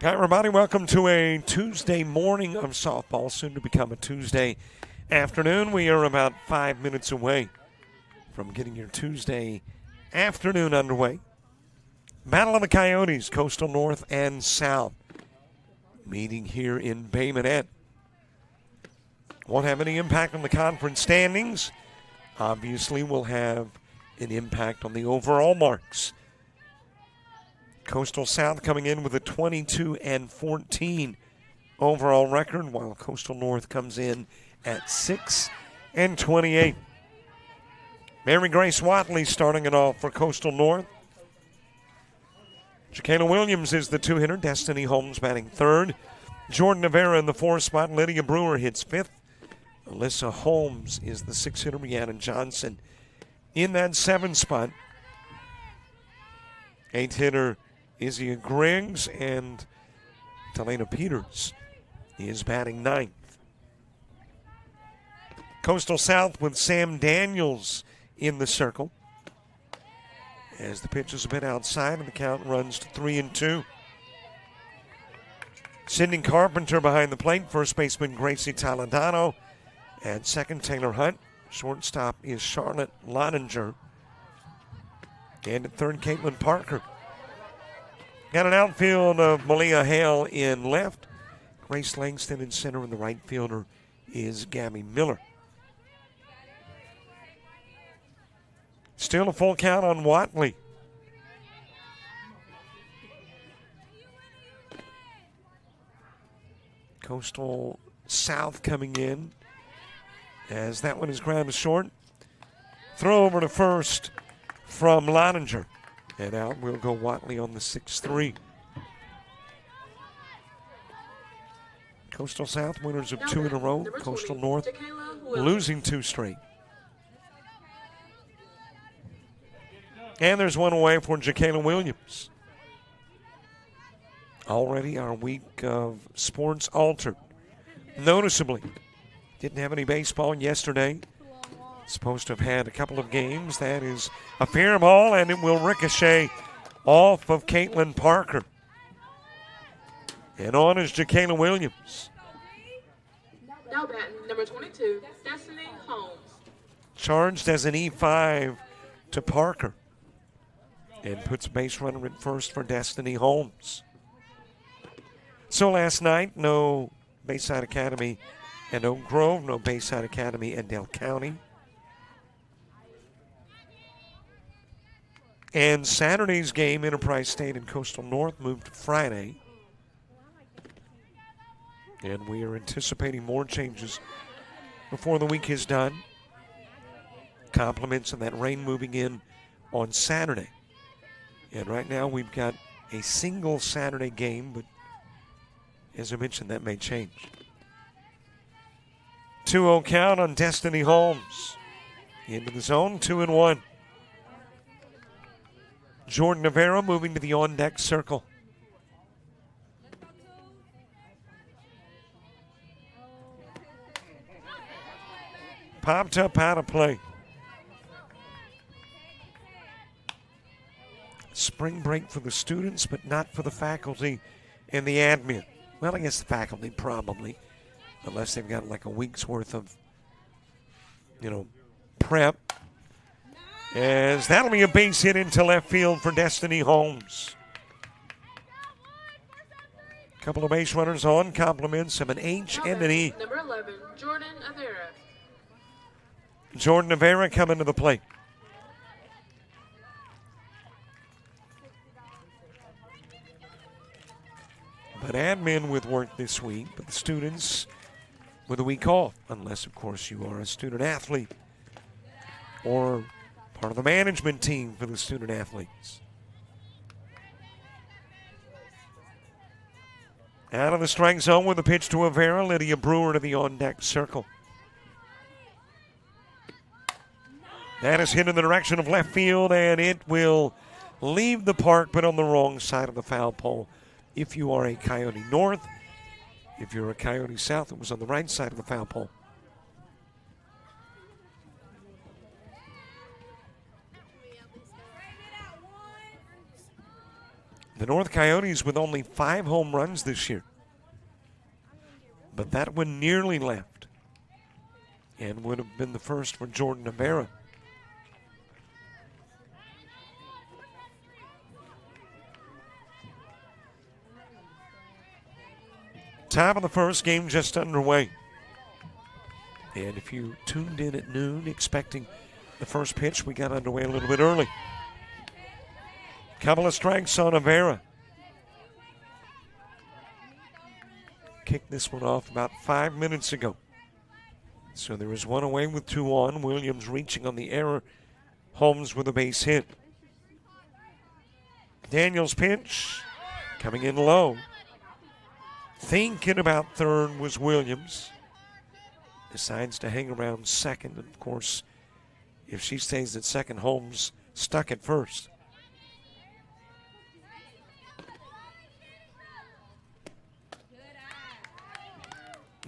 Hi, everybody. Welcome to a Tuesday morning of softball, soon to become a Tuesday afternoon. We are about 5 minutes away from getting your Tuesday afternoon underway. Battle of the Coyotes, Coastal North and South, meeting here in Bay Minette. Won't have any impact on the conference standings. Obviously, will have an impact on the overall marks. Coastal South coming in with a 22-14 overall record, while Coastal North comes in at 6-28. Mary Grace Watley starting it off for Coastal North. Jacayla Williams is the two-hitter. Destiny Holmes batting third. Jordan Rivera in the fourth spot. Lydia Brewer hits fifth. Alyssa Holmes is the six-hitter. Rhiannon Johnson in that seventh spot. Eighth-hitter Izzy Griggs, and Talena Peters is batting ninth. Coastal South with Sam Daniels in the circle, as the pitch is a bit outside and the count runs to 3-2. Sydney Carpenter behind the plate. First baseman Gracie Toledano. At second, Taylor Hunt. Shortstop is Charlotte Loninger. And at third, Caitlin Parker. Got an outfield of Malia Hale in left. Grace Langston in center, and the right fielder is Gabby Miller. Still a full count on Watley. Coastal South coming in as that one is grounded short. Throw over to first from Loninger. And out will go Watley on the 6-3. Coastal South winners of two in a row. Coastal North losing two straight. And there's one away for Jacayla Williams. Already our week of sports altered noticeably. Didn't have any baseball yesterday. Supposed to have had a couple of games. That is a fair ball, and it will ricochet off of Caitlin Parker. And on is Jacayla Williams. Now batting, number 22, Destiny Holmes. Charged as an E5 to Parker. And puts a base runner at first for Destiny Holmes. So last night, no Bayside Academy and Oak Grove, no Bayside Academy and Dale County. And Saturday's game, Enterprise State and Coastal North, moved to Friday. And we are anticipating more changes before the week is done. Compliments of that rain moving in on Saturday. And right now we've got a single Saturday game, but as I mentioned, that may change. 2-0 count on Destiny Holmes. Into the zone, 2-1. Jordan Rivera moving to the on-deck circle. Popped up out of play. Spring break for the students, but not for the faculty and the admin. Well, I guess the faculty probably, unless they've got like a week's worth of, prep. As that'll be a base hit into left field for Destiny Holmes. Couple of base runners on, compliments of an H and an E. Number 11, Jordan Avera. Jordan Rivera coming to the plate. But admin with work this week, but the students with a week off, unless, of course, you are a student athlete or part of the management team for the student athletes. Out of the strike zone with a pitch to Avera. Lydia Brewer to the on-deck circle. That is hit in the direction of left field, and it will leave the park, but on the wrong side of the foul pole. If you are a Coyote North, if you're a Coyote South, it was on the right side of the foul pole. The North Coyotes with only 5 home runs this year. But that one nearly left and would have been the first for Jordan Rivera. Top of the first, game just underway. And if you tuned in at noon expecting the first pitch, we got underway a little bit early. Couple of strikes on Rivera. Kicked this one off about 5 minutes ago. So there is one away with 2 on. Williams reaching on the error. Holmes with a base hit. Daniels pitch coming in low. Thinking about third was Williams. Decides to hang around second. And of course, if she stays at second, Holmes stuck at first.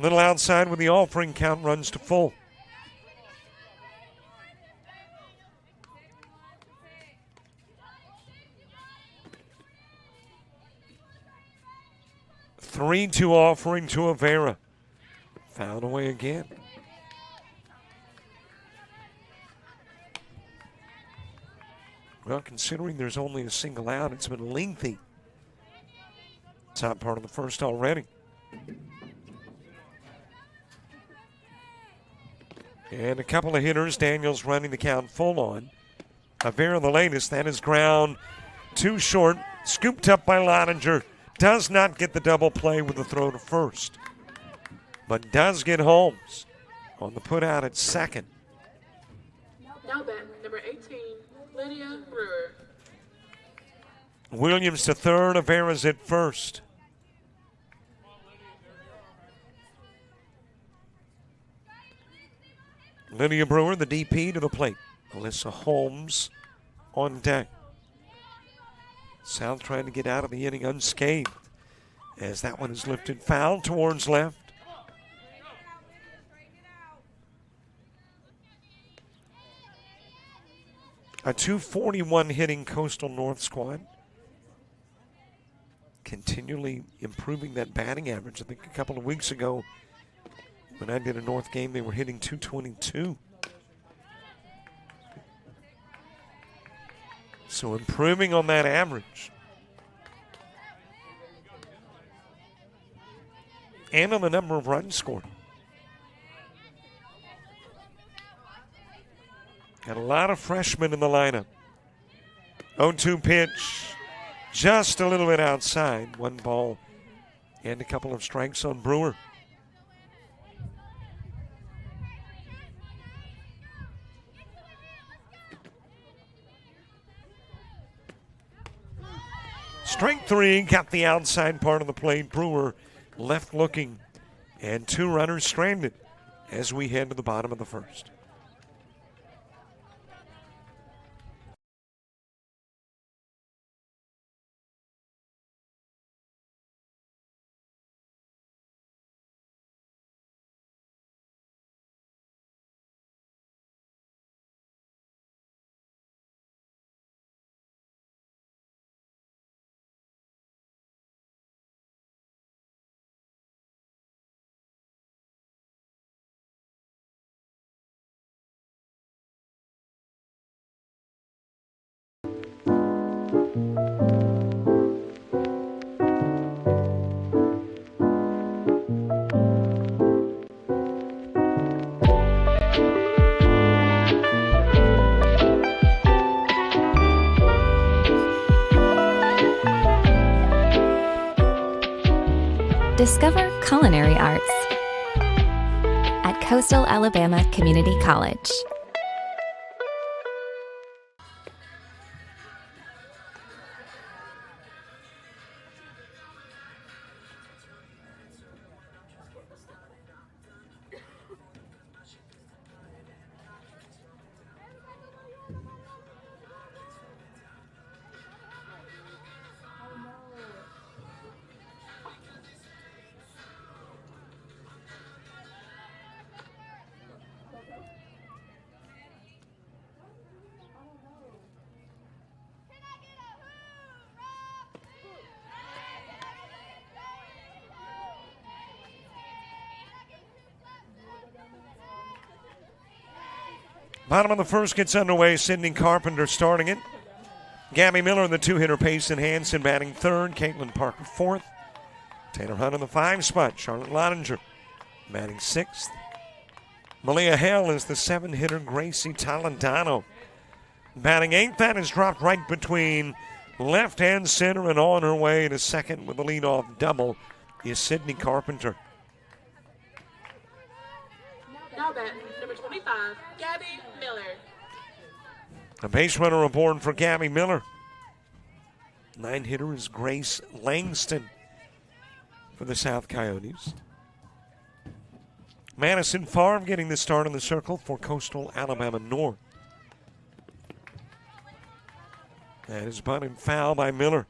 Little outside with the offering, count runs to full. Three-two offering to Rivera. Fouled away again. Well, considering there's only a single out, it's been lengthy. Top part of the first already. And a couple of hitters. Daniels running the count full on. Rivera the latest. That is ground too short. Scooped up by Lottinger. Does not get the double play with the throw to first. But does get Holmes on the put out at second. Now batting, number 18, Lydia Brewer. Williams to third. Rivera's at first. Lydia Brewer, the DP, to the plate. Alyssa Holmes on deck. South trying to get out of the inning unscathed as that one is lifted foul towards left. A .241 hitting Coastal North squad. Continually improving that batting average. I think a couple of weeks ago when I did a North game, they were hitting .222. So improving on that average. And on the number of runs scored. Got a lot of freshmen in the lineup. 0-2 pitch. Just a little bit outside. 1 ball and a couple of strikes on Brewer. Strike 3, got the outside part of the plate. Brewer left looking, and 2 runners stranded as we head to the bottom of the first. Discover culinary arts at Coastal Alabama Community College. Bottom of the first gets underway. Sydney Carpenter starting it. Gabby Miller in the two-hitter. Payson Hansen batting third. Caitlin Parker fourth. Taylor Hunt in the 5 spot. Charlotte Lottinger batting sixth. Malia Hale is the 7-hitter. Gracie Toledano batting eighth. That is dropped right between left and center, and on her way to second with the leadoff double is Sydney Carpenter. Now batting, number 25, Gabby Miller. A base runner aboard for Gabby Miller. 9-hitter is Grace Langston for the South Coyotes. Madison Favre getting the start in the circle for Coastal Alabama North. That is bunted foul by Miller.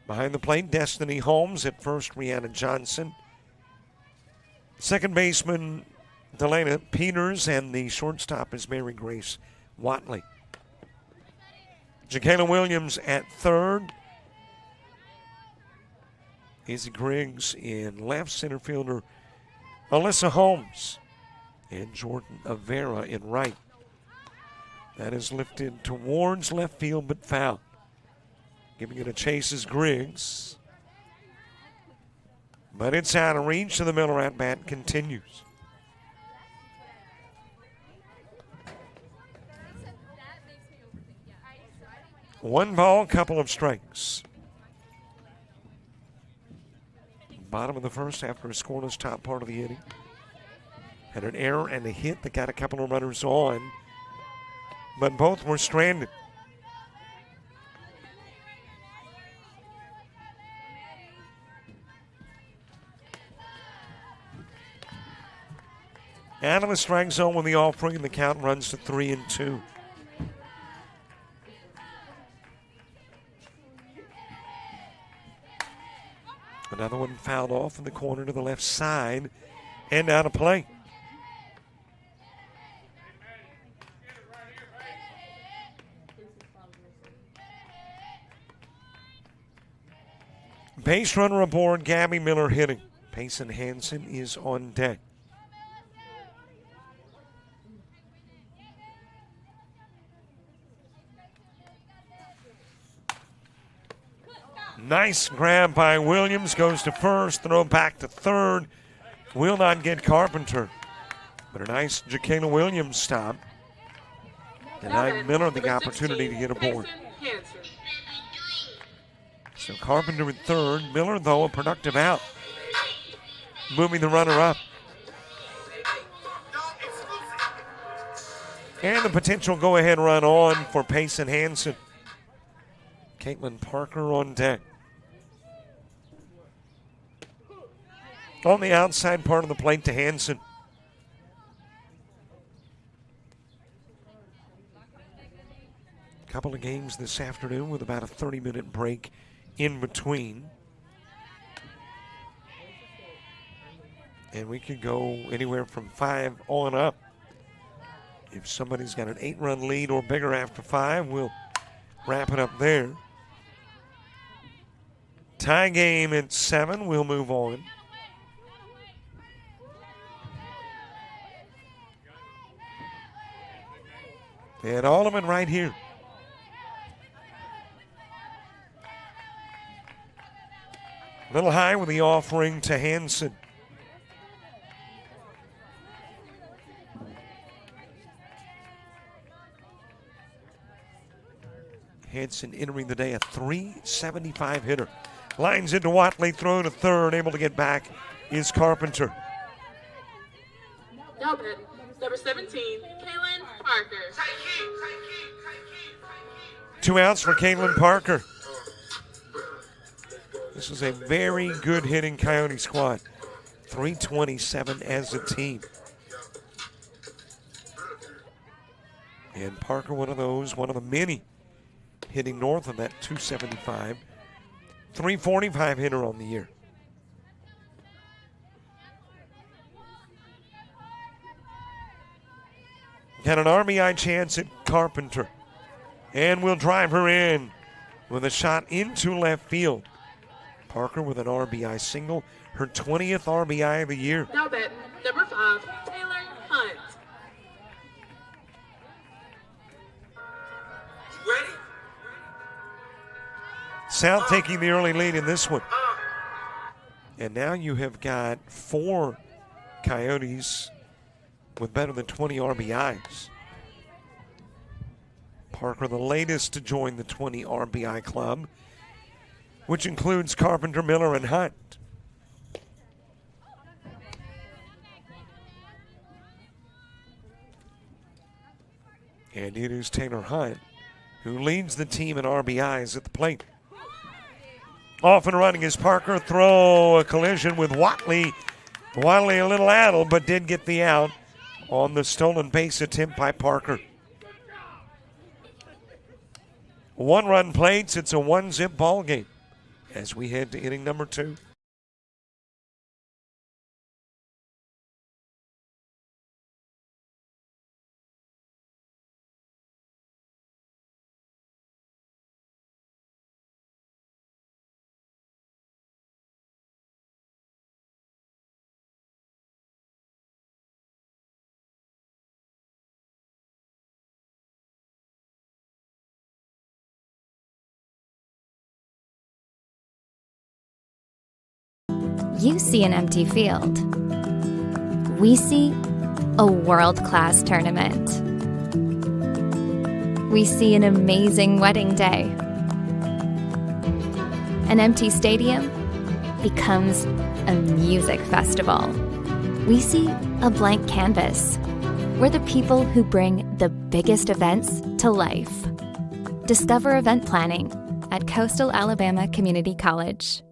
Behind the plate, Destiny Holmes at first, Rihanna Johnson. Second baseman, Delana Peters, and the shortstop is Mary Grace Watley. Jacayla Williams at third. Izzy Griggs in left, center fielder Alyssa Holmes, and Jordan Avera in right. That is lifted towards left field, but foul. Giving it a chase is Griggs. But it's out of reach, so the Miller at-bat continues. One ball, couple of strikes. Bottom of the first after a scoreless top part of the inning. Had an error and a hit that got a couple of runners on, but both were stranded. Out of the strike zone with the offering, and the count runs to 3-2. Another one fouled off in the corner to the left side and out of play. Base runner aboard, Gabby Miller hitting. Payson Hansen is on deck. Nice grab by Williams, goes to first, throw back to third. Will not get Carpenter. But a nice Jacayla Williams stop. Denying Miller the opportunity to get aboard. So Carpenter at third. Miller, though, a productive out. Moving the runner up. And the potential go-ahead run on for Payson Hansen. Caitlin Parker on deck. On the outside part of the plate to Hansen. Couple of games this afternoon with about a 30-minute break in between. And we could go anywhere from 5 on up. If somebody's got an 8-run lead or bigger after 5, we'll wrap it up there. Tie game at 7. We'll move on. And Alleman right here. A little high with the offering to Hansen. Hansen entering the day a .375 hitter. Lines into Watley, throw to third, able to get back is Carpenter. Now batting, number 17, Kaylin Parker. 2 outs for Caitlin Parker. This is a very good hitting Coyote squad. .327 as a team. And Parker, one of the many hitting north of that .275. .345 hitter on the year. Got an RBI chance at Carpenter. And we'll drive her in with a shot into left field. Parker with an RBI single, her 20th RBI of the year. Now batting, number 5, Taylor Hunt. South taking the early lead in this one. And now you have got 4 Coyotes with better than 20 RBIs. Parker, the latest to join the 20 RBI club, which includes Carpenter, Miller, and Hunt. And it is Taylor Hunt who leads the team in RBIs at the plate. Off and running is Parker. Throw a collision with Watley. Watley a little addled, but did get the out on the stolen base attempt by Parker. 1-run plates. It's a 1-zip ball game as we head to inning number 2. You see an empty field. We see a world-class tournament. We see an amazing wedding day. An empty stadium becomes a music festival. We see a blank canvas. We're the people who bring the biggest events to life. Discover event planning at Coastal Alabama Community College.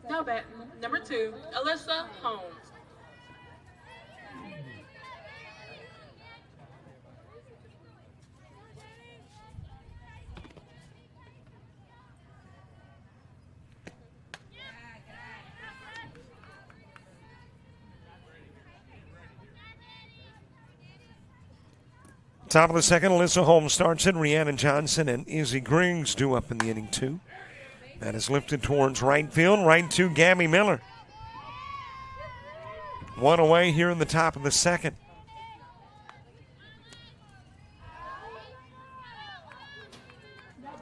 Now batting, number 2, Alyssa Holmes. Top of the second, Alyssa Holmes starts it. Rhiannon Johnson and Izzy Griggs due up in the inning 2. That is lifted towards right field. Right to Gabby Miller. 1 away here in the top of the second.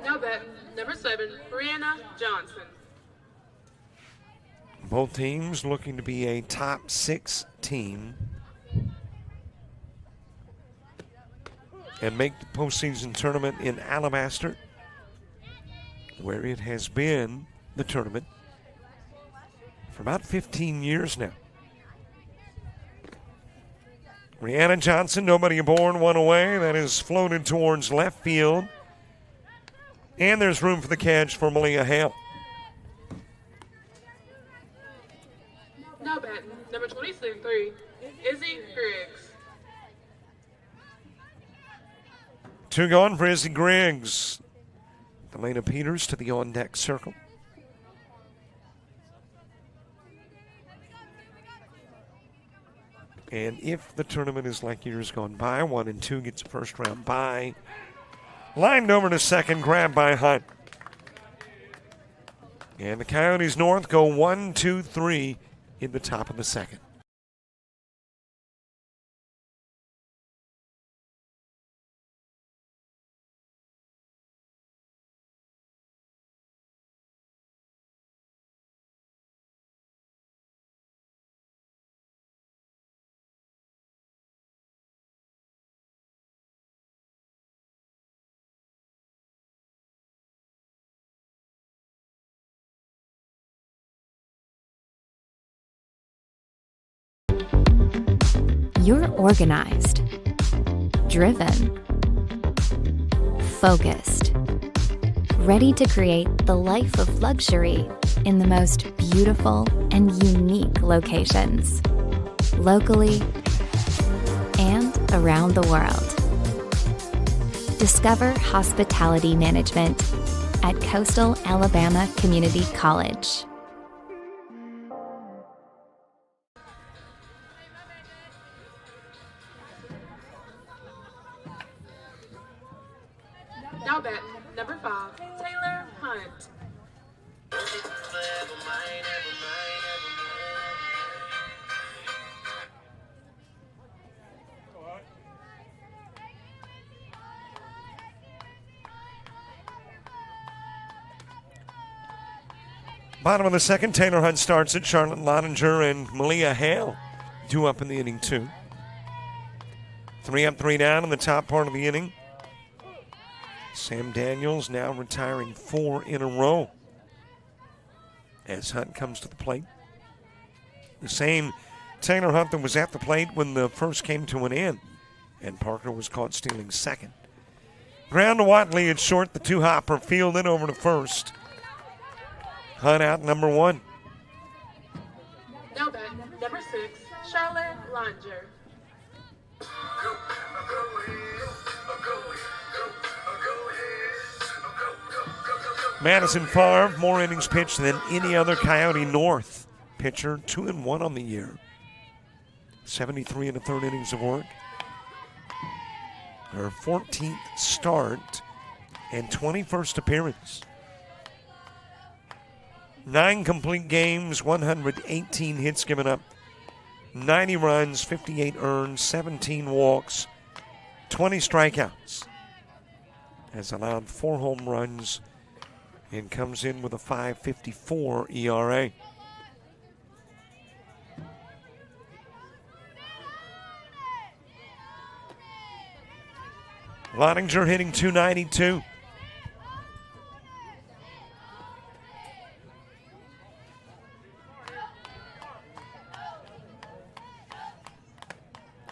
Now batting, number 7, Brianna Johnson. Both teams looking to be a top 6 team and make the postseason tournament in Alabaster, where it has been the tournament for about 15 years now. Rhiannon Johnson, nobody aboard, 1 away. That is floated towards left field. And there's room for the catch for Malia Hale. Now batting, number 23, Izzy Griggs. 2 gone for Izzy Griggs. Delana Peters to the on-deck circle. And if the tournament is like years gone by, 1 and 2 gets a first-round bye. Lined over to second, grabbed by Hunt. And the Coyotes North go 1, 2, 3 in the top of the second. You're organized, driven, focused, ready to create the life of luxury in the most beautiful and unique locations, locally and around the world. Discover hospitality management at Coastal Alabama Community College. Now batting, number 5, Taylor Hunt. Bottom of the second, Taylor Hunt starts it. Charlotte Lottinger and Malia Hale due up in the inning, too. 3 up, 3 down in the top part of the inning. Sam Daniels now retiring 4 in a row as Hunt comes to the plate. The same Taylor Hunt that was at the plate when the first came to an end, and Parker was caught stealing second. Ground to Watley at short, the 2-hopper fielded over to first. Hunt out number 1. Now batting, number 6, Charlotte Lottinger. Madison Favre, more innings pitched than any other Coyote North pitcher, 2-1 on the year. 73 and a third innings of work. Her 14th start and 21st appearance. 9 complete games, 118 hits given up, 90 runs, 58 earned, 17 walks, 20 strikeouts. Has allowed 4 home runs and comes in with a 5.54 ERA. Lottinger hitting .292.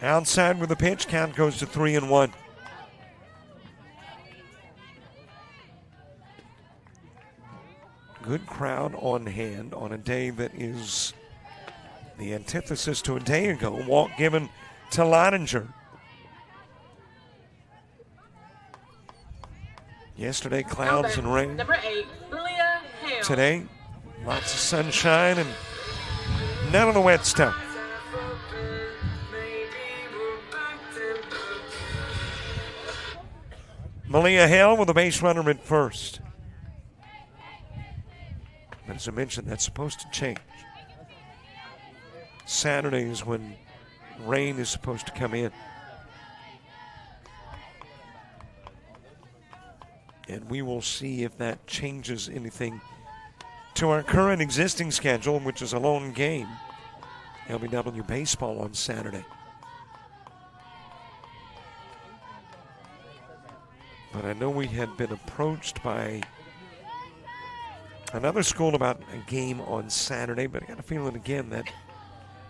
Outside with a pitch, count goes to 3-1. Good crowd on hand on a day that is the antithesis to a day ago. Walk given to Lottinger. Yesterday, clouds and rain. Number 8, Malia Hale. Today, lots of sunshine and none of the wet stuff. Malia Hale with a base runner at first. But as I mentioned, that's supposed to change. Saturday is when rain is supposed to come in. And we will see if that changes anything to our current existing schedule, which is a lone game. LBW baseball on Saturday. But I know we had been approached by another school about a game on Saturday, but I got a feeling again that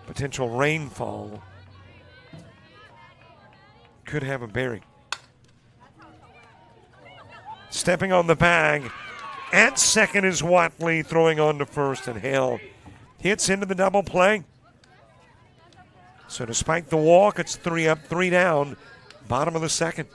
potential rainfall could have a bearing. Stepping on the bag at second is Watley, throwing on to first, and Hale hits into the double play. So despite the walk, it's 3 up, 3 down, bottom of the second.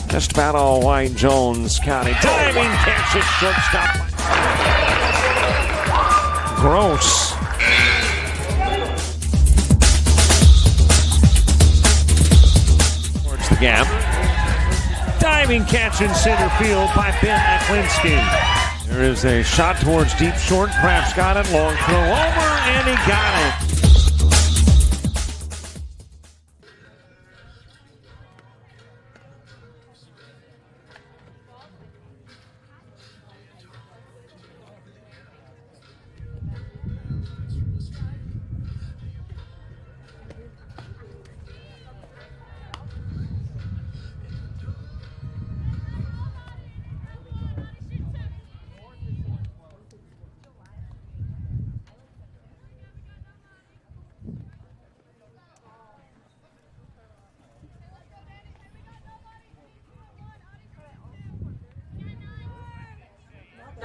Just about all Wayne Jones County. Diving catch at shortstop. Gross. Towards the gap. Diving catch in center field by Ben Aklinski. There is a shot towards deep short. Kraft's got it. Long throw over, and he got it.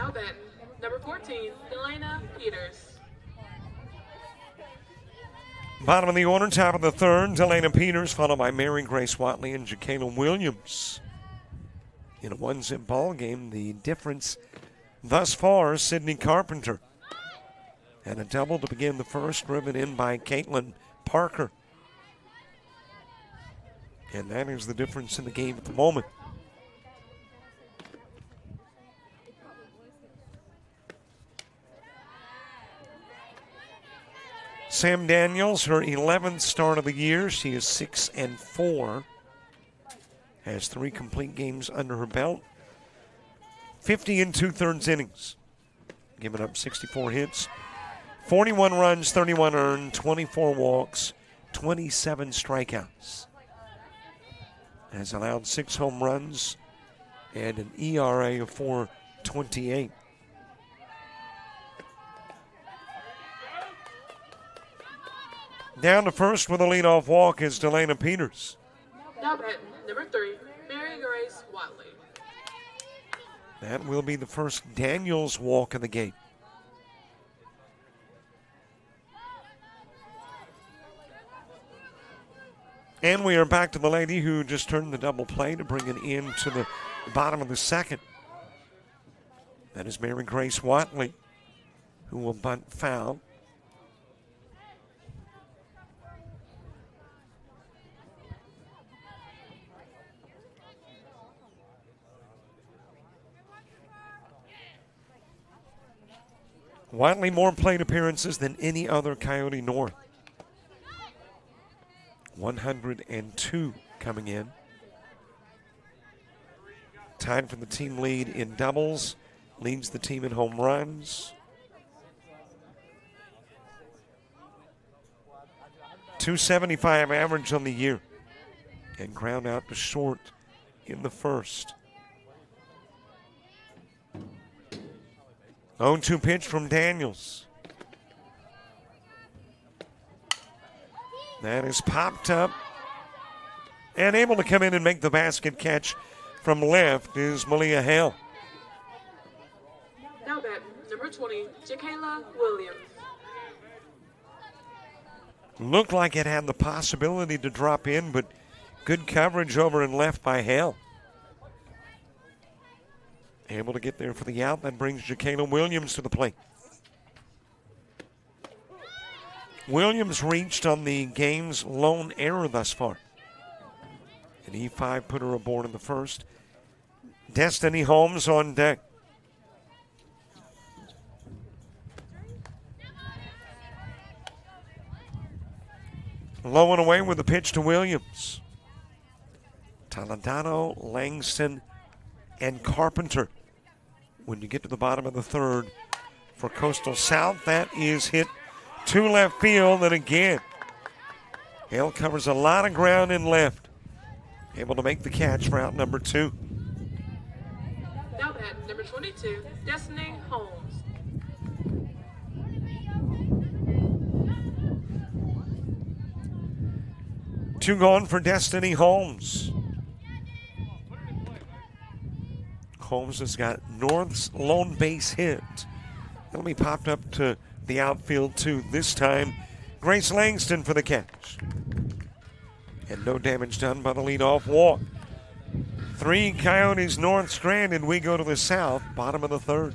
Now batting, number 14, Delana Peters. Bottom of the order, top of the third, Delana Peters, followed by Mary Grace Watley and Jacayla Williams. In a one-zip ball game, the difference thus far, Sydney Carpenter. And a double to begin the first, driven in by Caitlin Parker. And that is the difference in the game at the moment. Sam Daniels, her 11th start of the year. She is 6-4. Has 3 complete games under her belt. 50 2/3 innings. Giving up 64 hits. 41 runs, 31 earned, 24 walks, 27 strikeouts. Has allowed 6 home runs and an ERA of 4.28. Down to first with a leadoff walk is Delana Peters. Now batting, number 3, Mary Grace Watley. That will be the first Daniels walk of the game. And we are back to the lady who just turned the double play to bring it into the bottom of the second. That is Mary Grace Watley, who will bunt foul. Watley more plate appearances than any other Coyote North. 102 coming in. Tied for the team lead in doubles. Leads the team in home runs. .275 average on the year. And ground out to short in the first. 0-2 pitch from Daniels. That is popped up. And able to come in and make the basket catch from left is Malia Hale. Now batting, number 20, Jacayla Williams. Looked like it had the possibility to drop in, but good coverage over and left by Hale. Able to get there for the out. That brings Jacayla Williams to the plate. Williams reached on the game's lone error thus far. An E5 put her aboard in the first. Destiny Holmes on deck. Low and away with a pitch to Williams. Toledano, Langston, and Carpenter. When you get to the bottom of the third for Coastal South, that is hit to left field. And again, Hale covers a lot of ground in left. Able to make the catch for out number 2. Now batting, number 22, Destiny Holmes. Two gone for Destiny Holmes. Holmes has got North's lone base hit. That'll be popped up to the outfield too. This time, Grace Langston for the catch. And no damage done by the leadoff walk. 3 Coyotes North stranded. We go to the south, bottom of the third.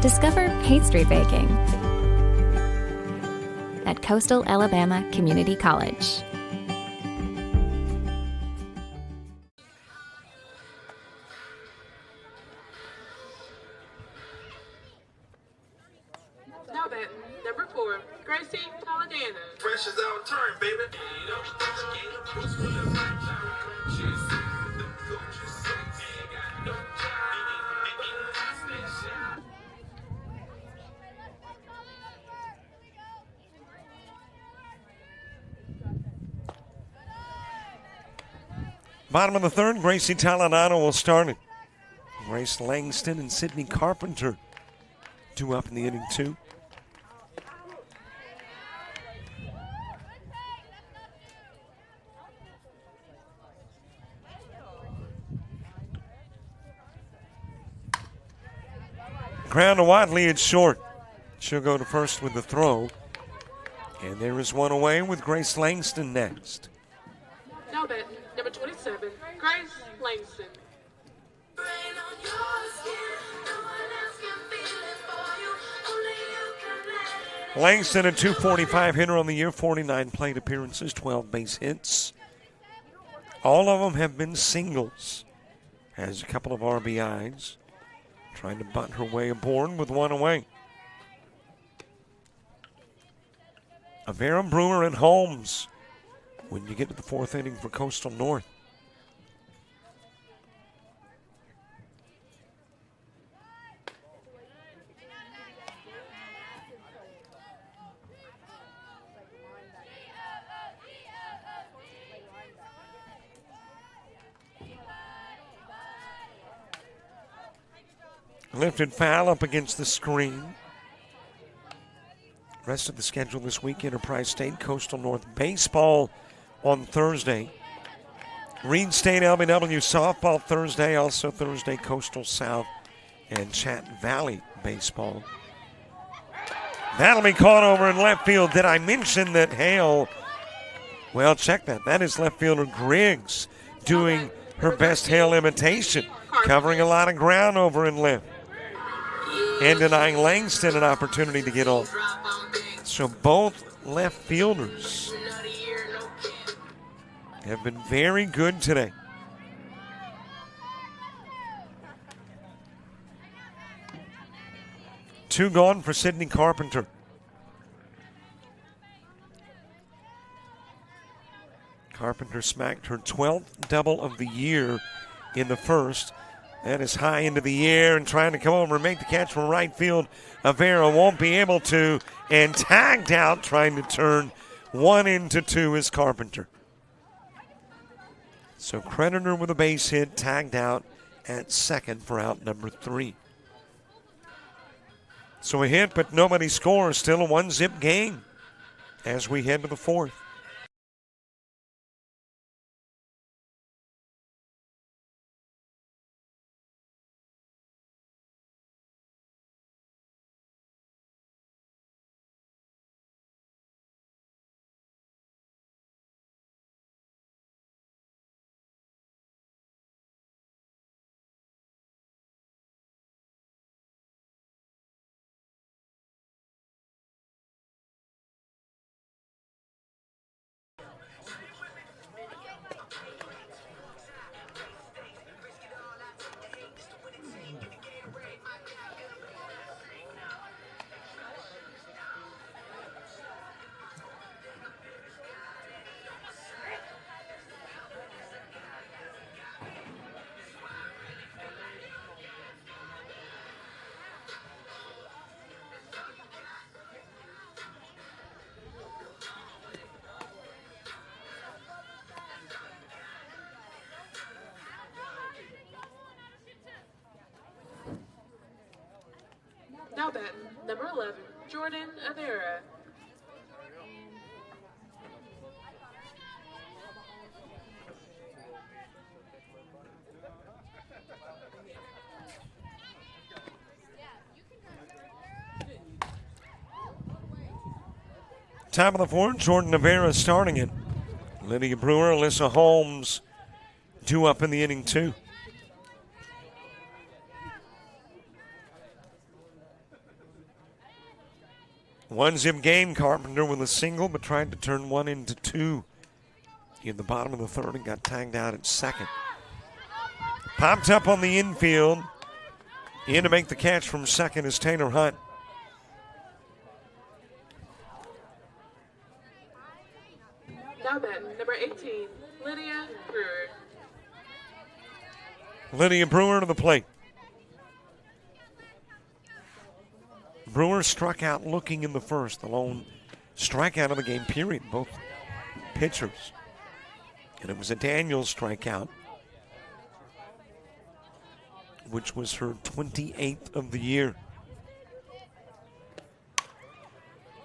Discover pastry baking at Coastal Alabama Community College. Bottom of the third, Gracie Talanano will start it. Grace Langston and Sydney Carpenter due up in the inning 2. Ground to Watley, it's short. She'll go to first with the throw. And there is one away with Grace Langston next. Now batting, number 27, Grace Langston. Langston, a .245 hitter on the year, 49 plate appearances, 12 base hits. All of them have been singles. Has a couple of RBIs. Trying to bunt her way aboard with one away. Avera, Brewer, and Holmes when you get to the fourth inning for Coastal North. Lifted foul up against the screen. Rest of the schedule this week, Enterprise State, Coastal North baseball on Thursday. Reed State LBW softball Thursday, also Thursday Coastal South and Chat Valley baseball. That'll be caught over in left field. Did I mention that Hale, well, check that. That is left fielder Griggs doing her best Hale imitation, covering a lot of ground over in left and denying Langston an opportunity to get on. So both left fielders have been very good today. Two gone for Sydney Carpenter. Carpenter smacked her 12th double of the year in the first. That is high into the air and trying to come over and make the catch from right field. Avera won't be able to, and tagged out trying to turn one into two is Carpenter. So Creditor with a base hit, tagged out at second for out number 3. So a hit, but nobody scores. Still a 1-zip game as we head to the fourth. Now batting, number 11, Jordan Avera. Top of the fourth, Jordan Avera starting it. Lydia Brewer, Alyssa Holmes, due up in the inning 2. One-zip game, Carpenter with a single, but tried to turn one into two in the bottom of the third and got tagged out at second. Popped up on the infield. In to make the catch from second is Taylor Hunt. Now batting, number 18, Lydia Brewer. Lydia Brewer to the plate. Brewer struck out looking in the first, the lone strikeout of the game, period, both pitchers. And it was a Daniels strikeout which was her 28th of the year.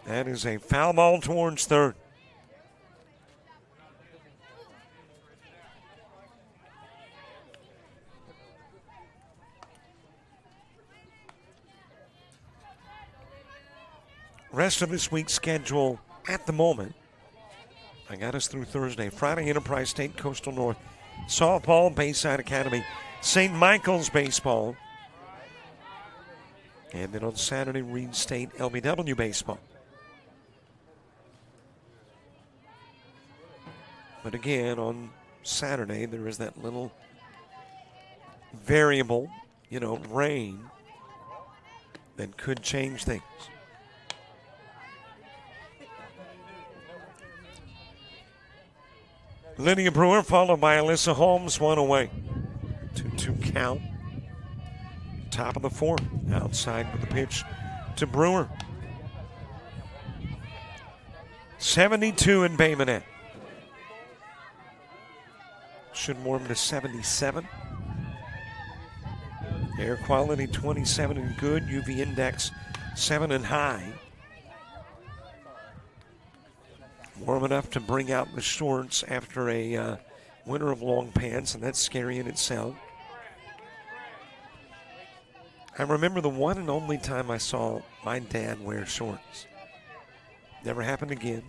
That is a foul ball towards third. Rest of this week's schedule at the moment, I got us through Thursday. Friday, Enterprise State, Coastal North, softball, Bayside Academy, St. Michael's baseball, and then on Saturday, Reed State, LBW baseball. But again, on Saturday, there is that little variable, rain that could change things. Lydia Brewer followed by Alyssa Holmes, one away. 2-2 count. Top of the fourth. Outside with the pitch to Brewer. 72 in Bay Minette. Should warm to 77. Air quality 27 and good. UV index 7 and high. Warm enough to bring out the shorts after a winter of long pants, and that's scary in itself. I remember the one and only time I saw my dad wear shorts. Never happened again.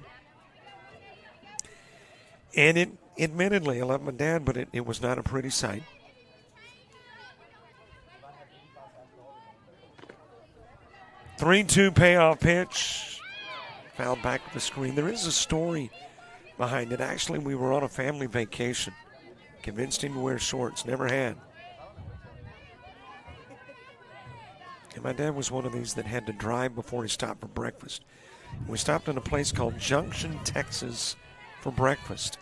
And admittedly, I love my dad, but it was not a pretty sight. Three-two payoff pitch. Fouled back to the screen. There is a story behind it. Actually, we were on a family vacation. Convinced him to wear shorts. Never had. And my dad was one of these that had to drive before he stopped for breakfast. We stopped in a place called Junction, Texas for breakfast.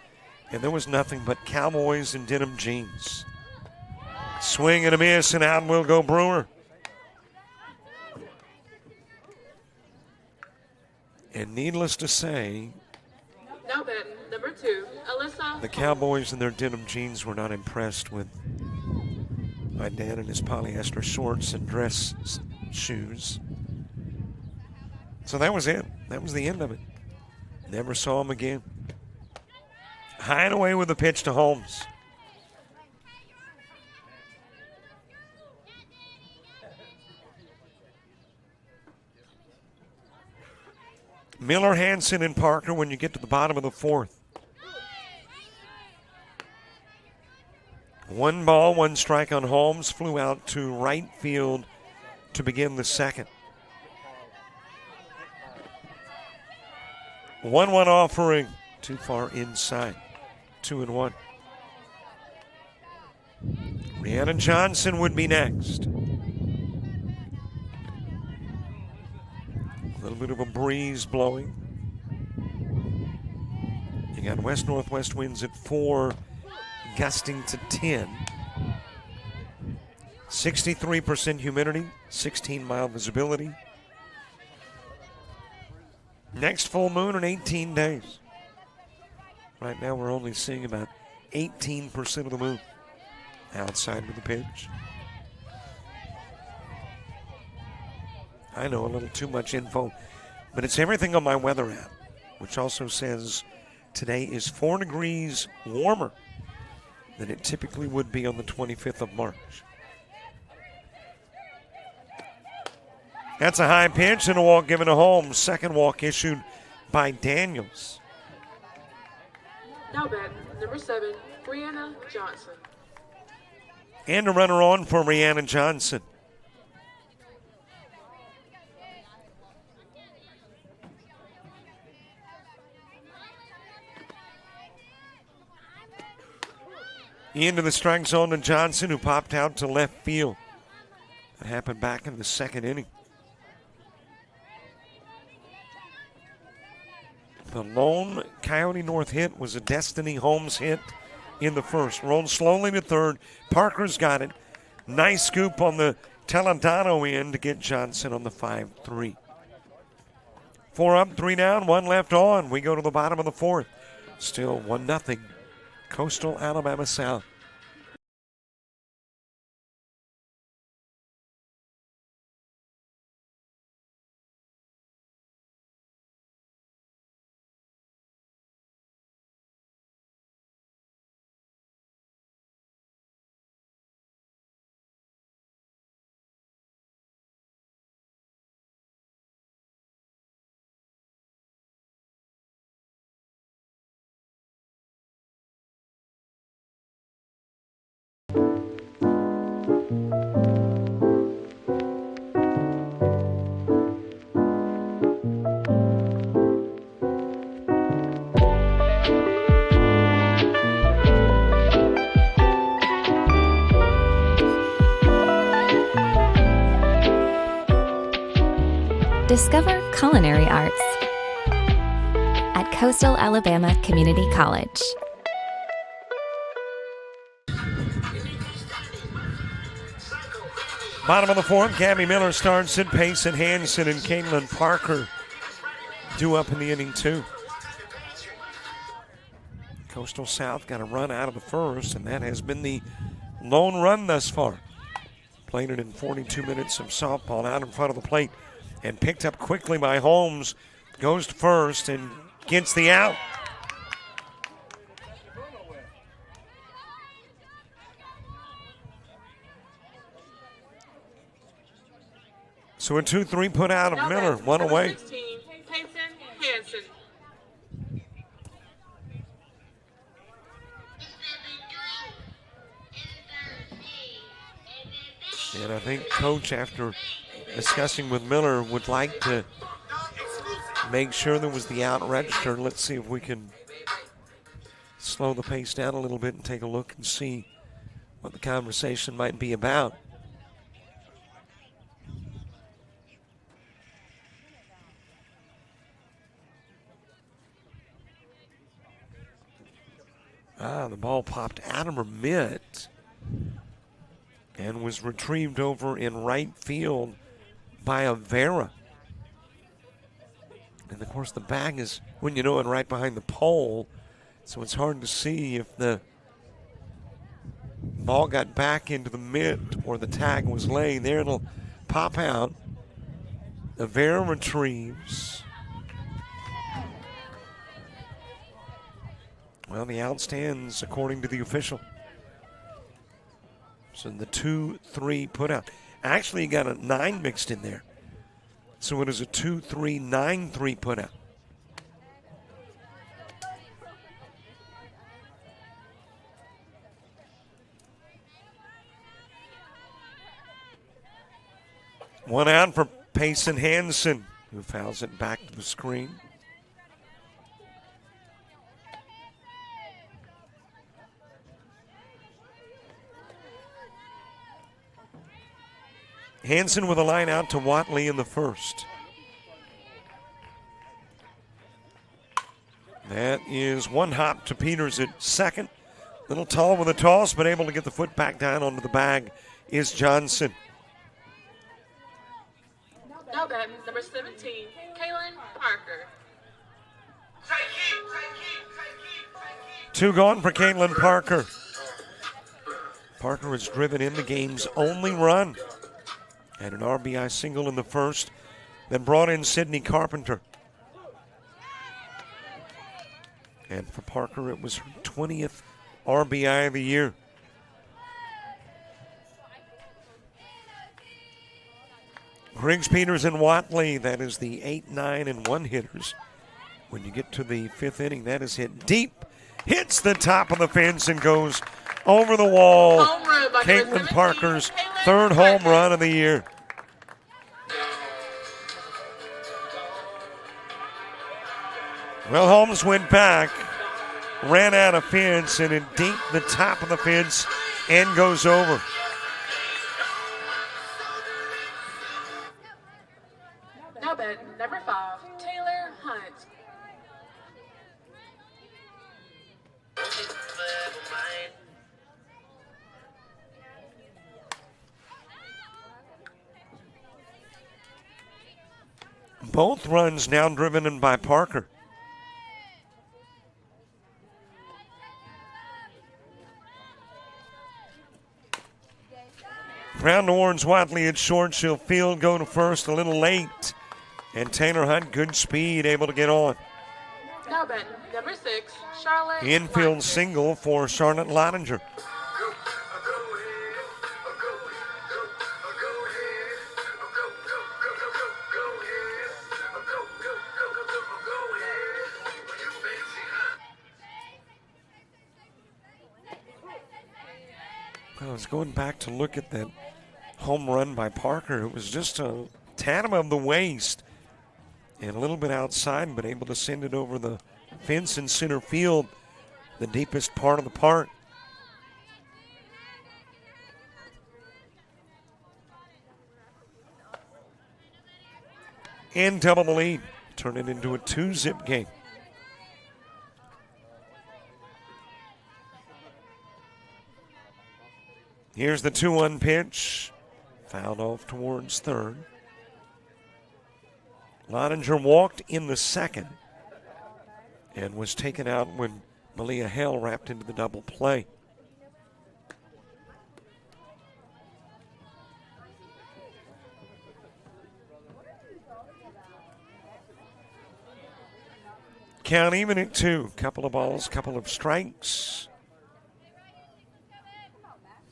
And there was nothing but cowboys and denim jeans. Swing and a miss, and out will go Brewer. And needless to say, Now batting, number 2, Alyssa. The Cowboys in their denim jeans were not impressed with my dad in his polyester shorts and dress shoes. So that was it. That was the end of it. Never saw him again. High and away with the pitch to Holmes. Miller, Hansen, and Parker when you get to the bottom of the fourth. 1 ball, 1 strike on Holmes. Flew out to right field to begin the second. 1-1 offering. Too far inside. 2-1. Rhiannon Johnson would be next. A little bit of a breeze blowing. You got west-northwest winds at 4, gusting to 10. 63% humidity, 16-mile visibility. Next full moon in 18 days. Right now we're only seeing about 18% of the moon. Outside with the pitch. I know, a little too much info, but it's everything on my weather app, which also says today is 4 degrees warmer than it typically would be on the 25th of March. That's a high pitch and a walk given to Holmes. Second walk issued by Daniels. Now batting, number 7, Brianna Johnson. And a runner on for Rhiannon Johnson. Into the strike zone to Johnson, who popped out to left field. That happened back in the second inning. The lone Coyote North hit was a Destiny Holmes hit in the first. Rolled slowly to third. Parker's got it. Nice scoop on the Toledano end to get Johnson on the 5-3. 4 up, 3 down, 1 left on. We go to the bottom of the fourth. Still 1-0. Coastal Alabama South. Discover culinary arts at Coastal Alabama Community College. Bottom of the fourth, Gabby Miller starts it. Payson Hanson and Caitlin Parker due up in the inning, too. Coastal South got a run out of the first, and that has been the lone run thus far. Played it in 42 minutes of softball out in front of the plate and picked up quickly by Holmes. Goes to first and gets the out. So a 2-3 put out of Miller, one away. 16, Payson Hanson. And I think Coach, after discussing with Miller, would like to make sure there was the out register. Let's see if we can slow the pace down a little bit and take a look and see what the conversation might be about. The ball popped out of her mitt and was retrieved over in right field by Avera. And of course the bag is, when you know it, right behind the pole, so it's hard to see if the ball got back into the mitt or the tag was laying there. It'll pop out. Avera retrieves. Well, the out stands according to the official. So the 2-3 put out. Actually, you got a 9 mixed in there. So it is a 2-3-9-3 put out. One out for Payson Hanson, who fouls it back to the screen. Hanson with a line out to Watley in the first. That is one hop to Peters at second. Little tall with a toss, but able to get the foot back down onto the bag is Johnson. Now batting, number 17, Kaylin Parker. Two gone for Caitlin Parker. Parker has driven in the game's only run. Had an RBI single in the first, then brought in Sydney Carpenter. And for Parker, it was her 20th RBI of the year. Griggs, Peters, and Watley, that is the 8, 9, and 1 hitters. When you get to the fifth inning, that is hit deep, hits the top of the fence and goes over the wall. Home run by Caitlin Parker's third home run of the year. Well, Holmes went back, ran out of fence, and it deep the top of the fence and goes over. Now batting, number 5, Taylor Hunt. Both runs now driven in by Parker. Ground to Orange Watley at short. She'll field, go to first a little late. And Taylor Hunt, good speed, able to get on. Now batting, number 6, Charlotte. Infield Lottinger. single for Charlotte Lottinger. I was going back to look at that home run by Parker. It was just a tad above the waist and a little bit outside, but able to send it over the fence in center field, the deepest part of the park. and double the lead. Turn it into a 2-zip game. Here's the 2-1 pitch. Fouled off towards third. Loninger walked in the second and was taken out when Malia Hale wrapped into the double play. Count even at 2. Couple of balls, couple of strikes.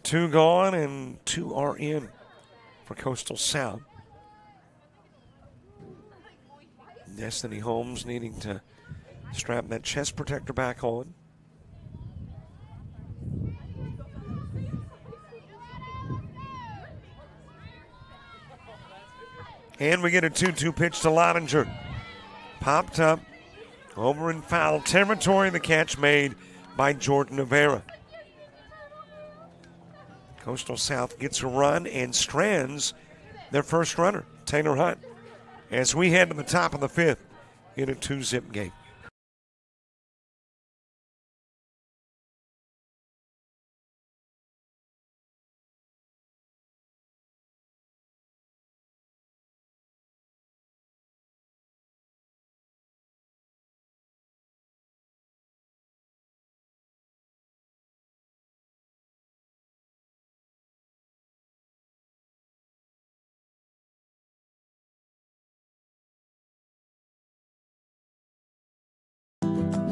2 gone and 2 are in for Coastal South. Destiny Holmes needing to strap that chest protector back on. And we get a 2-2 pitch to Loninger. Popped up over in foul territory. The catch made by Jordan Rivera. Coastal South gets a run and strands their first runner, Taylor Hunt, as we head to the top of the 5th in a 2-zip game.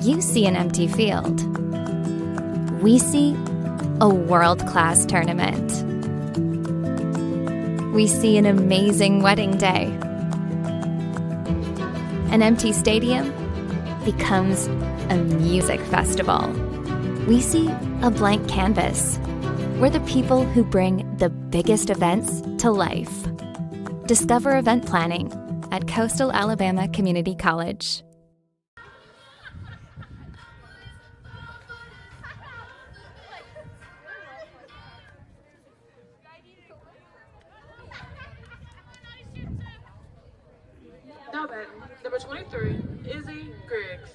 You see an empty field. We see a world-class tournament. We see an amazing wedding day. An empty stadium becomes a music festival. We see a blank canvas. We're the people who bring the biggest events to life. Discover event planning at Coastal Alabama Community College. Now batting, number 23, Izzy Griggs.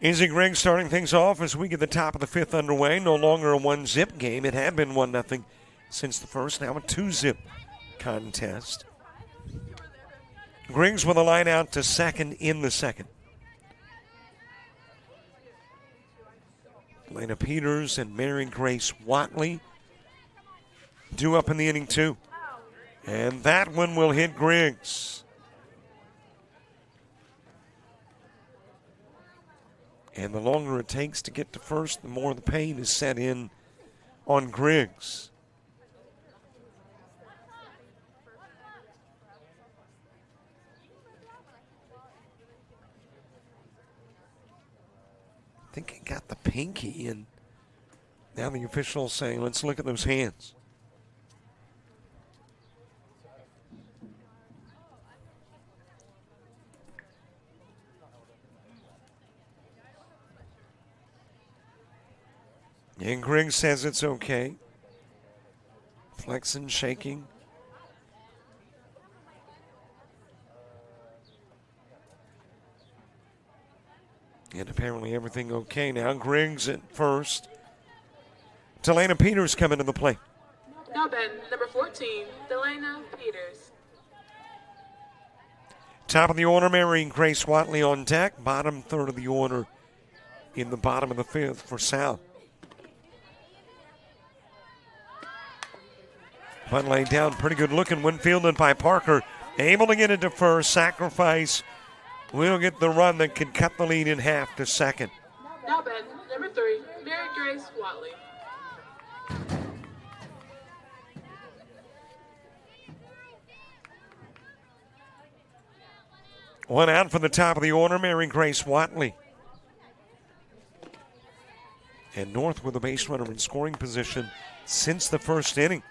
Izzy Griggs starting things off as we get the top of the 5th underway. No longer a 1-zip game. It had been 1-0 since the first. Now a 2-zip contest. Griggs with a line out to second in the second. Elena Peters and Mary Grace Watley due up in the inning 2. And that one will hit Griggs. And the longer it takes to get to first, the more the pain is set in on Griggs. I think he got the pinky, and now the official's saying, let's look at those hands. And Griggs says it's okay. Flexing, shaking. And apparently everything okay now. Griggs at first. Delana Peters coming to the plate. Now batting, number 14, Delana Peters. Top of the order, Mary Grace Watley on deck. Bottom third of the order in the bottom of the 5th for South. Punt laid down, pretty good looking. One fielded by Parker. Able to get it to first. Sacrifice will get the run that could cut the lead in half to second. Now batting, number 3, Mary Grace Watley. One out for the top of the order, Mary Grace Watley. And North with a base runner in scoring position since the first inning.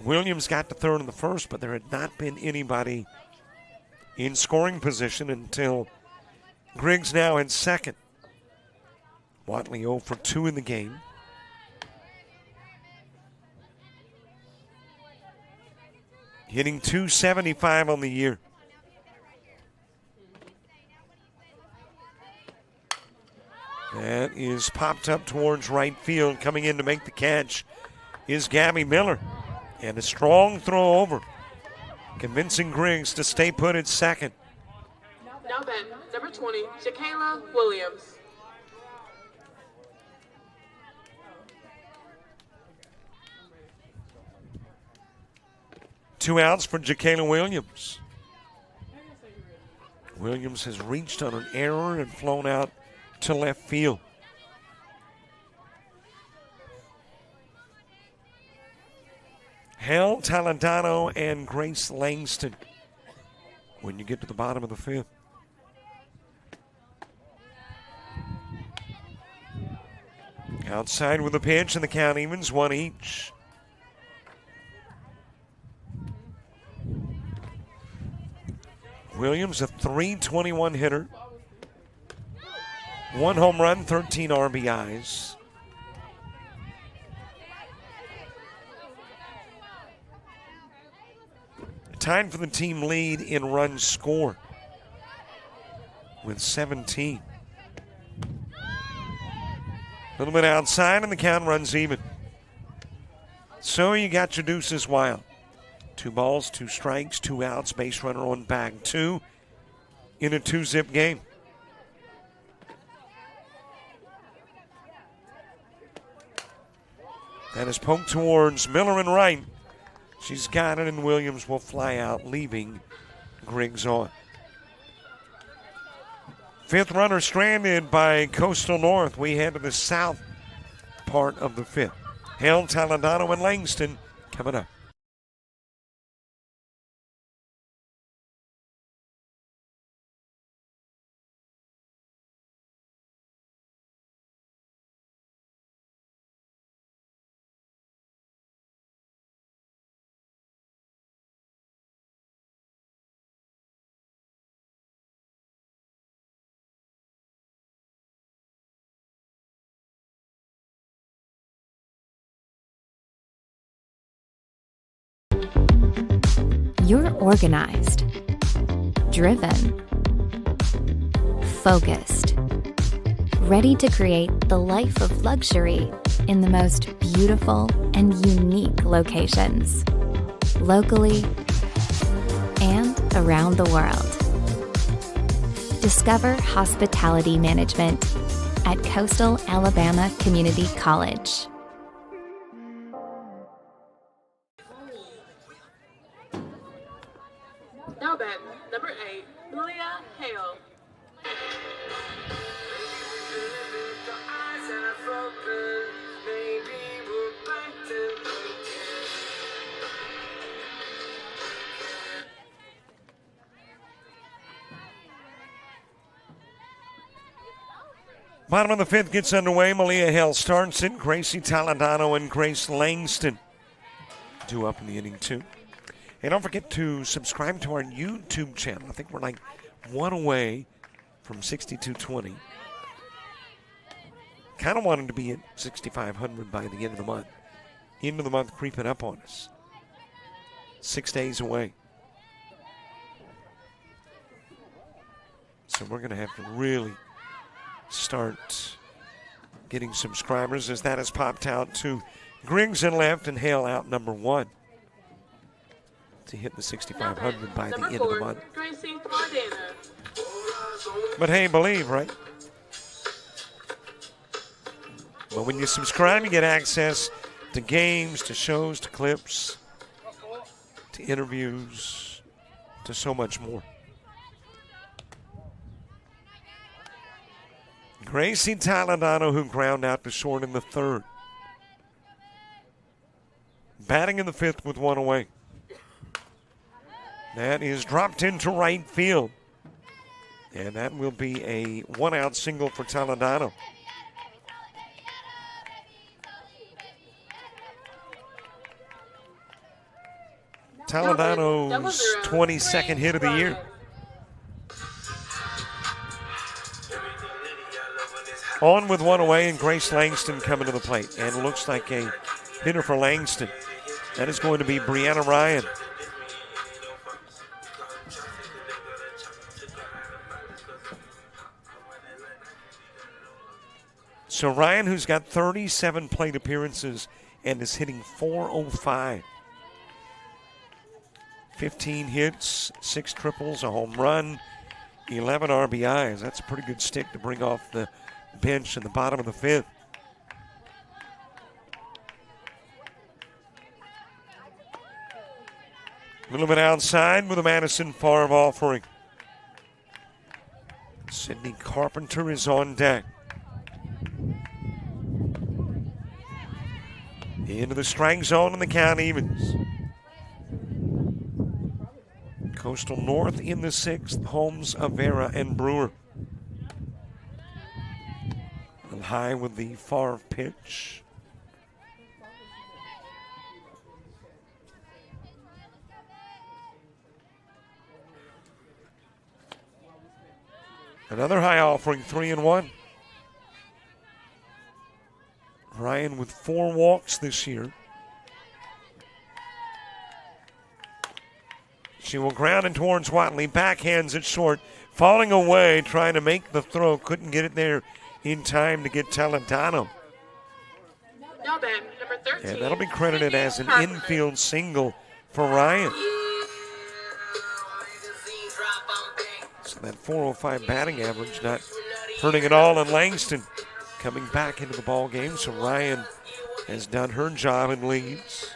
Williams got to third in the first, but there had not been anybody in scoring position until Griggs now in second. Watley 0 for 2 in the game. Hitting .275 on the year. That is popped up towards right field. Coming in to make the catch is Gabby Miller. And a strong throw over, convincing Griggs to stay put at second. Now batting, number 20, Jacayla Williams. Two outs for Jacayla Williams. Williams has reached on an error and flown out to left field. Hale Taladano and Grace Langston when you get to the bottom of the fifth. Outside with a pitch and the count evens, one each. Williams, a .321 hitter. 1 home run, 13 RBIs. Tied for the team lead in runs scored with 17. A little bit outside and the count runs even. So you got your deuces wild. 2 balls, 2 strikes, 2 outs, base runner on bag 2 in a 2-zip game. That is poked towards Miller and right. She's got it, and Williams will fly out, leaving Griggs on. Fifth runner stranded by Coastal North. We head to the south part of the fifth. Hale, Taladano, and Langston coming up. You're organized, driven, focused, ready to create the life of luxury in the most beautiful and unique locations, locally and around the world. Discover hospitality management at Coastal Alabama Community College. Now batting, number 8, Leah Hale. Bottom of the fifth gets underway. Malia Hale starts it. Gracie Taladano and Grace Langston 2 up in the inning 2. And don't forget to subscribe to our YouTube channel. I think we're like 1 away from 6220. Kind of wanted to be at 6,500 by the end of the month. End of the month creeping up on us. 6 days away. So we're going to have to really start getting subscribers, as that has popped out to Griggs in left and Hale out number 1 to hit the 6,500 by the end of the month. But hey, believe, right? But when you subscribe, you get access to games, to shows, to clips, to interviews, to so much more. Gracie Taladano, who ground out to short in the 3rd. Batting in the 5th with 1 away. That is dropped into right field. And that will be a 1-out single for Taladano. Toledano's 22nd hit of the year. On with one away, and Grace Langston coming to the plate. And it looks like a hitter for Langston. That is going to be Brianna Ryan. So Ryan, who's got 37 plate appearances and is hitting .405. 15 hits, 6 triples, a home run, 11 RBIs. That's a pretty good stick to bring off the bench in the bottom of the 5th. A little bit outside with a Madison Favre offering. Sydney Carpenter is on deck. Into the strike zone and the count evens. Coastal North in the 6th, homes of Vera and Brewer. And high with the Favre pitch. Another high offering, 3-1. Ryan with 4 walks this year. She will ground it towards Watley. Backhands it short. Falling away, trying to make the throw. Couldn't get it there in time to get Toledano. Now then, number 13. And that'll be credited as an infield single for Ryan. So that .405 batting average not hurting at all. And Langston coming back into the ball game. So Ryan has done her job and leads.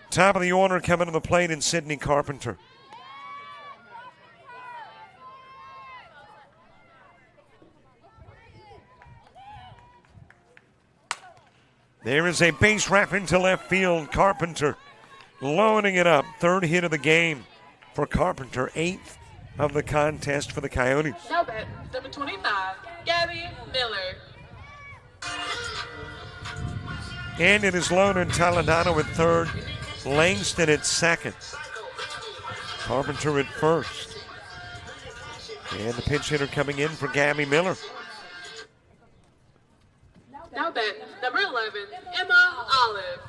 Top of the order coming to the plate in Sydney Carpenter. There is a base wrap into left field. Carpenter loading it up. 3rd hit of the game for Carpenter. 8th of the contest for the Coyotes. Now bet, number 25, Gabby Miller. And it is loaded. Toledano at 3rd. Langston at 2nd. Carpenter at 1st. And the pinch hitter coming in for Gabby Miller. Now bet, number 11, Emma Olive.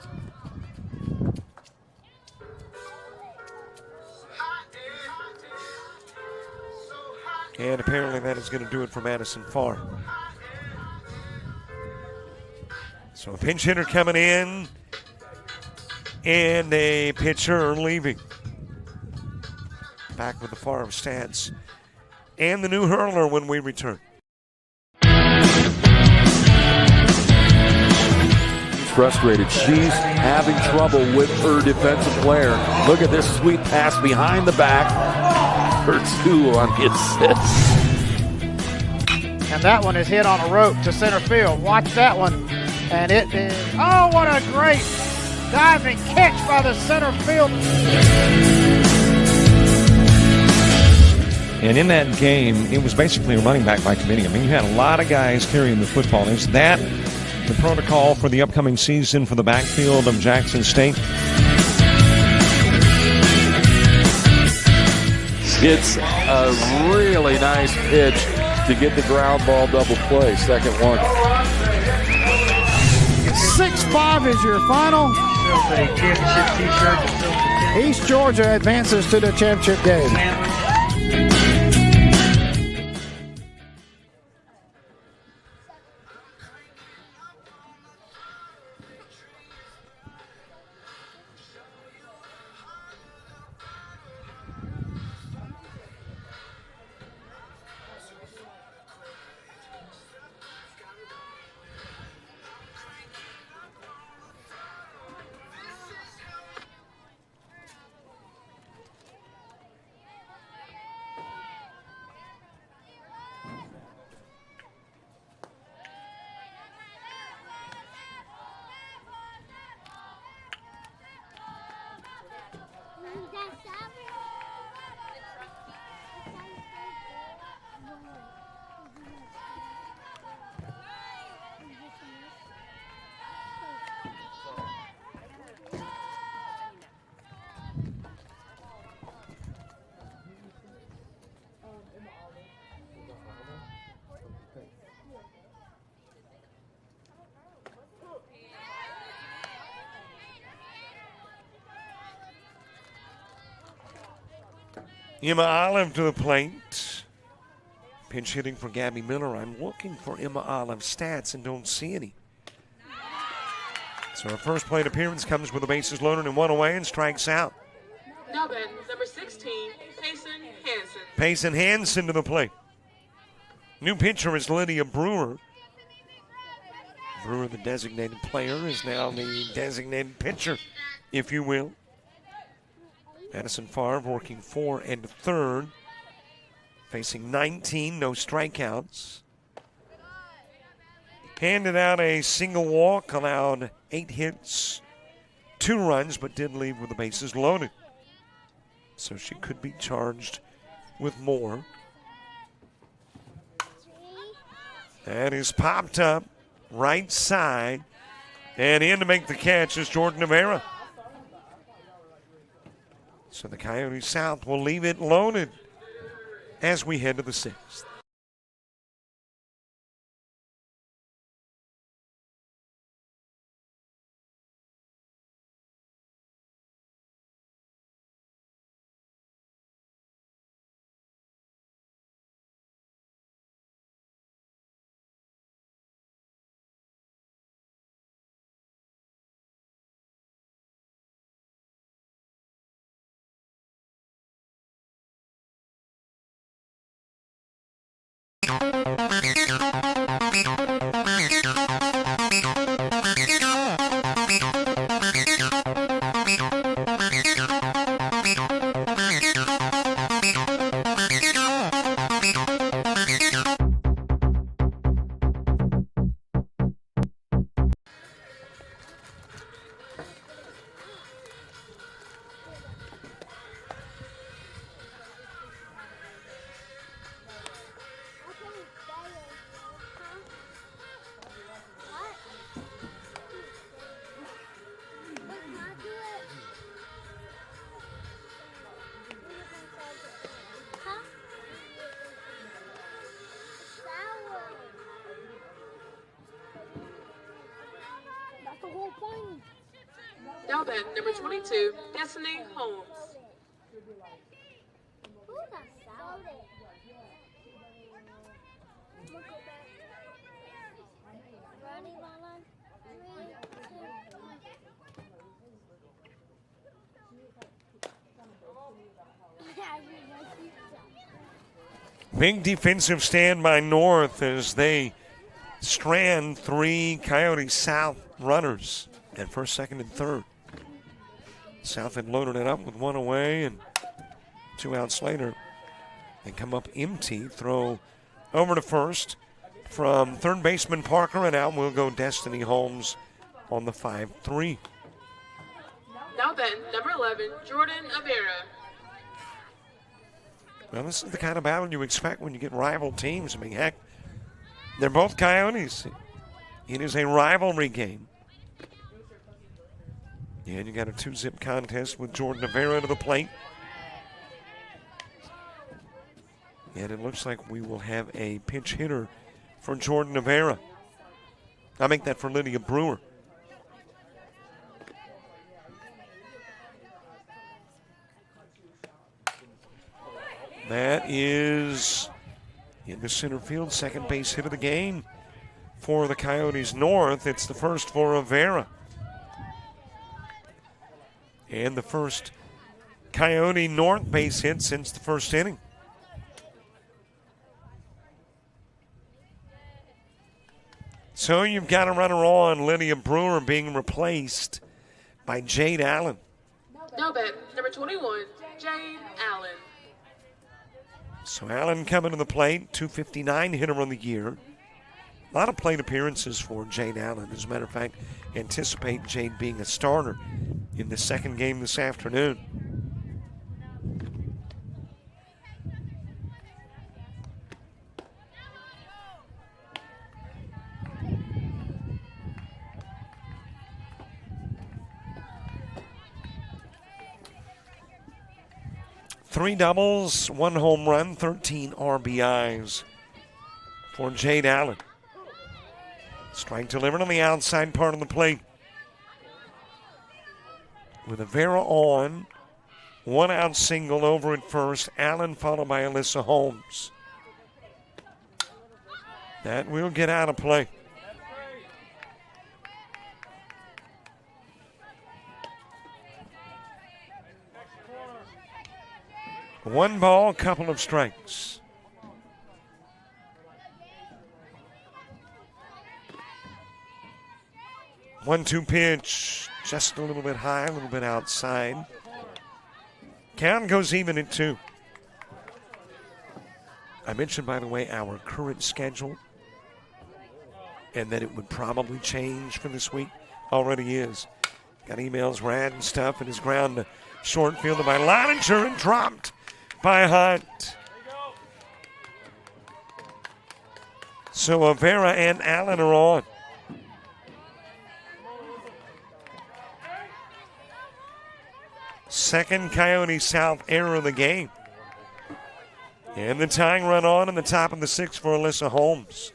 And apparently that is going to do it for Madison Favre. So a pinch hitter coming in and a pitcher leaving. Back with the Favre stats and the new hurler when we return. Frustrated. She's having trouble with her defensive player. Look at this sweet pass behind the back for 2 on the assist. And that one is hit on a rope to center field. Watch that one. And it is, oh, what a great diving catch by the center field. And in that game, it was basically a running back by committee. I mean, you had a lot of guys carrying the football. Is that the protocol for the upcoming season for the backfield of Jackson State? It's a really nice pitch to get the ground ball double play. Second one. 6-5 is your final. East Georgia advances to the championship game. Emma Olive to the plate. Pinch hitting for Gabby Miller. I'm looking for Emma Olive's stats and don't see any. So her first plate appearance comes with the bases loaded and one away and strikes out. Now batting number 16, Payson Hansen. Payson Hansen to the plate. New pitcher is Lydia Brewer. Brewer, the designated player, is now the designated pitcher, if you will. Madison Favre working 4 and 3rd. Facing 19, no strikeouts. Handed out a single walk, allowed 8 hits, 2 runs, but did leave with the bases loaded. So she could be charged with more. That is popped up, right side, and in to make the catch is Jordan Rivera. So the Coyotes South will leave it loaded as we head to the 6th. Now batting number 22, Destiny Holmes. Big defensive stand by North as they strand 3 Coyote South runners at first, second, and third. South had loaded it up with 1 away and 2 outs later. They come up empty, throw over to first from third baseman Parker, and out will go Destiny Holmes on the 5-3. Now batting number 11, Jordan Avera. Well, this is the kind of battle you expect when you get rival teams. I mean, heck, they're both Coyotes. It is a rivalry game. And you got a 2-zip contest with Jordan Avera to the plate. And it looks like we will have a pinch hitter for Jordan Avera. I'll make that for Lydia Brewer. That is in the center field, second base hit of the game for the Coyotes North. It's the first for Avera. And the first Coyote North base hit since the first inning. So you've got a runner on, Lydia Brewer being replaced by Jade Allen. Now batting number 21, Jade Allen. So Allen coming to the plate, 259 hitter on the year. A lot of plate appearances for Jade Allen. As a matter of fact, anticipate Jade being a starter in the second game this afternoon. Three doubles, 1 home run, 13 RBIs for Jade Allen. Strike delivered on the outside part of the plate. With Avera on, One out single over at first. Allen followed by Alyssa Holmes. That will get out of play. One ball, couple of strikes. One-two pitch, just a little bit high, a little bit outside. Count goes even at 2. I mentioned, by the way, our current schedule and that it would probably change for this week. Already is. Got emails, we're adding stuff, and his ground to short fielded by Leininger and dropped by Hunt. So Avera and Allen are on. Second Coyote South error of the game. And the tying run on in the top of the 6th for Alyssa Holmes.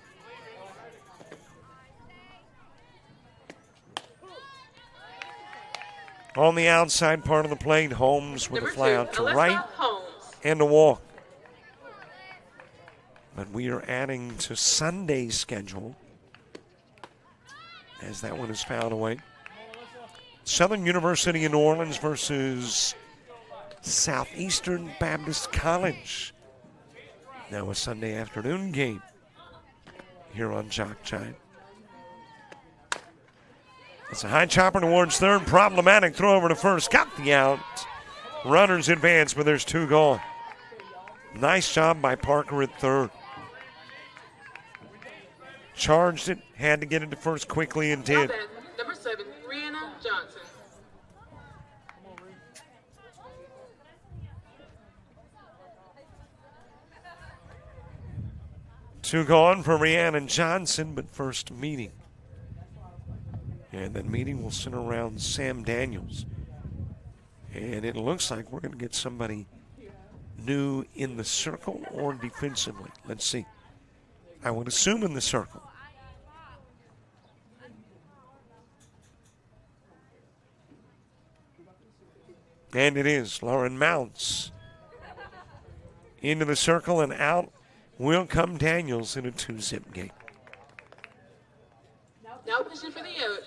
On the outside part of the plate, Holmes with a fly out to right and a walk. But we are adding to Sunday's schedule as that one is fouled away. Southern University in New Orleans versus Southeastern Baptist College. Now a Sunday afternoon game here on JockJive. It's a high chopper towards third. Problematic throw over to first. Got the out. Runners advance, but there's 2 gone. Nice job by Parker at third. Charged it, had to get it to first quickly and did. Number 7, Brianna Johnson. Two gone for Rhiannon Johnson, but first meeting. And that meeting will center around Sam Daniels. And it looks like we're going to get somebody new in the circle or defensively. Let's see. I would assume in the circle. And it is Lauren Mounts. Into the circle and out will come Daniels in a 2-zip game. Now pushing for the out.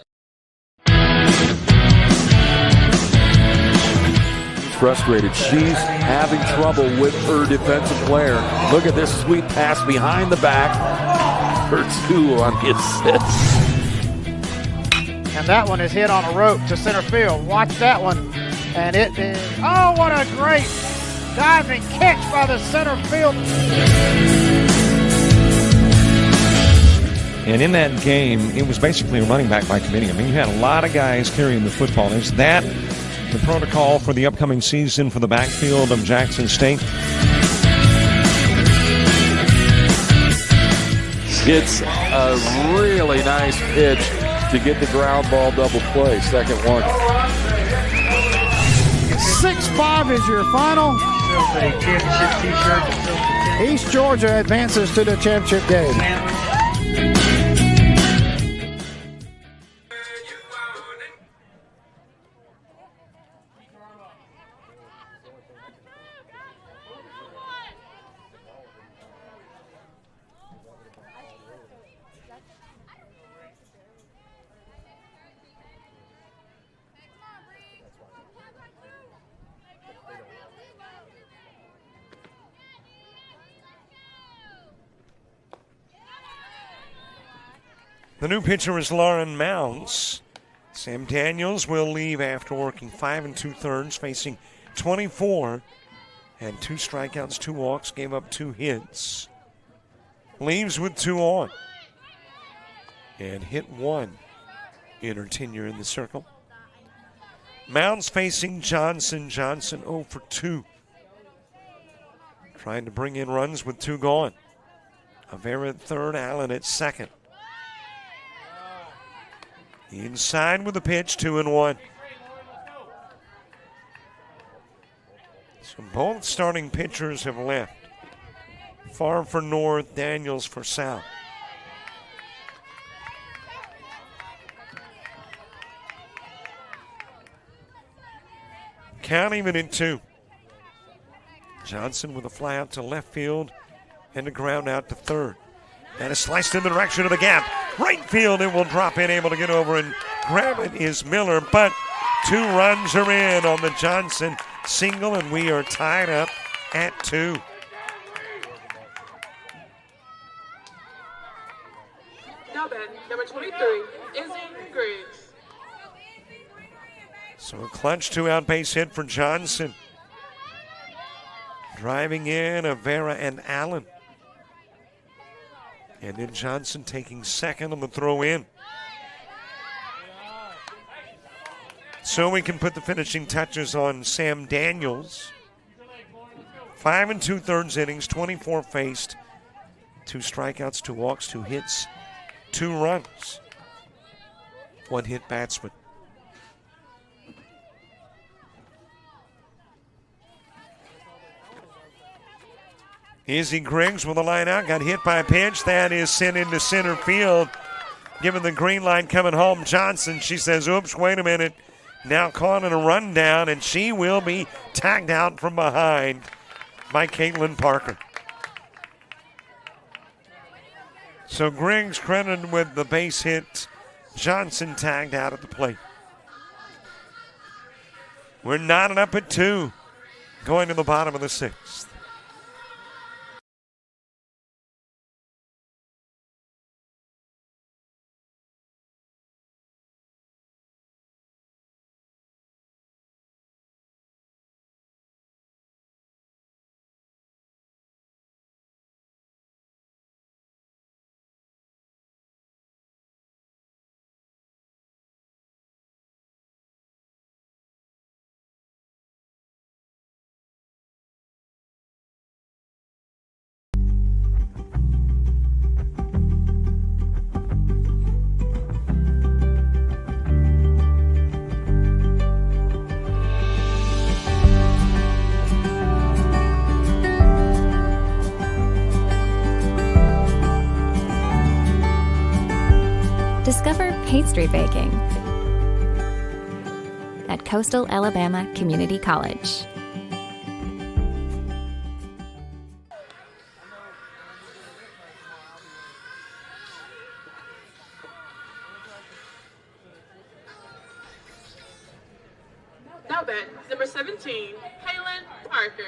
Frustrated. She's having trouble with her defensive player. Look at this sweet pass behind the back for 2 on the assist. And that one is hit on a rope to center field. Watch that one. And it is, oh, what a great diving catch by the center field. And in that game, it was basically a running back by committee. I mean, you had a lot of guys carrying the football. Is that the protocol for the upcoming season for the backfield of Jackson State? It's a really nice pitch to get the ground ball double play. Second one. 6-5 is your final. East Georgia advances to the championship game. The new pitcher is Lauren Mounts. Sam Daniels will leave after working 5 2/3, facing 24. Had 2 strikeouts, 2 walks, gave up 2 hits. Leaves with 2 on. And hit 1 in her tenure in the circle. Mounts facing Johnson. Johnson 0 for 2. Trying to bring in runs with 2 gone. Avera at third, Allen at second. Inside with the pitch, 2-1. So both starting pitchers have left. Farr for North, Daniels for South. Count even in 2. Johnson with a fly out to left field and a ground out to third. And it's sliced in the direction of the gap. Right field, it will drop in, able to get over and grab it is Miller. But 2 runs are in on the Johnson single, and we are tied up at 2. Now batting, number 23, Izzy Griggs. So a clutch 2-out base hit for Johnson. Driving in Avera and Allen. And then Johnson taking second on the throw in. So we can put the finishing touches on Sam Daniels. 5 2/3 innings, 24 faced, 2 strikeouts, 2 walks, 2 hits, 2 runs. 1 hit batsman. Izzy Griggs with a line out, got hit by a pitch. That is sent into center field. Given the green line coming home, Johnson, she says, oops, wait a minute. Now caught in a rundown, and she will be tagged out from behind by Caitlin Parker. So Griggs credited with the base hit. Johnson tagged out at the plate. We're knotted up at 2, going to the bottom of the 6th. Discover pastry baking at Coastal Alabama Community College. Now batting, number 17, Kaylin Parker.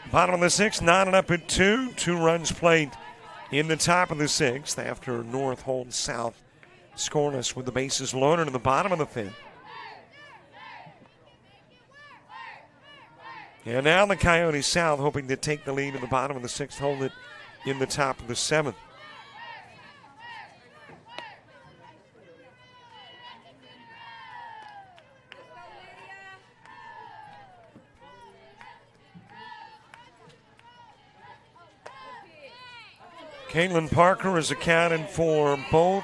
Bottom of the 6th, knotted up at 2. 2 runs played in the top of the 6th after North holds South scoreless with the bases loaded in the bottom of the 5th. And now the Coyotes South hoping to take the lead in the bottom of the 6th, hold it in the top of the 7th. Caitlin Parker is accounted for both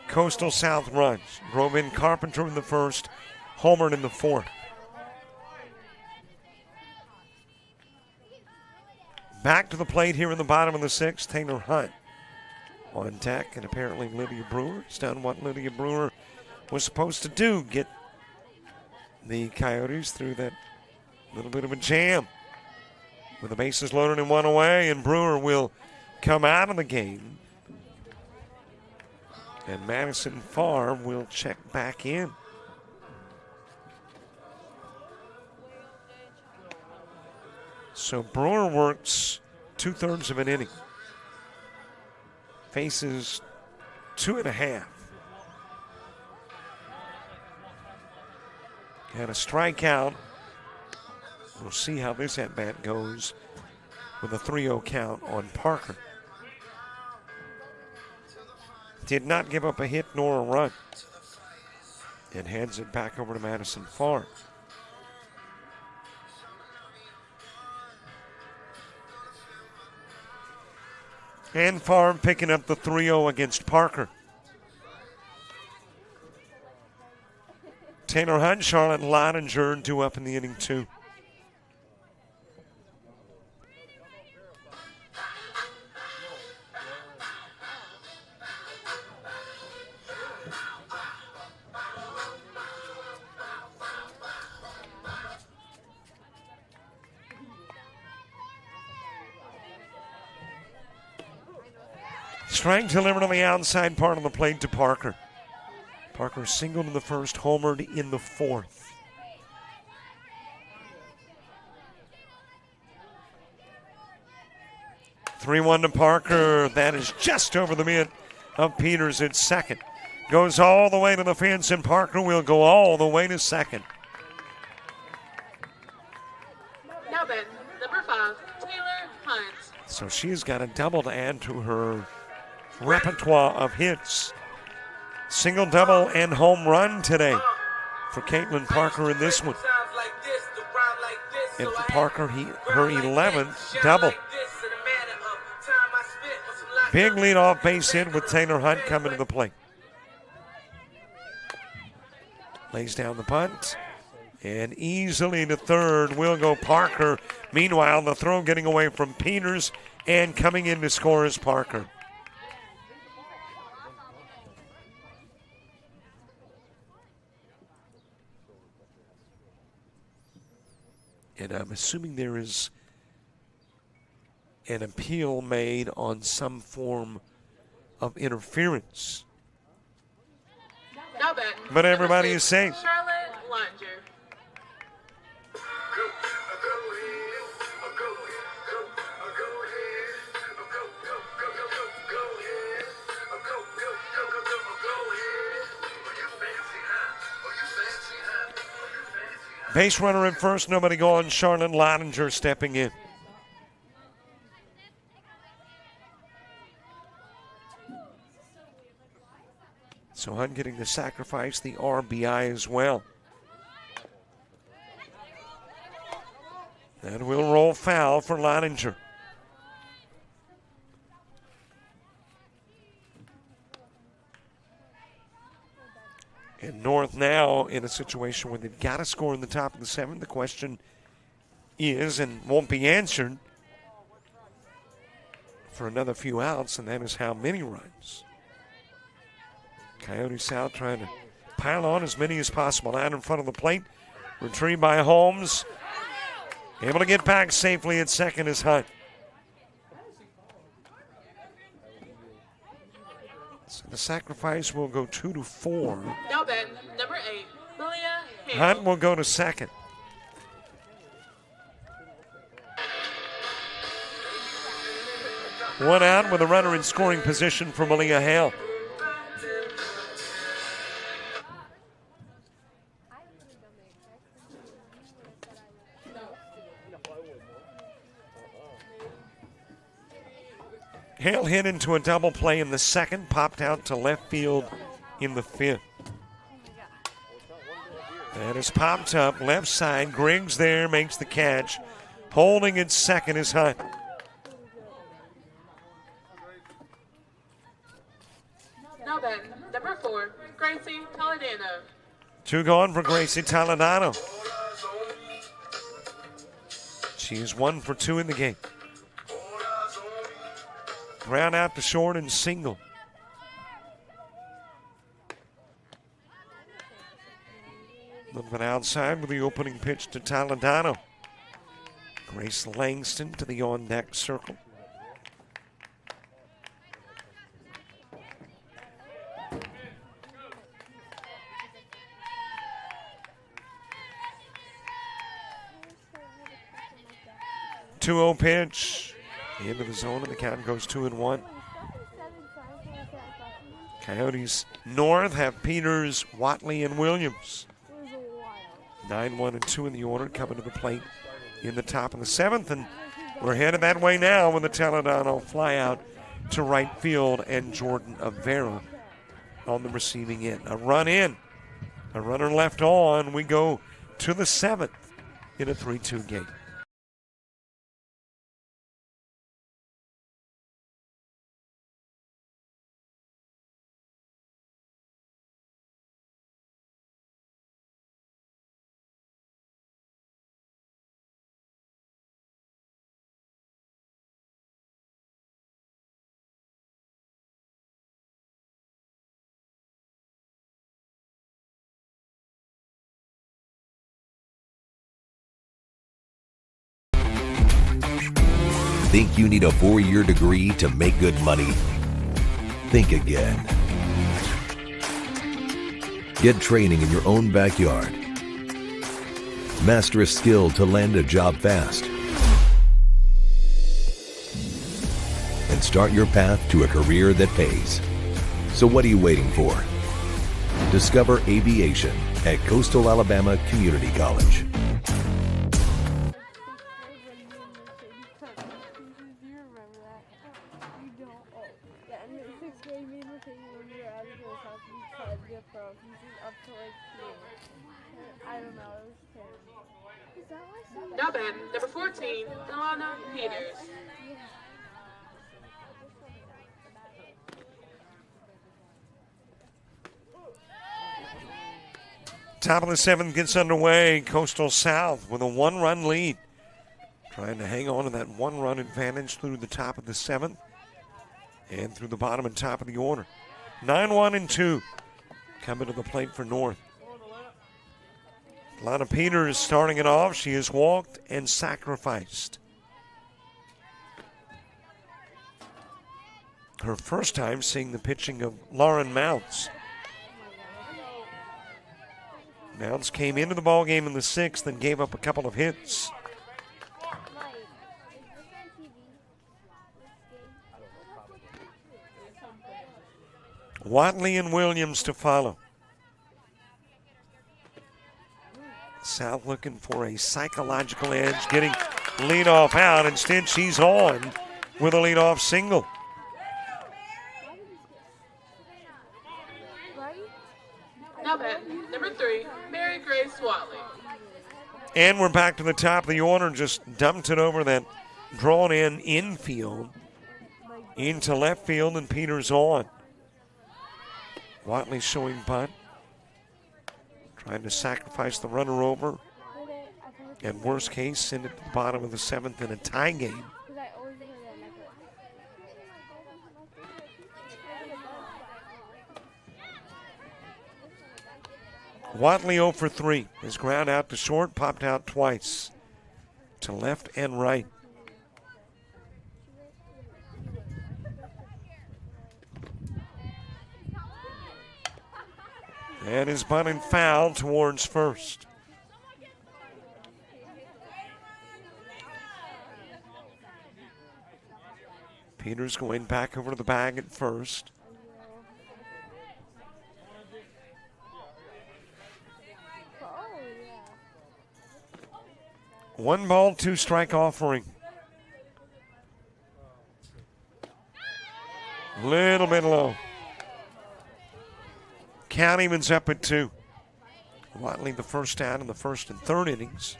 Coastal South runs. Drove in Carpenter in the 1st, homered in the 4th. Back to the plate here in the bottom of the 6th, Taylor Hunt on deck, and apparently Lydia Brewer has done what Lydia Brewer was supposed to do, get the Coyotes through that little bit of a jam. With the bases loaded and 1 away, and Brewer will come out of the game. And Madison Farr will check back in. So Brewer works 2/3 of an inning. Faces 2.5. Got a strikeout. We'll see how this at-bat goes with a 3-0 count on Parker. Did not give up a hit nor a run. And hands it back over to Madison Farr. And Farr picking up the 3-0 against Parker. Taylor Hunt, Charlotte Leininger due up in the inning 2. Strike delivered on the outside part of the plate to Parker. Parker singled in the first, homered in the fourth. Three-one to Parker. That is just over the mitt of Peters at second. Goes all the way to the fence, and Parker will go all the way to second. Now then, number 5, Taylor Hunt. So she's got a double to add to her repertoire of hits. Single, double, and home run today for Caitlin Parker in this one. And for Parker, her 11th double. Big leadoff base hit with Taylor Hunt coming to the plate. Lays down the punt. And easily to third will go Parker. Meanwhile, the throw getting away from Peters, and coming in to score is Parker. And I'm assuming there is an appeal made on some form of interference. Now then, But everybody number is 6, safe. Charlotte Leininger. Base runner at first, nobody gone. Charlotte Leininger stepping in. So Hunt getting the sacrifice, the RBI as well. That will roll foul for Leininger. And North now in a situation where they've got to score in the top of the 7th. The question is, and won't be answered for another few outs, and that is how many runs. Coyote South trying to pile on as many as possible. Out in front of the plate. Retrieved by Holmes. Able to get back safely at second is Hunt. So the sacrifice will go 2-4. Now then, number 8, Lilia Hale. Hunt will go to second. One out with a runner in scoring position for Malia Hale. Hale hit into a double play in the second, popped out to left field in the 5th. That is popped up left side. Griggs there makes the catch. Holding at second is Hunt. Now then, number 4, Gracie Toledano. 2 gone for Gracie Toledano. She is 1 for 2 in the game. Ground out to short and single. Moving outside with the opening pitch to Toledano. Grace Langston to the on-deck circle. Two-0 pitch. Into the zone, and the count goes 2-1. Coyotes North have Peters, Watley, and Williams. 9-1-2 in the order, coming to the plate in the top of the 7th, and we're headed that way now with the Toledano fly out to right field and Jordan Avera on the receiving end. A run in, a runner left on. We go to the 7th in a 3-2 game. Think you need a 4-year degree to make good money? Think again. Get training in your own backyard. Master a skill to land a job fast. And start your path to a career that pays. So what are you waiting for? Discover aviation at Coastal Alabama Community College. Now then, number 14, Donna Peters. Top of the 7th gets underway. Coastal South with a 1-run lead. Trying to hang on to that 1-run advantage through the top of the 7th and through the bottom and top of the order. 9-1 and 2 coming to the plate for North. Lana Peters starting it off. She has walked and sacrificed. Her first time seeing the pitching of Lauren Mounts. Mounts came into the ballgame in the 6th and gave up a couple of hits. Watley and Williams to follow. South looking for a psychological edge, getting leadoff out. Instead, she's on with a leadoff single. Now then, number 3, Mary Grace Watley. And we're back to the top of the order. Just dumped it over that drawn in infield into left field, and Peters on. Watley showing bunt. Trying to sacrifice the runner over. And worst case, send it to the bottom of the 7th in a tie game. Watley 0 for 3. His ground out to short, popped out twice. To left and right. And his bunting foul towards first. Peters going back over to the bag at first. One ball, 2 strike offering. Little bit low. Count evens up at 2. Watley the first out in the 1st and 3rd innings.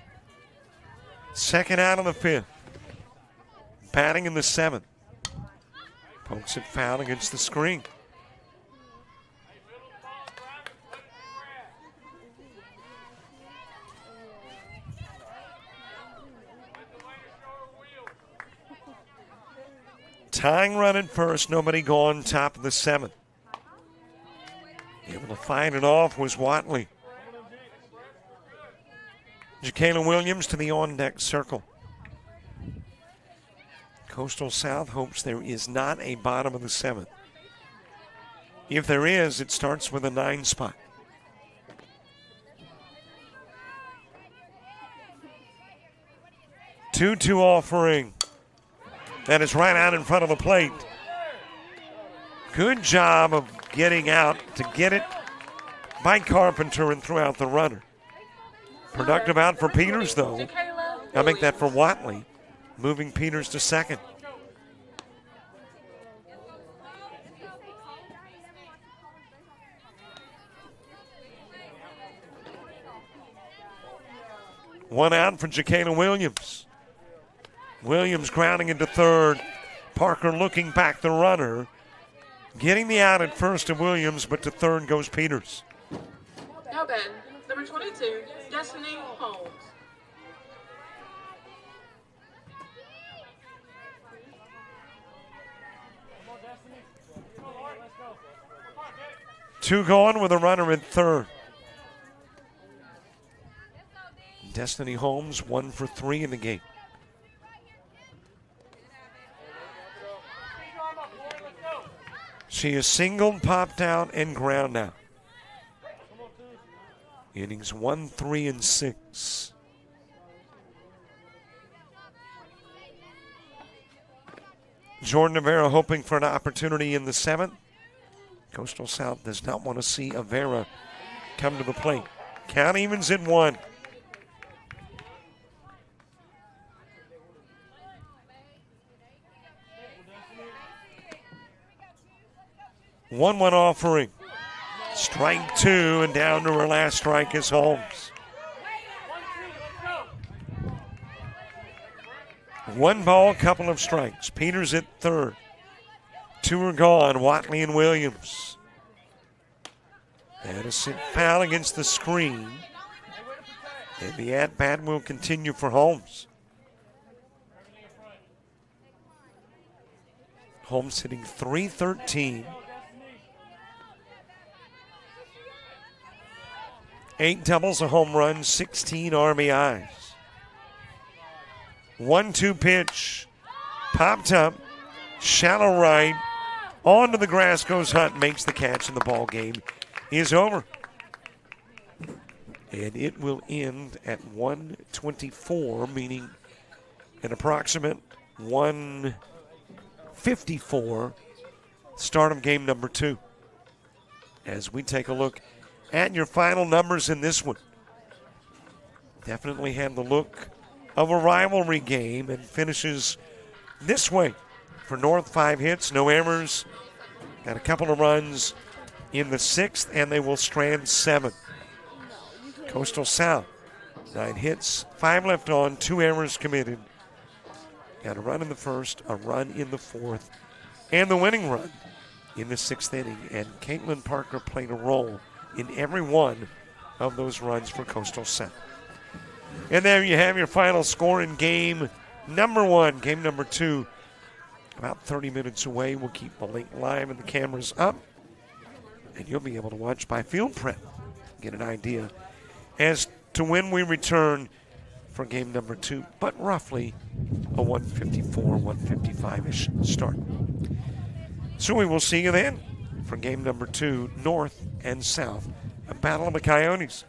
Second out in the 5th. Batting in the 7th. Pokes it foul against the screen. Tying run at first, nobody gone, top of the 7th. Able to find it off was Watley. Jacayla Williams to the on-deck circle. Coastal South hopes there is not a bottom of the 7th. If there is, it starts with a 9 spot. 2-2 offering. That is right out in front of the plate. Good job of getting out to get it by Carpenter and threw out the runner. Productive out for Peters, though. I'll make that for Watley, moving Peters to second. One out for Jacayla Williams. Williams grounding into third. Parker looking back the runner. Getting the out at first of Williams, but to third goes Peters. Now then, number 22, Destiny Holmes. Two gone with a runner at third. Destiny Holmes 1 for 3 in the game. She is singled, popped out, and ground out. Innings 1, 3, and 6. Jordan Avera hoping for an opportunity in the 7th. Coastal South does not want to see Avera come to the plate. Count evens at 1. One offering. Strike 2, and down to her last strike is Holmes. 1 ball, couple of strikes. Peters at third. 2 are gone, Watley and Williams. And a sit foul against the screen. And the at-bat will continue for Holmes. Holmes hitting .313. 8 doubles, a home run, 16 RBIs. 1-2 pitch. Popped up. Shallow right. Onto the grass goes Hunt, makes the catch, and the ball game is over. And it will end at 1:24, meaning an approximate 1:54 start of game number 2. As we take a look at your final numbers in this one. Definitely had the look of a rivalry game and finishes this way. For North, 5 hits, no errors. Got a couple of runs in the 6th, and they will strand 7. Coastal South, 9 hits, 5 left on, 2 errors committed. Got a run in the 1st, a run in the 4th, and the winning run in the 6th inning. And Caitlin Parker played a role in every one of those runs for Coastal South. And there you have your final score in game number 1. Game number 2, about 30 minutes away. We'll keep the link live and the cameras up. And you'll be able to watch by field prep. Get an idea as to when we return for game number 2. But roughly a 1:54, 1:55-ish start. So we will see you then for game number 2, North and South, a battle of the Coyotes.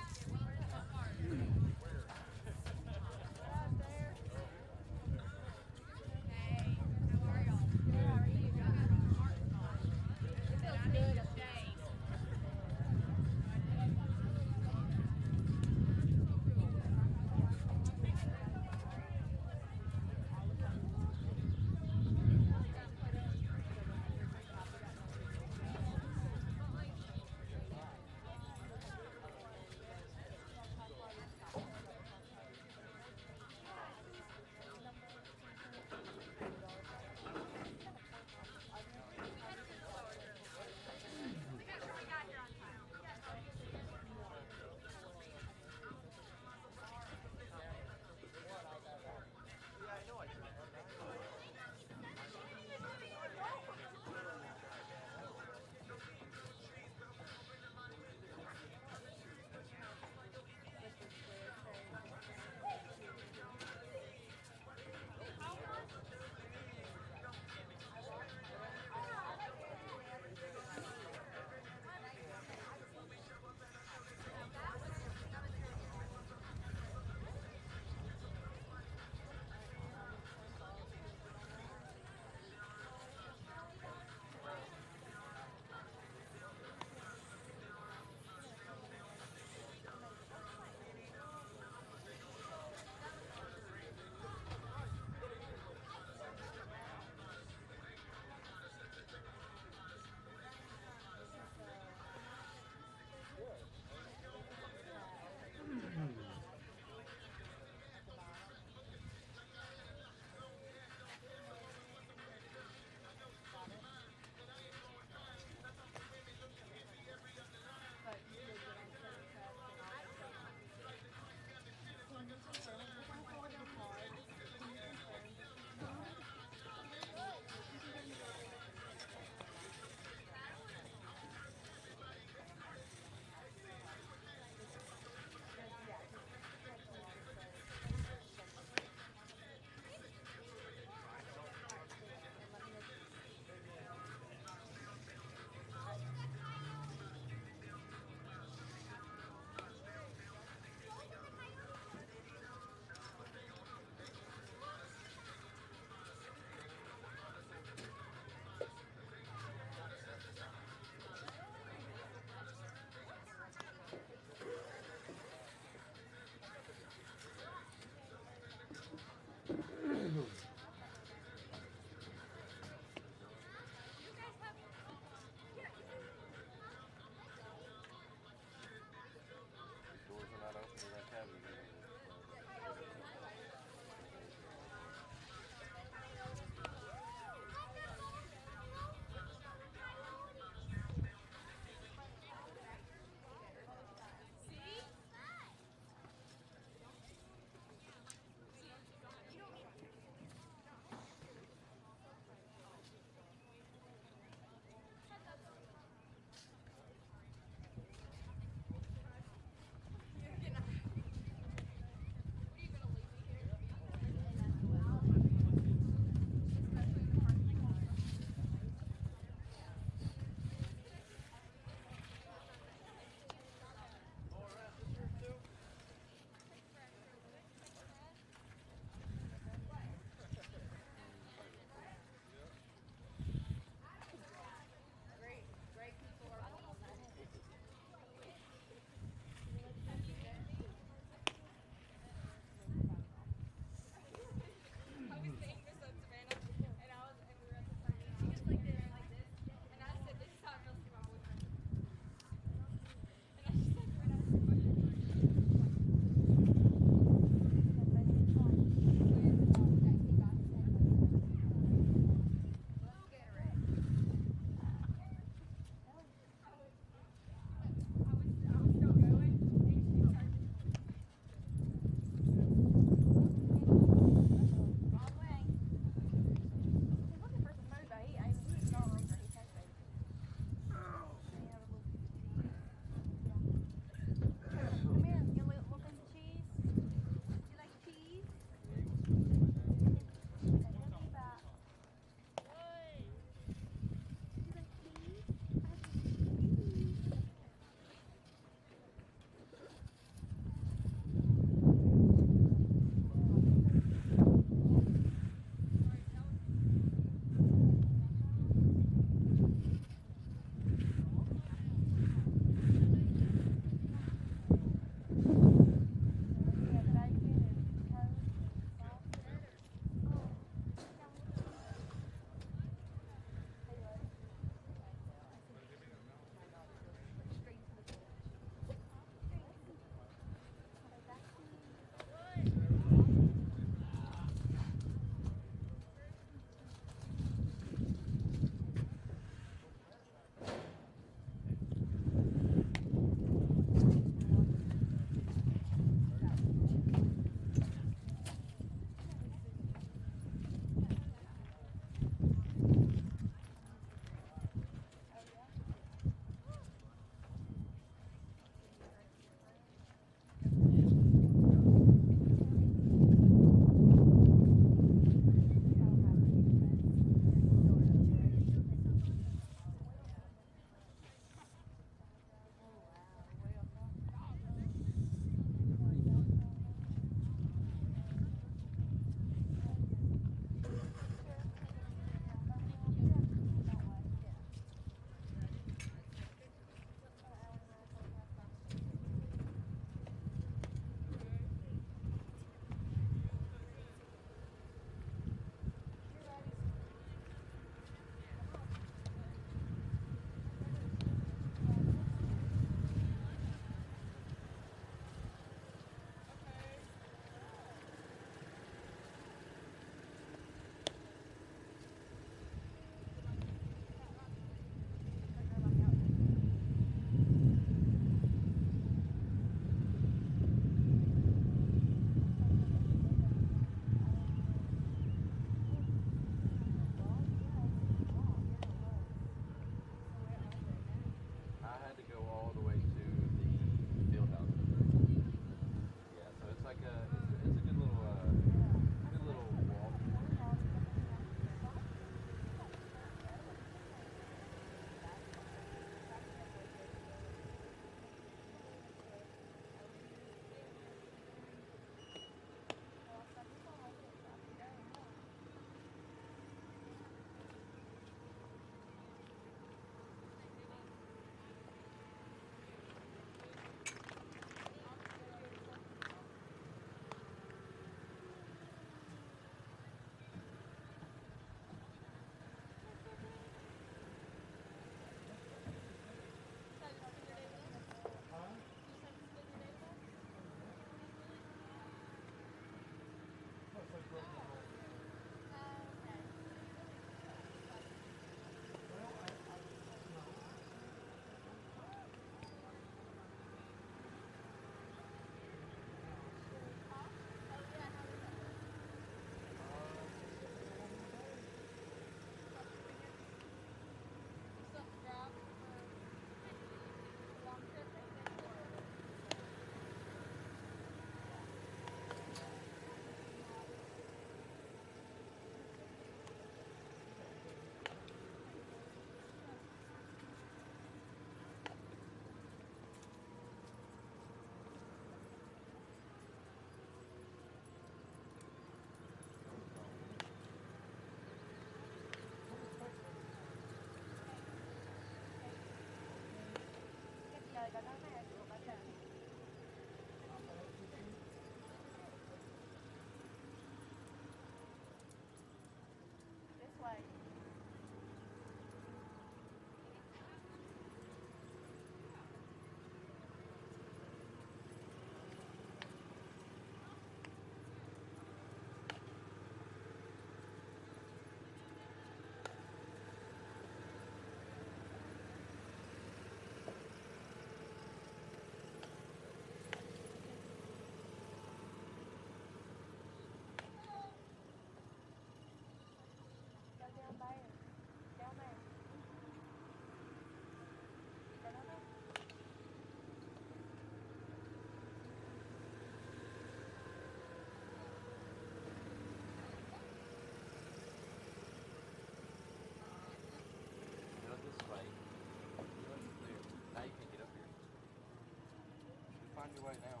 your way now.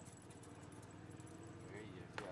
There you go.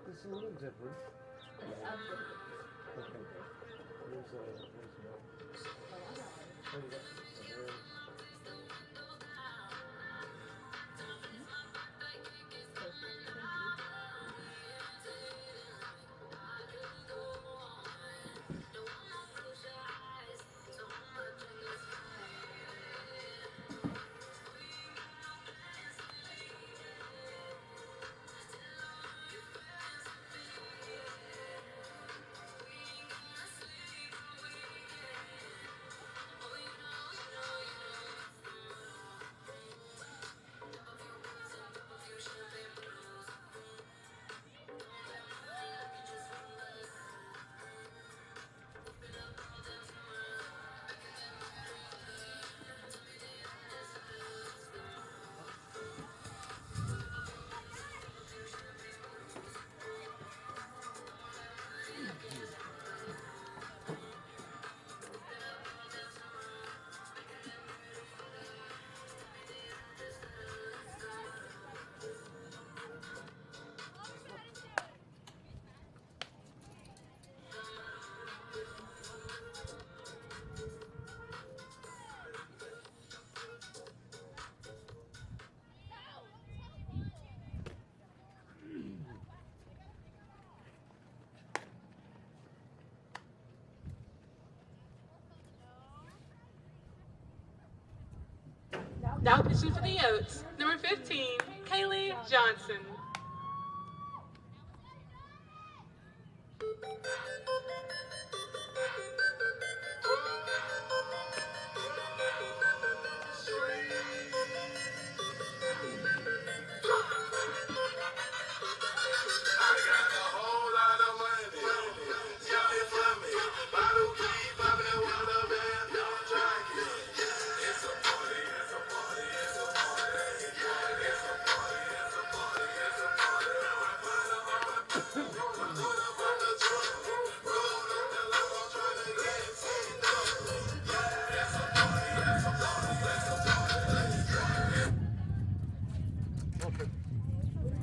It's a little different. Okay. Now pitching for the Oats, number 15, Kaylee Johnson.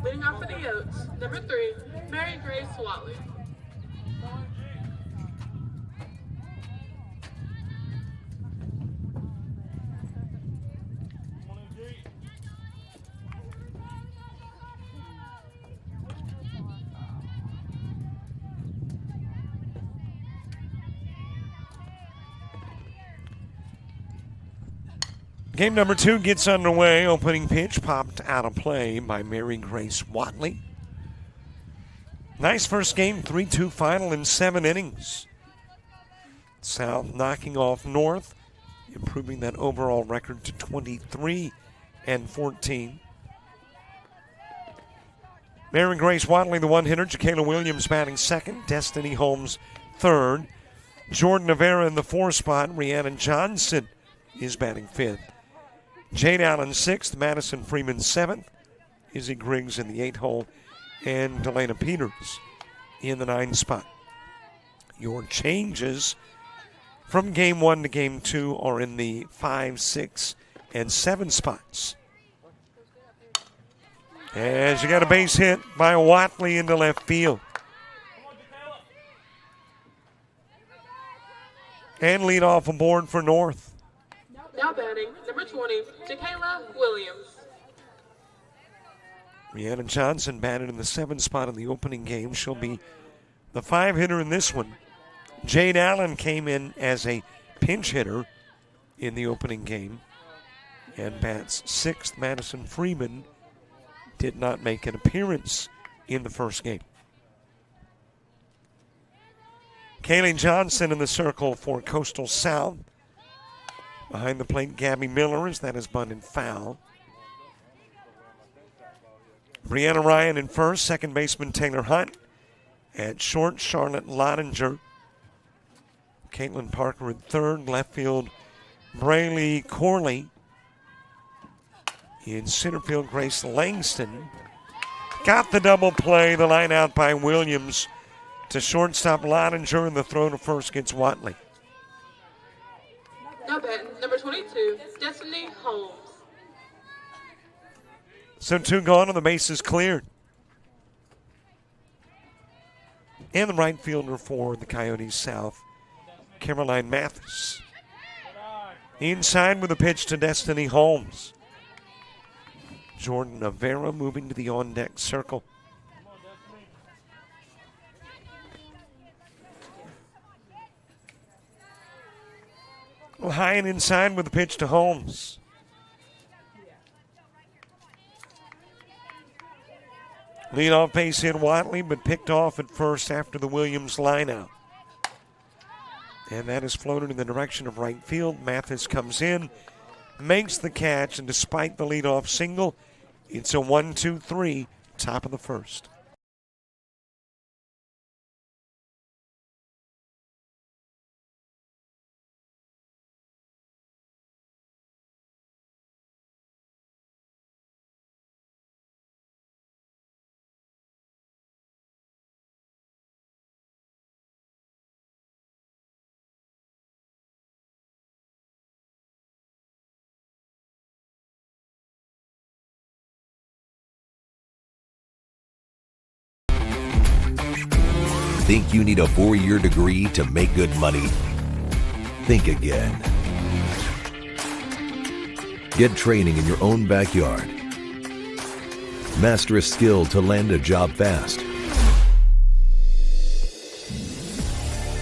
Leading off for the Oats, number 3, Mary Grace Watley. Game number 2 gets underway. Opening pitch popped out of play by Mary Grace Watley. Nice first game, 3-2 final in 7 innings. South knocking off North, improving that overall record to 23-14. Mary Grace Watley, the one-hitter. Jacayla Williams batting second. Destiny Holmes third. Jordan Rivera in the 4 spot. Rhiannon Johnson is batting fifth. Jade Allen 6th, Madison Freeman 7th, Izzy Griggs in the 8 hole, and Delana Peters in the 9 spot. Your changes from game 1 to game 2 are in the 5, 6, and 7 spots. As you got a base hit by Watley into left field. And lead off aboard for North. Now batting, number 20, Jacayla Williams. Rhiannon Johnson batted in the 7 spot in the opening game. She'll be the 5 hitter in this one. Jade Allen came in as a pinch hitter in the opening game and bats 6th. Madison Freeman did not make an appearance in the first game. Kaylee Johnson in the circle for Coastal South. Behind the plate, Gabby Miller, as that is bunted foul. Brianna Ryan in first, second baseman Taylor Hunt. At short, Charlotte Lottinger. Caitlin Parker in third, left field, Braylee Corley. In center field, Grace Langston. Got the double play, the line out by Williams to shortstop Lottinger, and the throw to first gets Watley. Now batting, number 22, Destiny Holmes. So 2 gone and the base is cleared. And the right fielder for the Coyotes South, Caroline Mathis. Inside with a pitch to Destiny Holmes. Jordan Avera moving to the on-deck circle. Well, high and inside with a pitch to Holmes. Leadoff base hit Watley, but picked off at first after the Williams lineout. And that is floated in the direction of right field. Mathis comes in, makes the catch, and despite the leadoff single, it's a 1-2-3, top of the first. Think you need a 4-year degree to make good money? Think again. Get training in your own backyard. Master a skill to land a job fast.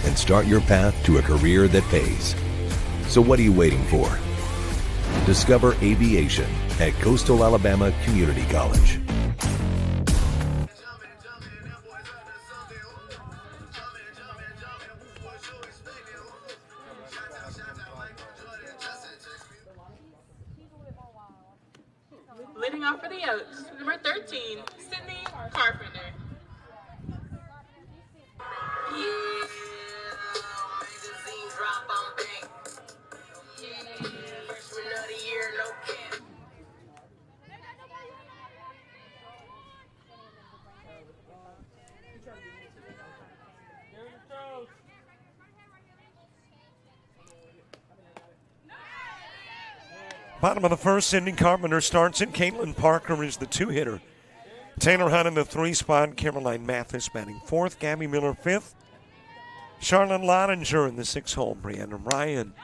And start your path to a career that pays. So what are you waiting for? Discover aviation at Coastal Alabama Community College. Leading off for the Oaks, number 13, Sydney Carpenter. Bottom of the first, Sydney Carpenter starts it. Caitlin Parker is the 2-hitter. Taylor Hunt in the 3 spot. Caroline Mathis batting 4th. Gabby Miller 5th. Charlotte Lottinger in the 6 hole. Brianna Ryan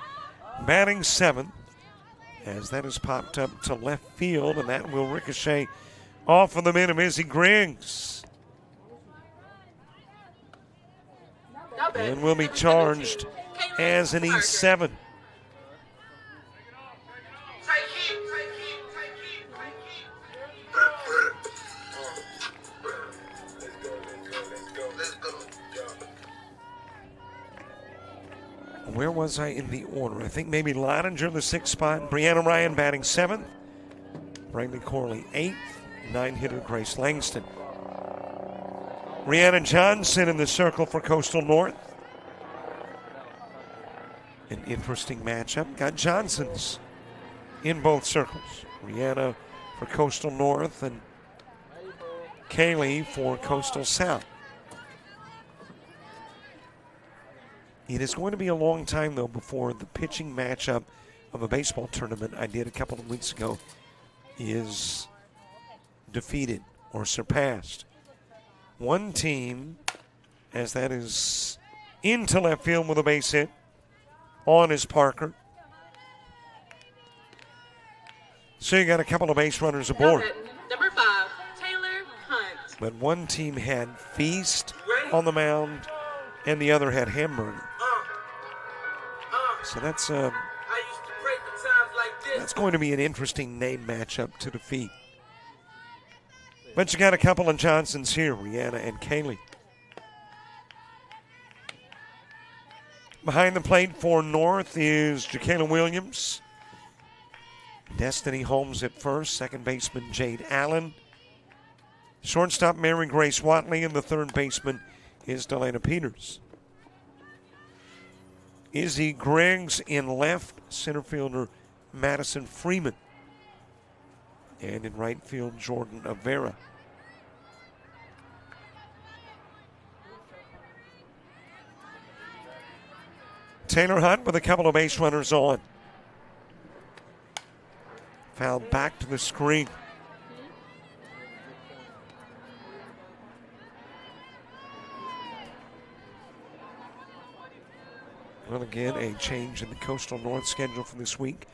batting 7th. As that is popped up to left field, and that will ricochet off of the mid of Izzy Griggs. And will be charged as an E7. Where was I in the order? I think maybe Lottinger the 6th spot. Brianna Ryan batting 7th. Braylee Corley 8th. 9-hitter Grace Langston. Rihanna Johnson in the circle for Coastal North. An interesting matchup. Got Johnsons in both circles. Rihanna for Coastal North and Kaylee for Coastal South. It is going to be a long time, though, before the pitching matchup of a baseball tournament I did a couple of weeks ago is defeated or surpassed. One team, as that is into left field with a base hit, on is Parker. So you got a couple of base runners aboard. Number 5, Taylor Hunt. But one team had Feast on the mound, and the other had Hamburger. So that's going to be an interesting name matchup to defeat. But you got a couple of Johnsons here, Rihanna and Kaylee. Behind the plate for North is Jacayla Williams. Destiny Holmes at first. Second baseman Jade Allen. Shortstop Mary Grace Watley, and the third baseman is Delana Peters. Izzy Griggs in left, center fielder Madison Freeman. And in right field, Jordan Avera. Taylor Hunt with a couple of base runners on. Foul back to the screen. Well, again, a change in the Coastal North schedule for this week,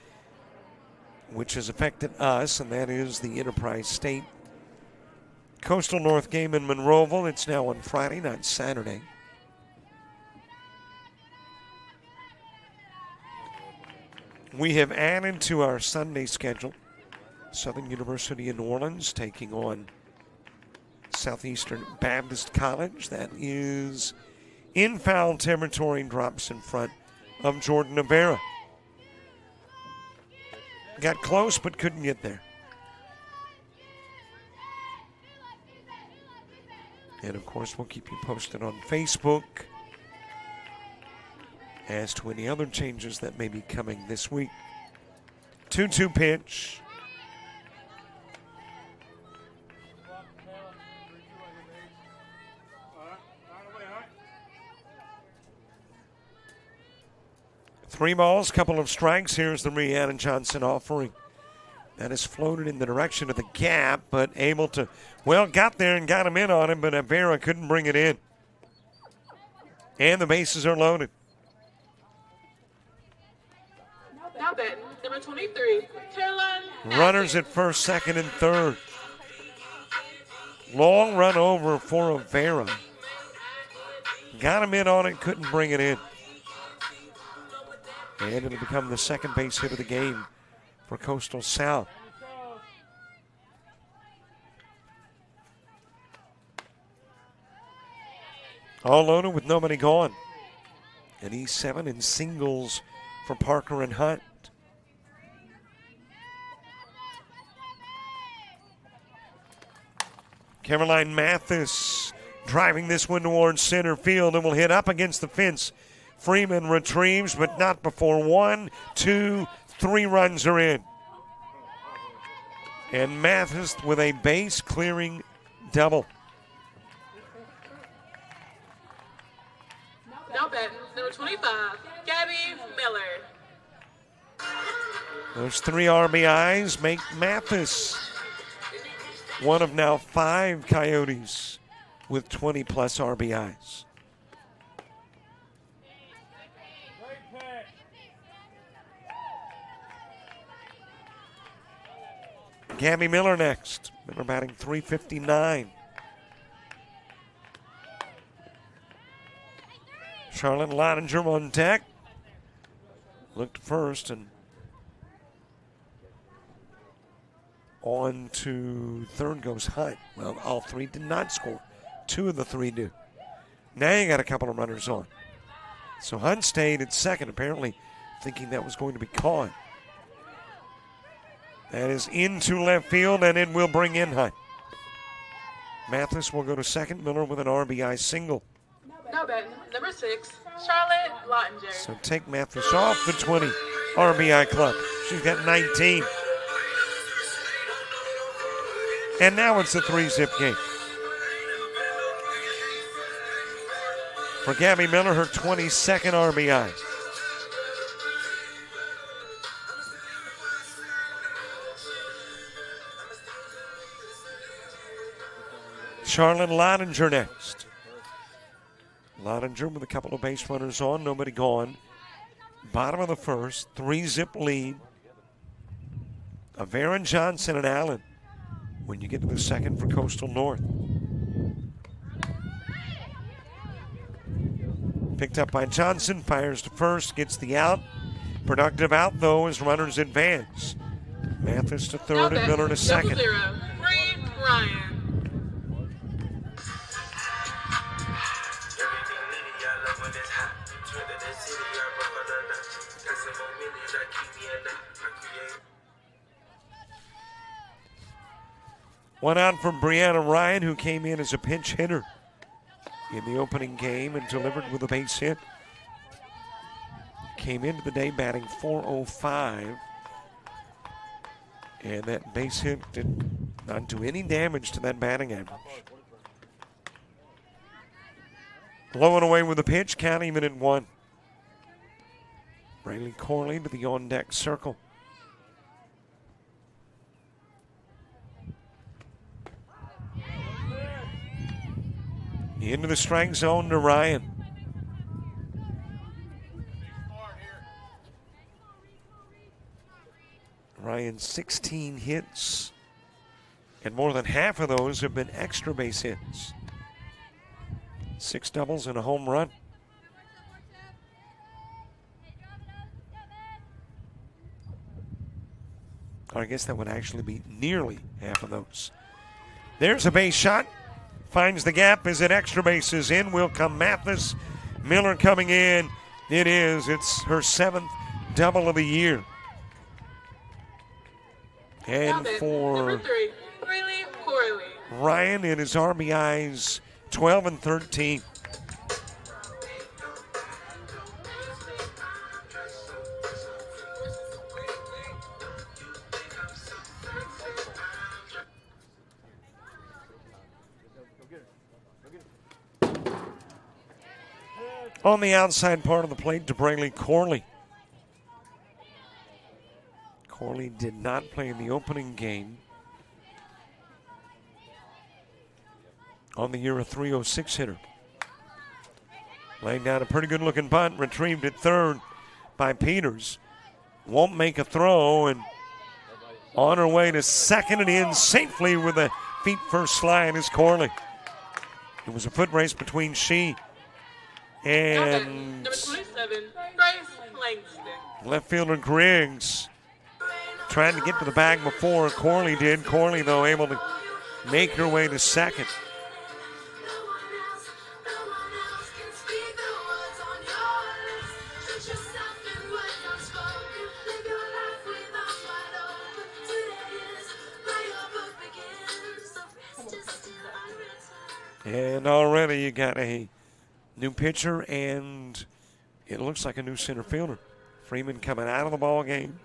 which has affected us, and that is the Enterprise State Coastal North game in Monroeville. It's now on Friday, not Saturday. We have added to our Sunday schedule Southern University in New Orleans taking on Southeastern Baptist College. That is in foul territory and drops in front of Jordan Rivera. Got close but couldn't get there. And of course, we'll keep you posted on Facebook as to any other changes that may be coming this week. 2-2 pitch. Three balls, couple of strikes. Here's the Rhiannon Johnson offering. That is floated in the direction of the gap, but able to, well, got there and got him in on him, but Rivera couldn't bring it in. And the bases are loaded. Now batting, number 23, Caroline. Runners at first, second, and third. Long run over for Rivera. Got him in on it, couldn't bring it in. And it'll become the second base hit of the game for Coastal South. All loaded with nobody gone. And he's 7 in singles for Parker and Hunt. Caroline Mathis driving this one towards center field and will hit up against the fence. Freeman retrieves, but not before 1, 2, 3 runs are in. And Mathis with a base-clearing double. Now batting, number 25, Gabby Miller. Those 3 RBIs make Mathis one of now 5 Coyotes with 20-plus RBIs. Gabby Miller next. Miller batting .359. Charlotte Lottinger on deck. Looked first and on to third goes Hunt. Well, all 3 did not score. 2 of the 3 do. Now you got a couple of runners on. So Hunt stayed at second, apparently thinking that was going to be caught. That is into left field, and it will bring in Hunt. Mathis will go to second. Miller with an RBI single. Now batting, number 6, Charlotte Lottinger. So take Mathis off the 20 RBI club. She's got 19. And now it's a 3-zip game. For Gabby Miller, her 22nd RBI. Charlotte Lottinger next. Lottinger with a couple of base runners on, nobody gone. Bottom of the first, 3-zip lead of Aaron Johnson and Allen when you get to the second for Coastal North. Picked up by Johnson, fires to first, gets the out. Productive out, though, as runners advance. Mathis to third and Miller to second. 0-0, Bree Ryan. One out from Brianna Ryan, who came in as a pinch hitter in the opening game and delivered with a base hit. Came into the day batting .405. And that base hit did not do any damage to that batting average. Low and away with the pitch, count even at 1. Rayleigh Corley to the on-deck circle. Into the strike zone to Ryan. Ryan, 16 hits, and more than half of those have been extra base hits. 6 doubles and a home run. Or I guess that would actually be nearly half of those. There's a base shot. Finds the gap as it extra bases in. Will come Mathis. Miller coming in. It is. It's her 7th double of the year. And for number 3, Riley Corley. Ryan, it is RBIs 12 and 13. On the outside part of the plate, DeBraylee Corley. Corley did not play in the opening game. On the year, a .306 hitter. Laying down a pretty good-looking bunt, retrieved at third by Peters. Won't make a throw, and on her way to second and in safely with a feet-first slide is Corley. It was a foot race between she and number 27, Grace Langston. left fielder Griggs. Trying to get to the bag before Corley did. Corley, though, able to make her way to second. And already you got a new pitcher, and it looks like a new center fielder. Freeman coming out of the ball game.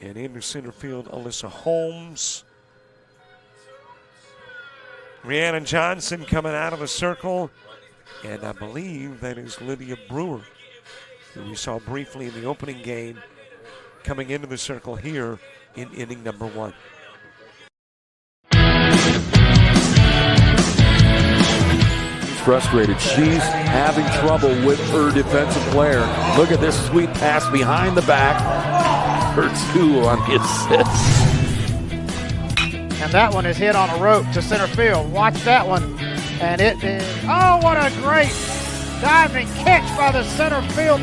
And into center field, Alyssa Holmes. Rhiannon Johnson coming out of the circle. And I believe that is Lydia Brewer, who we saw briefly in the opening game, coming into the circle here in inning number 1. Frustrated. She's having trouble with her defensive player. Look at this sweet pass behind the back. Her 2 on the assist. And that one is hit on a rope to center field. Watch that one. And it is, oh, what a great diving catch by the center field.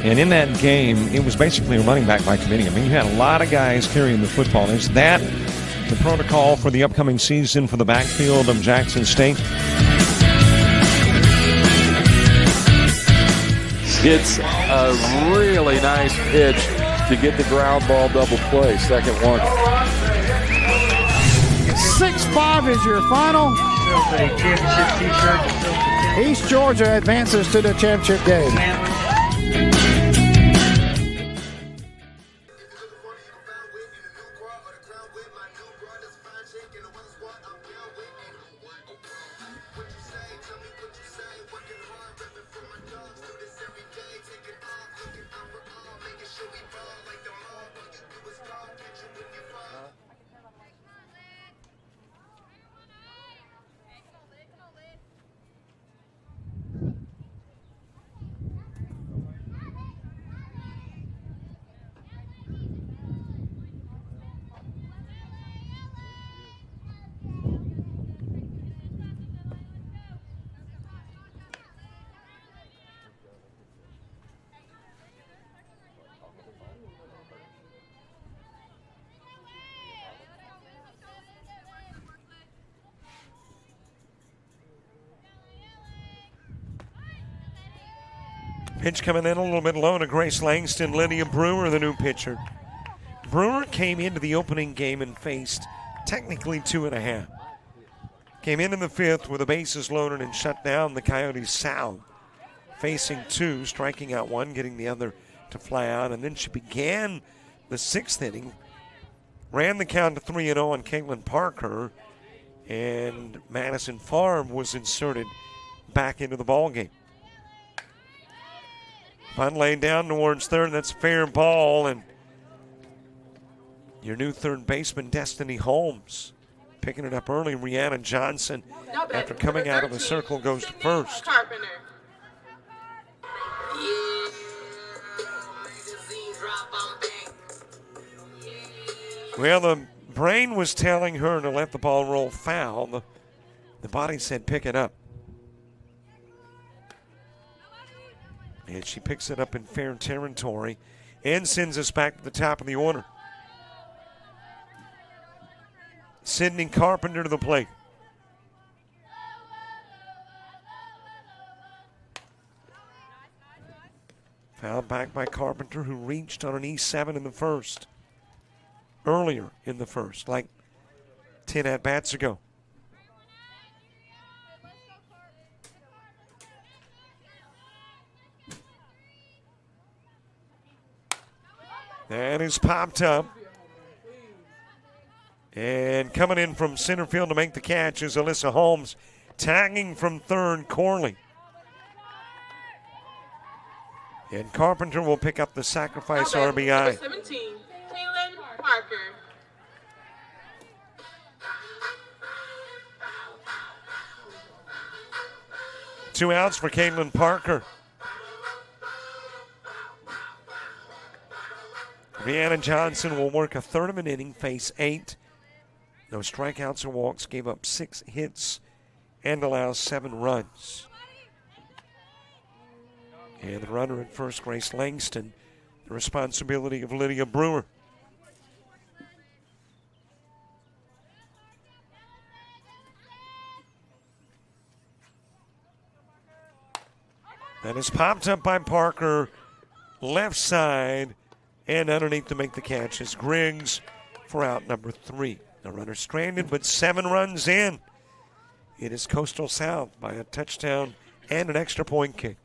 And in that game, it was basically a running back by committee. I mean, you had a lot of guys carrying the football. Is that the protocol for the upcoming season for the backfield of Jackson State? It's a really nice pitch to get the ground ball double play. Second one. 6-5 is your final. East Georgia advances to the championship game. Pitch coming in a little bit low to Grace Langston. Lydia Brewer, the new pitcher. Brewer came into the opening game and faced technically 2.5. Came in the 5th with the bases loaded and shut down the Coyotes south. Facing 2, striking out 1, getting the other to fly out. And then she began the 6th inning. Ran the count to 3-0 on Caitlin Parker. And Madison Favre was inserted back into the ballgame. Bunt laid down towards third. That's fair ball. And your new third baseman, Destiny Holmes, picking it up early. Rhiannon Johnson, after coming out of the circle, goes to first. Carpenter. Well, the brain was telling her to let the ball roll foul. The body said pick it up. And she picks it up in fair territory and sends us back to the top of the order. Sydney Carpenter to the plate. Fouled back by Carpenter, who reached on an E7 in the first. Earlier in the first, like 10 at-bats ago. That is popped up. And coming in from center field to make the catch is Alyssa Holmes. Tagging from third, Corley. And Carpenter will pick up the sacrifice RBI. Number 17, Kaylin Parker. Two outs for Caitlin Parker. Rhiannon Johnson will work a third of an inning, face 8. No strikeouts or walks, gave up 6 hits and allows 7 runs. And the runner at first, Grace Langston, the responsibility of Lydia Brewer. That is popped up by Parker, left side, and underneath to make the catch is Griggs for out number 3. The runner stranded, but 7 runs in. It is Coastal South by a touchdown and an extra point kick.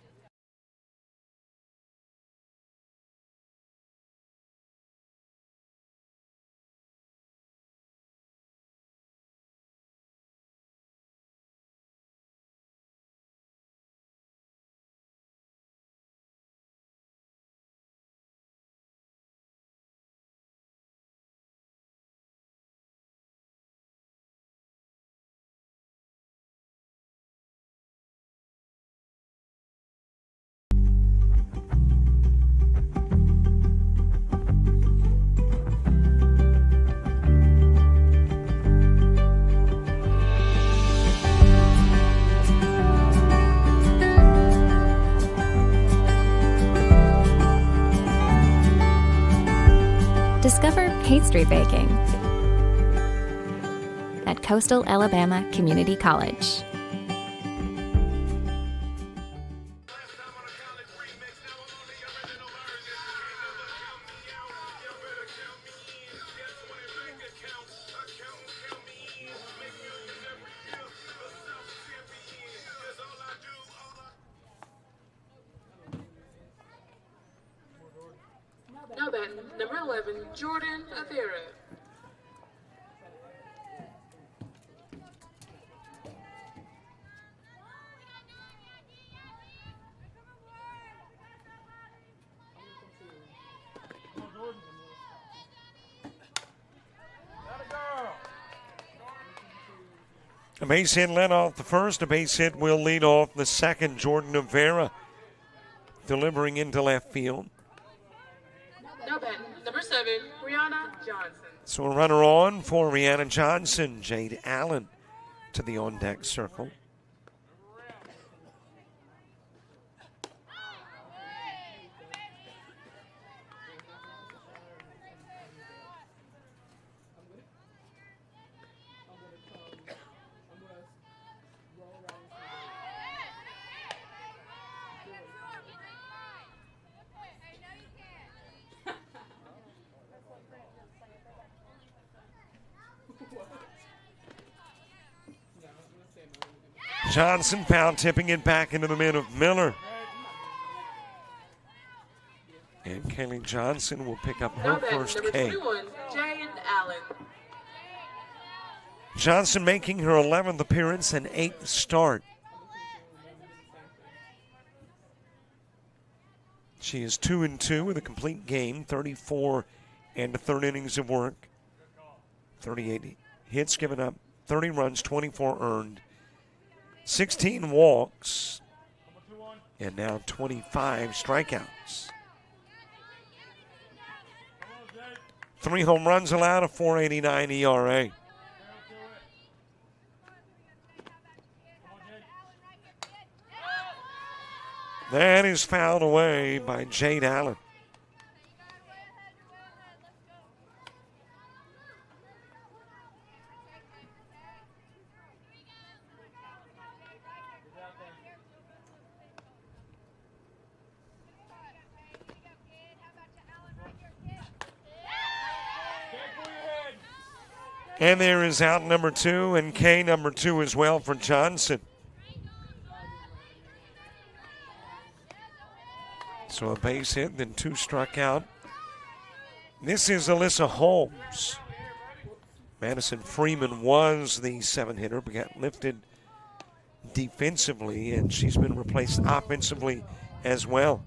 Discover pastry baking at Coastal Alabama Community College. Now batting, number 11, Jordan Avera. A base hit led off the first. A base hit will lead off the second. Jordan Avera delivering into left field. Now batting, number 7, Brianna Johnson. So a runner on for Rhiannon Johnson. Jade Allen to the on-deck circle. Johnson foul tipping it back into the mid of Miller. And Kaylee Johnson will pick up her Now batting, first number K. 21, Jane Allen. Johnson making her 11th appearance and 8th start. She is 2-2 with a complete game, 34 and a third innings of work. 38 hits given up, 30 runs, 24 earned. 16 walks, and now 25 strikeouts. 3 home runs allowed, a 4.89 ERA. That is fouled away by Jade Allen. And there is out number 2 and K number 2 as well for Johnson. So a base hit, then 2 struck out. This is Alyssa Holmes. Madison Freeman was the 7-hitter, but got lifted defensively, and she's been replaced offensively as well.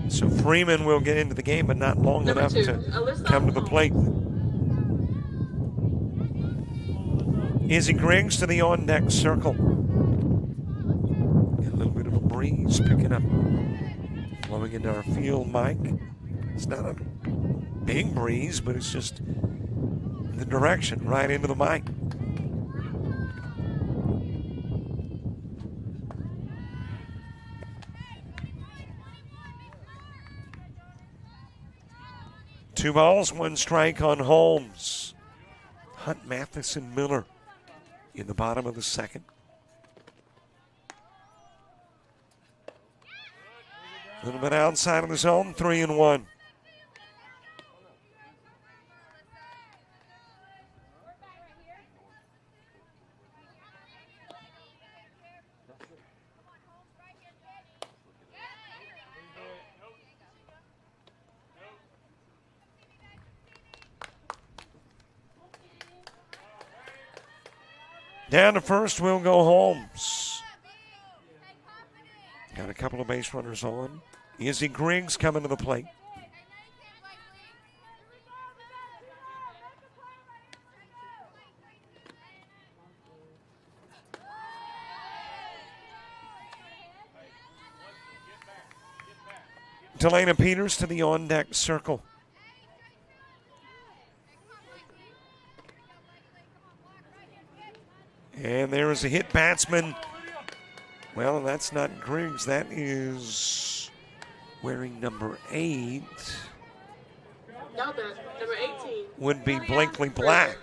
So Freeman will get into the game, but not long enough to come to the plate. Izzy Griggs to the on-deck circle. A little bit of a breeze picking up, blowing into our field mic. It's not a big breeze, but it's just the direction right into the mic. Two balls, 1 strike on Holmes. Hunt, Matheson, Miller in the bottom of the second. A little bit outside of the zone, 3-1. Down to first will go Holmes. Got a couple of base runners on. Izzy Griggs coming to the plate. Delana Peters to the on-deck circle. And there is a hit batsman. Well, that's not Griggs. That is wearing number 8. Now that number 18 would be Blakely Black.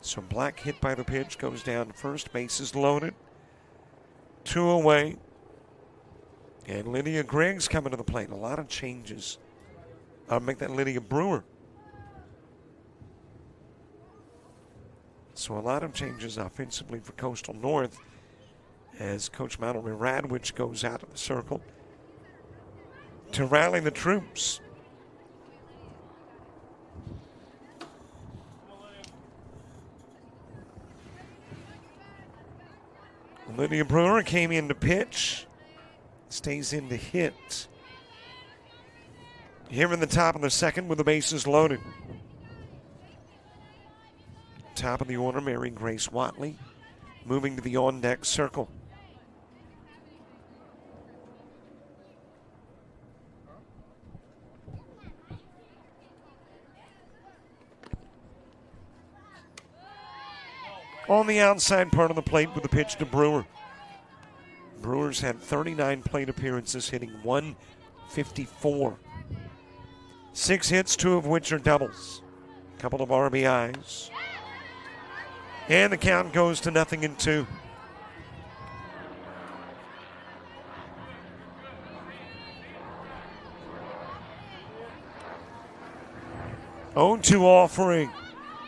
So Black hit by the pitch, goes down to first. Base is loaded. 2 away. And Lydia Griggs coming to the plate. A lot of changes. I'll make that Lydia Brewer. So a lot of changes offensively for Coastal North as Coach Mallory Radwich goes out of the circle to rally the troops. Lydia Brewer came in to pitch, stays in to hit. Here in the top of the second with the bases loaded. Top of the order, Mary Grace Watley moving to the on-deck circle. On the outside part of the plate with the pitch to Brewer. Brewer's had 39 plate appearances, hitting .154. 6 hits, 2 of which are doubles. A couple of RBIs. And the count goes to 0-2. offering.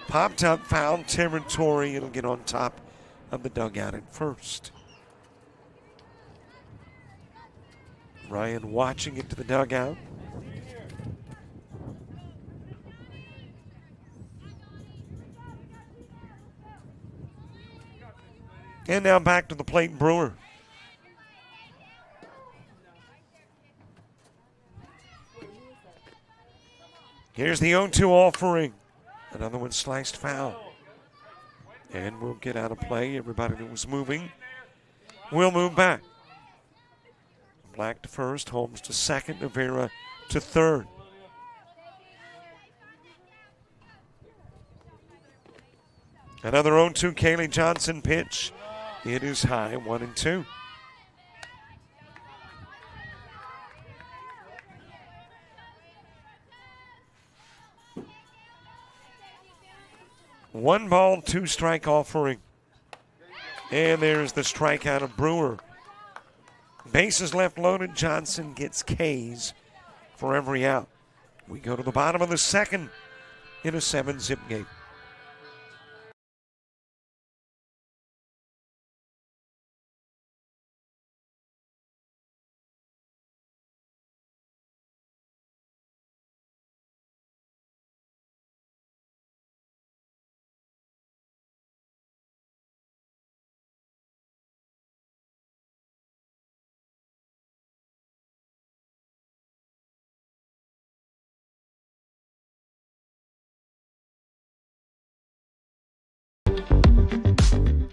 Popped up, foul territory. It'll get on top of the dugout at first. Ryan watching it to the dugout. And now back to the plate, Brewer. Here's the 0-2 offering. Another one sliced foul. And we'll get out of play. Everybody that was moving will move back. Black to first, Holmes to second, Rivera to third. Another 0-2 Kaylee Johnson pitch. It is high, 1-2. One ball, two strike offering. And there's the strikeout of Brewer. Bases left loaded. Johnson gets K's for every out. We go to the bottom of the second in a 7-zip game.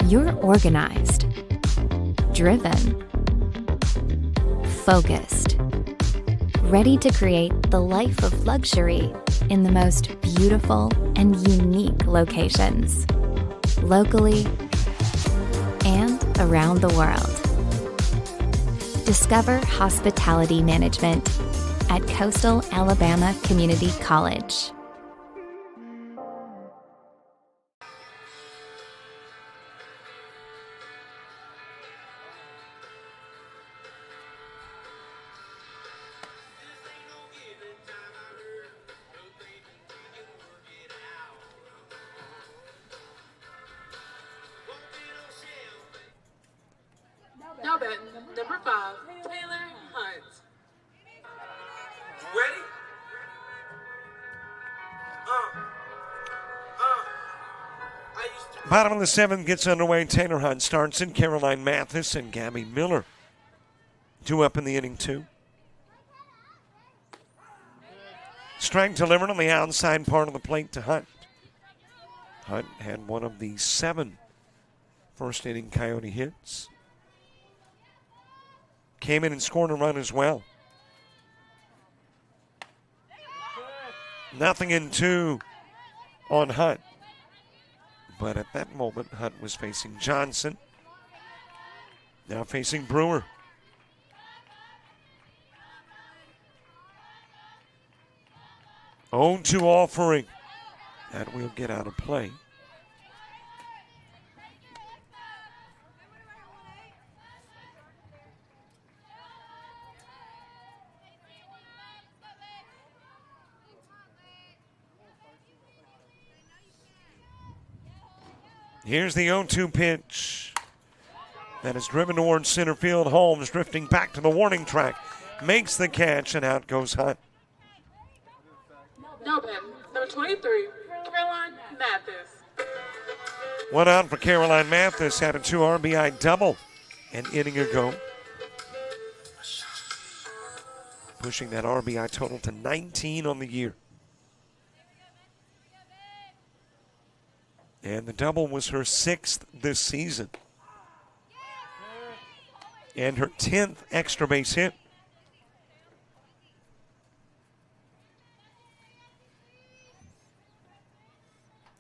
You're organized, driven, focused, ready to create the life of luxury in the most beautiful and unique locations, locally and around the world. Discover hospitality management at Coastal Alabama Community College. Now batting, number 5, Taylor Hunt. Ready? Bottom of the seventh gets underway. Taylor Hunt starts in. Caroline Mathis and Gabby Miller. 2 up in the inning, 2. Strike delivered on the outside part of the plate to Hunt. Hunt had one of the 7 first inning Coyote hits. Came in and scored a run as well. 0-2 on Hunt. But at that moment, Hunt was facing Johnson. Now facing Brewer. Oh, 2 offering. That will get out of play. Here's the 0-2 pitch. That is driven towards center field. Holmes drifting back to the warning track. Makes the catch, and out goes Hunt. Now batting, number 23, Caroline Mathis. 1 out for Caroline Mathis. Had a 2 RBI double an inning ago. Pushing that RBI total to 19 on the year. And the double was her 6th this season. And her 10th extra base hit.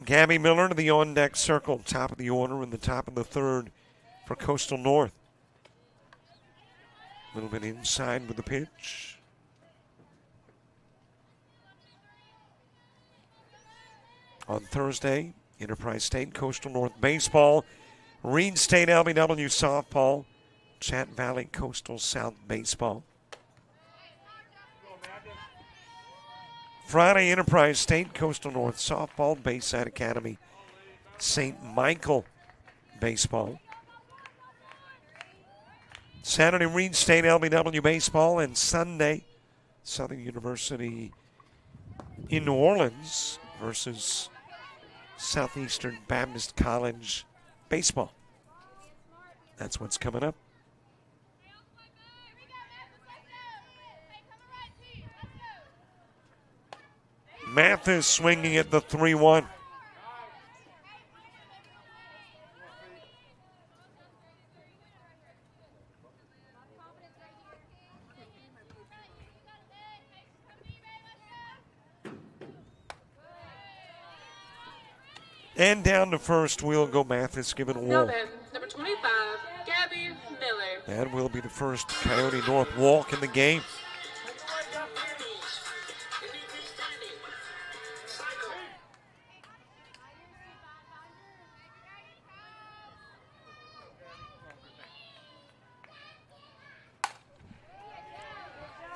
Gabby Miller to the on-deck circle. Top of the order in the top of the third for Coastal North. A little bit inside with the pitch. On Thursday, Enterprise State, Coastal North Baseball, Reed State LBW Softball, Chat Valley Coastal South Baseball. Friday, Enterprise State, Coastal North Softball, Bayside Academy, St. Michael Baseball. Saturday, Reed State LBW Baseball, and Sunday, Southern University in New Orleans versus Southeastern Baptist College Baseball. That's what's coming up. Mathis swinging at the 3-1. And down to first will go Mathis, giving a Now walk. then, number 25, Gabby Miller. That will be the first Coyote North walk in the game.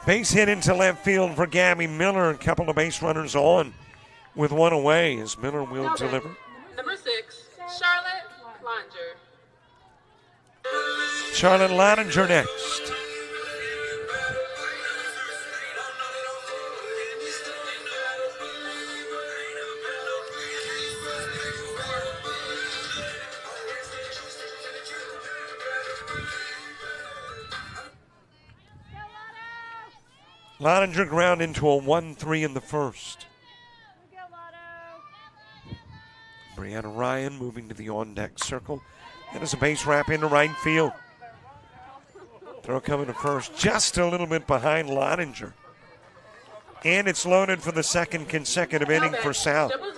Base hit into left field for Gabby Miller. A couple of base runners on with one away as Miller will Now then, deliver. number 6, Charlotte Langer. Charlotte Leininger next. Leininger ground into a 1-3 in the first. Brianna Ryan moving to the on-deck circle. That is a base wrap into right field. Throw coming to first, just a little bit behind Leininger. And it's loaded for the second consecutive Now inning then, for South. 0-0, 3,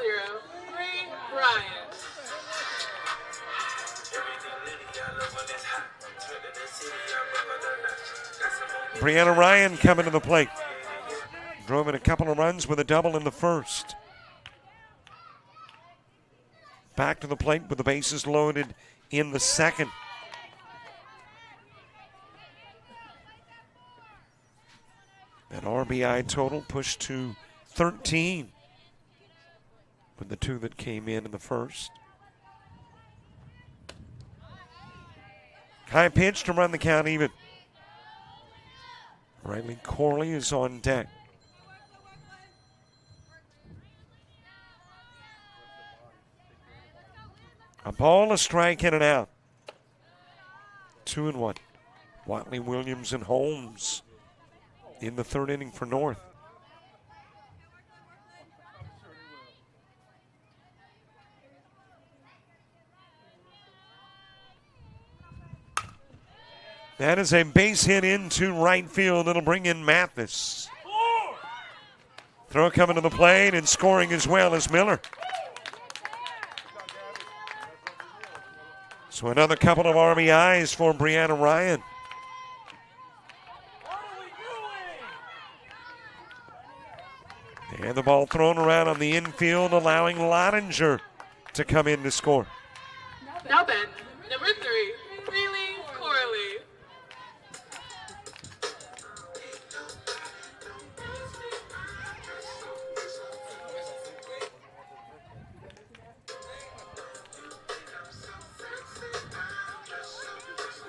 Bryant. Brianna Ryan coming to the plate. Drove in a couple of runs with a double in the first. Back to the plate with the bases loaded in the second. That RBI total pushed to 13 with the 2 that came in the first. High pitch to run the count even. Riley Corley is on deck. A ball, a strike, and an out. 2-1. Watley, Williams, and Holmes in the third inning for North. That is a base hit into right field. It'll bring in Mathis. Throw coming to the plate and scoring as well as Miller. So another couple of RBIs for Brianna Ryan. And the ball thrown around on the infield, allowing Leininger to come in to score. Now then, number 3, Riley Corley.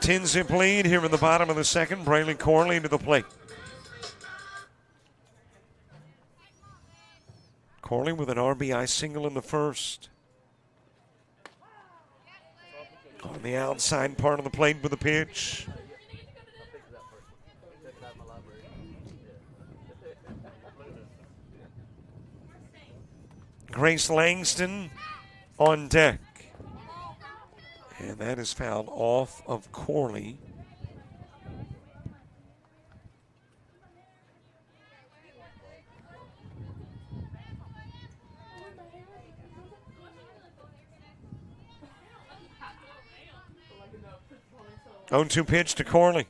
Ten-zip lead here in the bottom of the second. Braylon Corley to the plate. Corley with an RBI single in the first. On the outside part of the plate with the pitch. Grace Langston on deck. And that is fouled off of Corley. Oh, 0-2 pitch to Corley.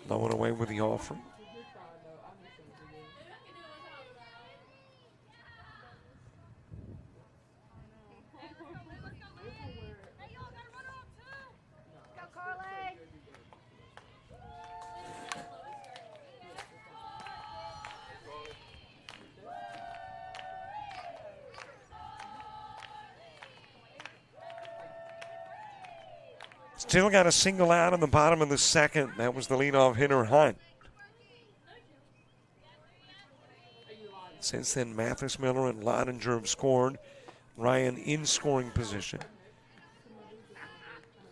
Low and away with the offer. Still got a single out in the bottom of the second. That was the leadoff hitter, Hunt. Since then, Mathis, Miller, and Leininger have scored. Ryan in scoring position.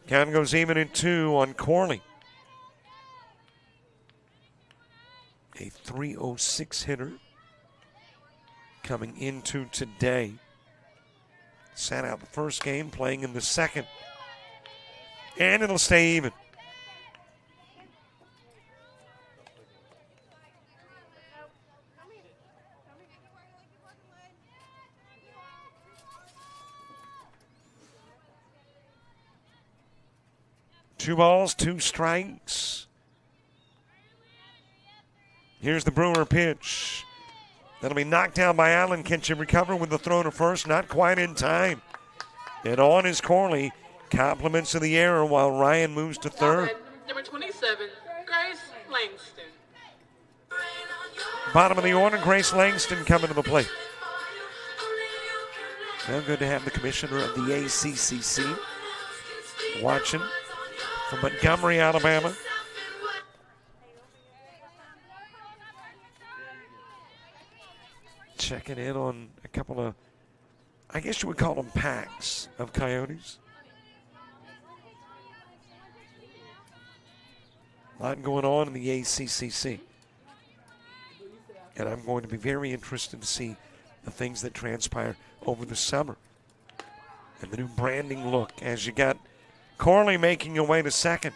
Count goes even at 2 on Corley. A .306 hitter coming into today. Sat out the first game, playing in the second. And it'll stay even. 2 balls, 2 strikes. Here's the Brewer pitch. That'll be knocked down by Allen. Can she recover with the throw to first? Not quite in time. And on is Corley. Compliments of the error while Ryan moves to third. Number 27, Grace Langston. Bottom of the order, Grace Langston coming to the plate. Well, good to have the commissioner of the ACCC watching from Montgomery, Alabama. Checking in on a couple of, I guess you would call them packs of Coyotes. A lot going on in the ACCC. And I'm going to be very interested to see the things that transpire over the summer. And the new branding look as you got Corley making your way to second.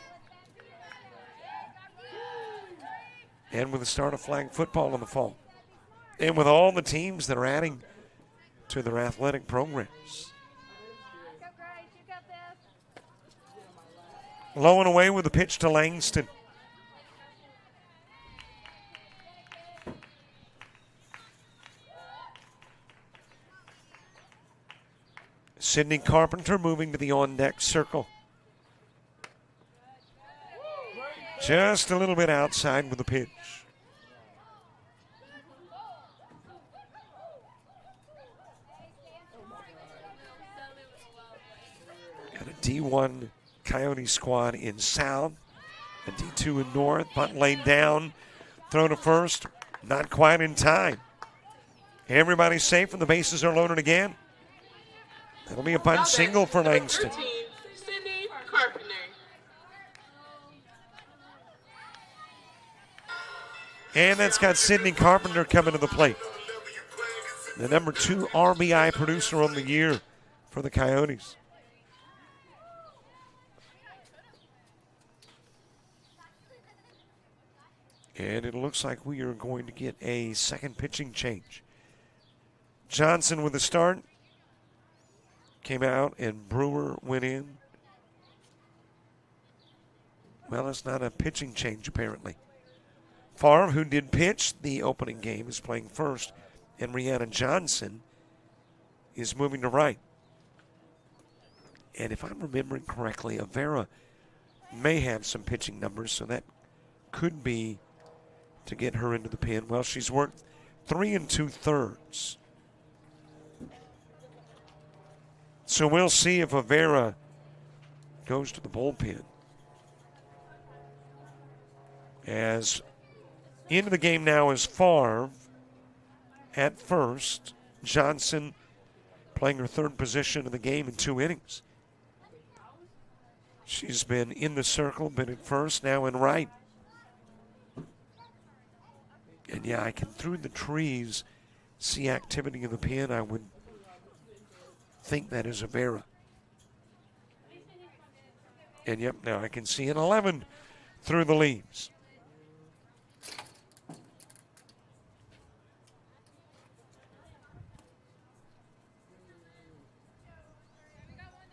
And with the start of flag football in the fall. And with all the teams that are adding to their athletic programs. Low and away with the pitch to Langston. Sydney Carpenter moving to the on-deck circle. Just a little bit outside with the pitch. Got a D1 Coyote squad in South, a D2 in North. Bunt laid down, throw to first, not quite in time. Everybody's safe and the bases are loaded again. That'll be a bunt single for Langston. 13, Sydney Carpenter. And that's got Sydney Carpenter coming to the plate. The number 2 RBI producer on the year for the Coyotes. And it looks like we are going to get a second pitching change. Johnson with the start. Came out and Brewer went in. Well, it's not a pitching change apparently. Favre, who did pitch the opening game, is playing first. And Rihanna Johnson is moving to right. And if I'm remembering correctly, Avera may have some pitching numbers, so that could be to get her into the pen. Well, she's worked 3 2/3. So we'll see if Avera goes to the bullpen. As into the game now is Favre at first. Johnson playing her third position of the game in 2 innings. She's been in the circle, been at first, now in right. And yeah, I can through the trees see activity in the pen. I would think that is Avera. And yep, now I can see an 11 through the leaves.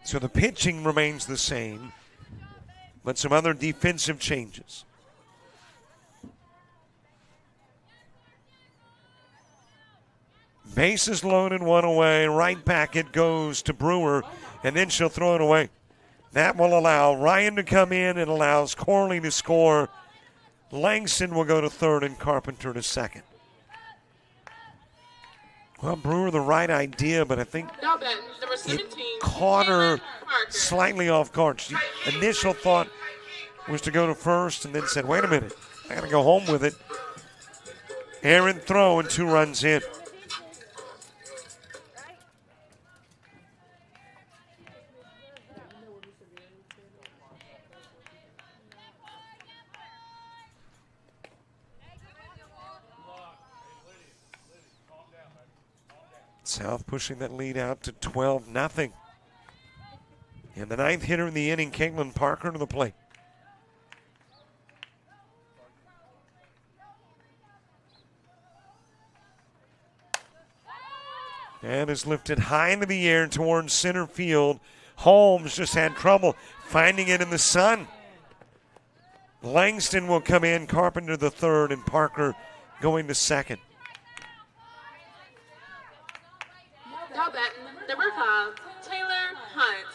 So the pitching remains the same, but some other defensive changes. Bases loaded, 1 away. Right back it goes to Brewer, and then she'll throw it away. That will allow Ryan to come in. It allows Corley to score. Langston will go to third and Carpenter to second. Well, Brewer, the right idea, but I think it caught her slightly off guard. She initial thought was to go to first and then said, wait a minute, I got to go home with it. Errant throw and 2 runs in. South pushing that lead out to 12-0. And the 9th hitter in the inning, Caitlin Parker to the plate. And is lifted high into the air towards center field. Holmes just had trouble finding it in the sun. Langston will come in, Carpenter the third, and Parker going to second. Now batting, number 5, Taylor Hunt.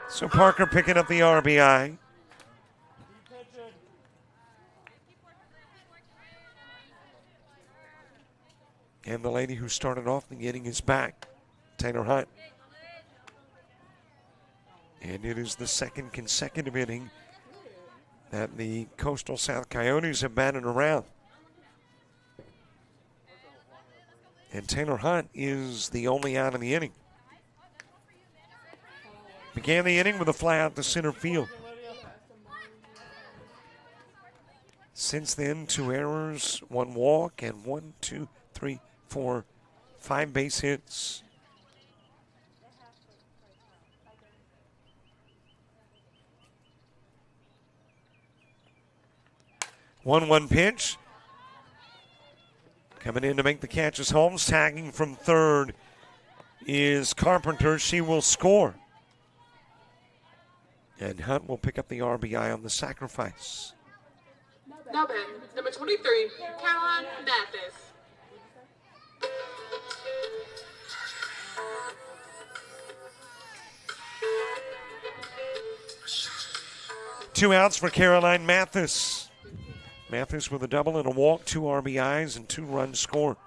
So Parker picking up the RBI. And the lady who started off the inning is back, Taylor Hunt. And it is the second consecutive inning that the Coastal South Coyotes have batted around. And Taylor Hunt is the only out in the inning. Began the inning with a fly out to center field. Since then, 2 errors, 1 walk, and 1, 2, 3, 4, 5 base hits. One pitch. Coming in to make the catch is Holmes. Tagging from third is Carpenter. She will score. And Hunt will pick up the RBI on the sacrifice. Now batting, number 23, Caroline Mathis. Two outs for Caroline Mathis. Mathis with a double and a walk, 2 RBIs, and 2 runs scored.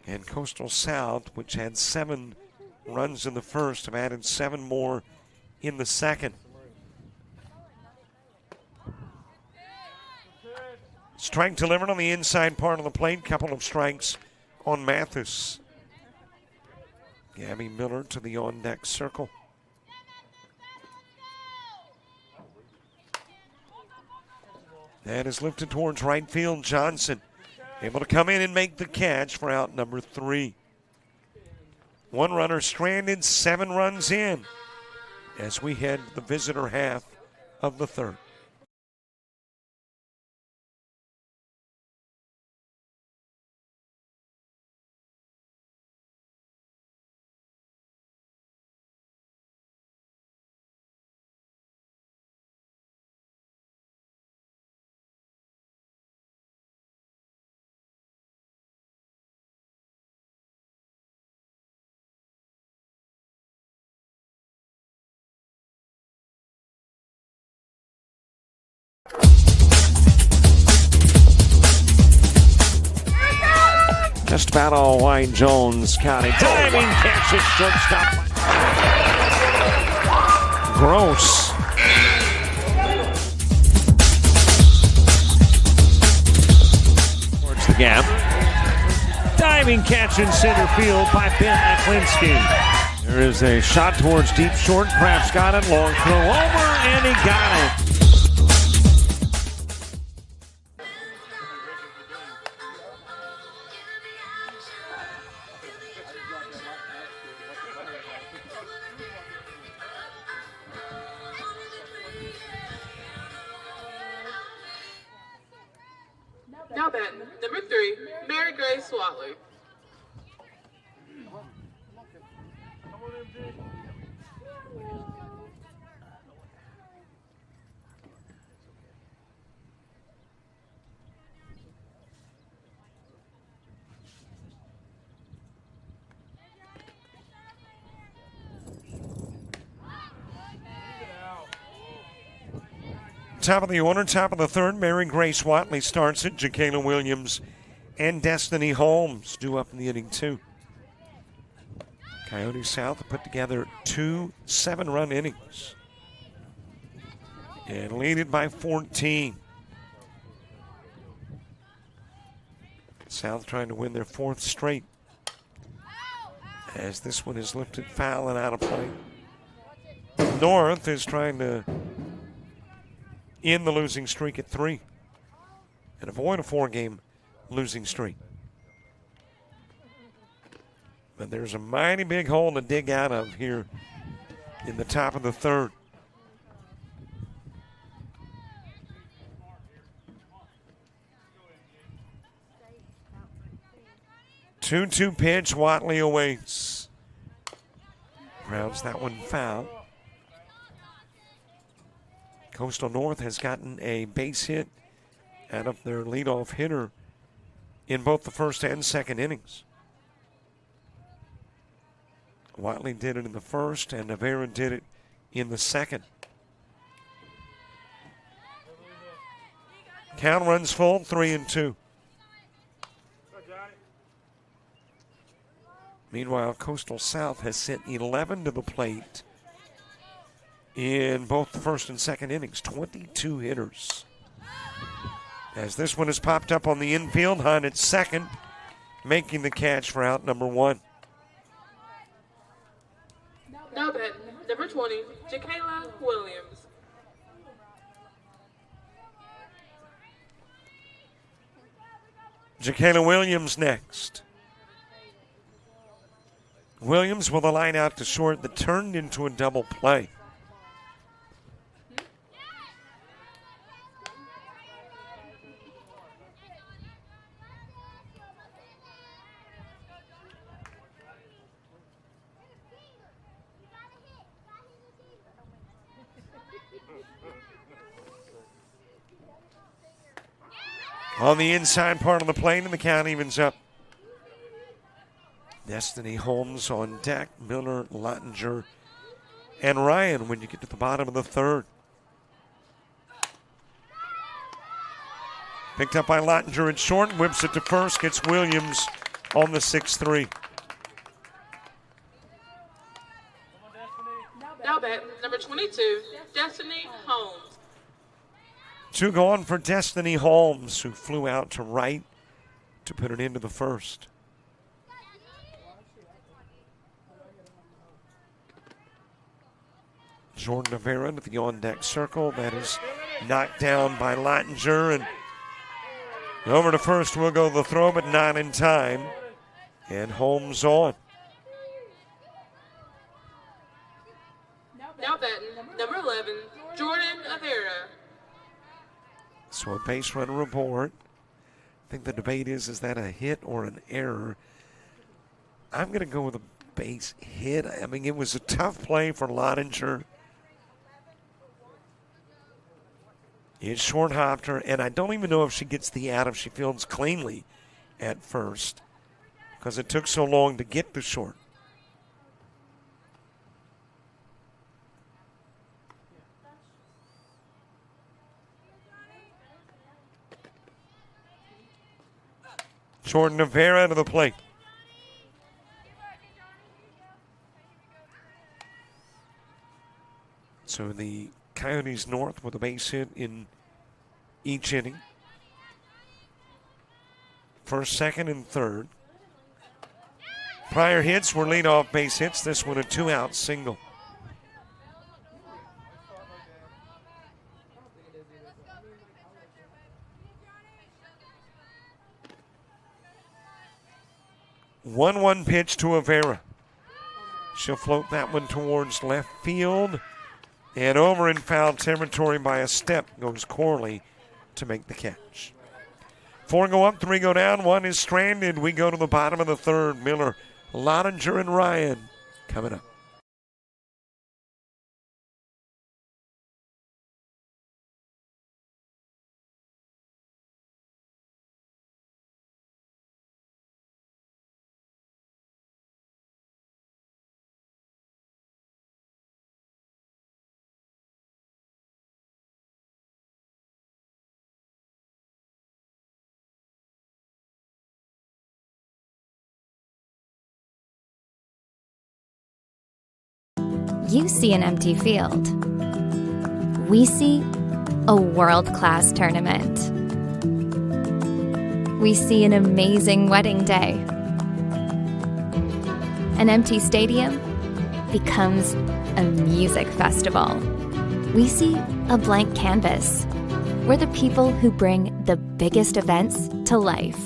And Coastal South, which had 7 runs in the first, have added 7 more in the second. Strike delivered on the inside part of the plate. Couple of strikes on Mathis. Gabby Miller to the on-deck circle. That is lifted towards right field. Johnson able to come in and make the catch for out number 3. 1 runner stranded, 7 runs in as we head the visitor half of the third. Just about all Wayne Jones County. Diving catch at shortstop. Gross. Towards the gap. Diving catch in center field by Ben Aklinski. There is a shot towards deep short. Kraft's got it. Long throw over, and he got it. Now batting, number 3, Mary Grace Watley. Top of the order, top of the third, Mary Grace Watley starts it. Jacayla Williams and Destiny Holmes due up in the inning, too. Coyote South put together 2 7-run innings and lead it by 14. South trying to win their 4th straight as this one is lifted foul and out of play. North is trying to end the losing streak at 3 and avoid a 4-game losing streak. But there's a mighty big hole to dig out of here in the top of the third. 2-2 pitch. Watley awaits. Grounds that one foul. Coastal North has gotten a base hit out of their leadoff hitter in both the first and second innings. Watley did it in the first, and Navarra did it in the second. Count runs full, 3-2. Meanwhile, Coastal South has sent 11 to the plate in both the first and second innings, 22 hitters. As this one has popped up on the infield, Hunt at second, making the catch for out number 1. Now batting, number 20, Jacayla Williams. Jacayla Williams next. Williams with a line out to short that turned into a double play. On the inside part of the plate, and the count evens up. Destiny Holmes on deck, Miller, Lottinger, and Ryan when you get to the bottom of the third. Picked up by Lottinger at short, whips it to first, gets Williams on the 6-3. Now bat, number 22, Destiny Holmes. 2 gone for Destiny Holmes, who flew out to right to put it into the first. Jordan Navarra to the on-deck circle. That is knocked down by Lottinger. And over to first will go the throw, but not in time. And Holmes on. Now batting, number 11, Jordan Navarra. So a base runner aboard. I think the debate is that a hit or an error? I'm going to go with a base hit. I mean, it was a tough play for Lottinger. It short hopped her, and I don't even know if she gets the out if she fields cleanly at first because it took so long to get to short. Jordan Navarra to the plate. So the Coyotes North with a base hit in each inning. First, second, and third. Prior hits were leadoff base hits. This one a 2-out single. One pitch to Avera. She'll float that one towards left field. And over in foul territory by a step goes Corley to make the catch. 4 go up, 3 go down, 1 is stranded. We go to the bottom of the third. Miller, Lottinger, and Ryan coming up. You see an empty field. We see a world-class tournament. We see an amazing wedding day. An empty stadium becomes a music festival. We see a blank canvas. We're the people who bring the biggest events to life.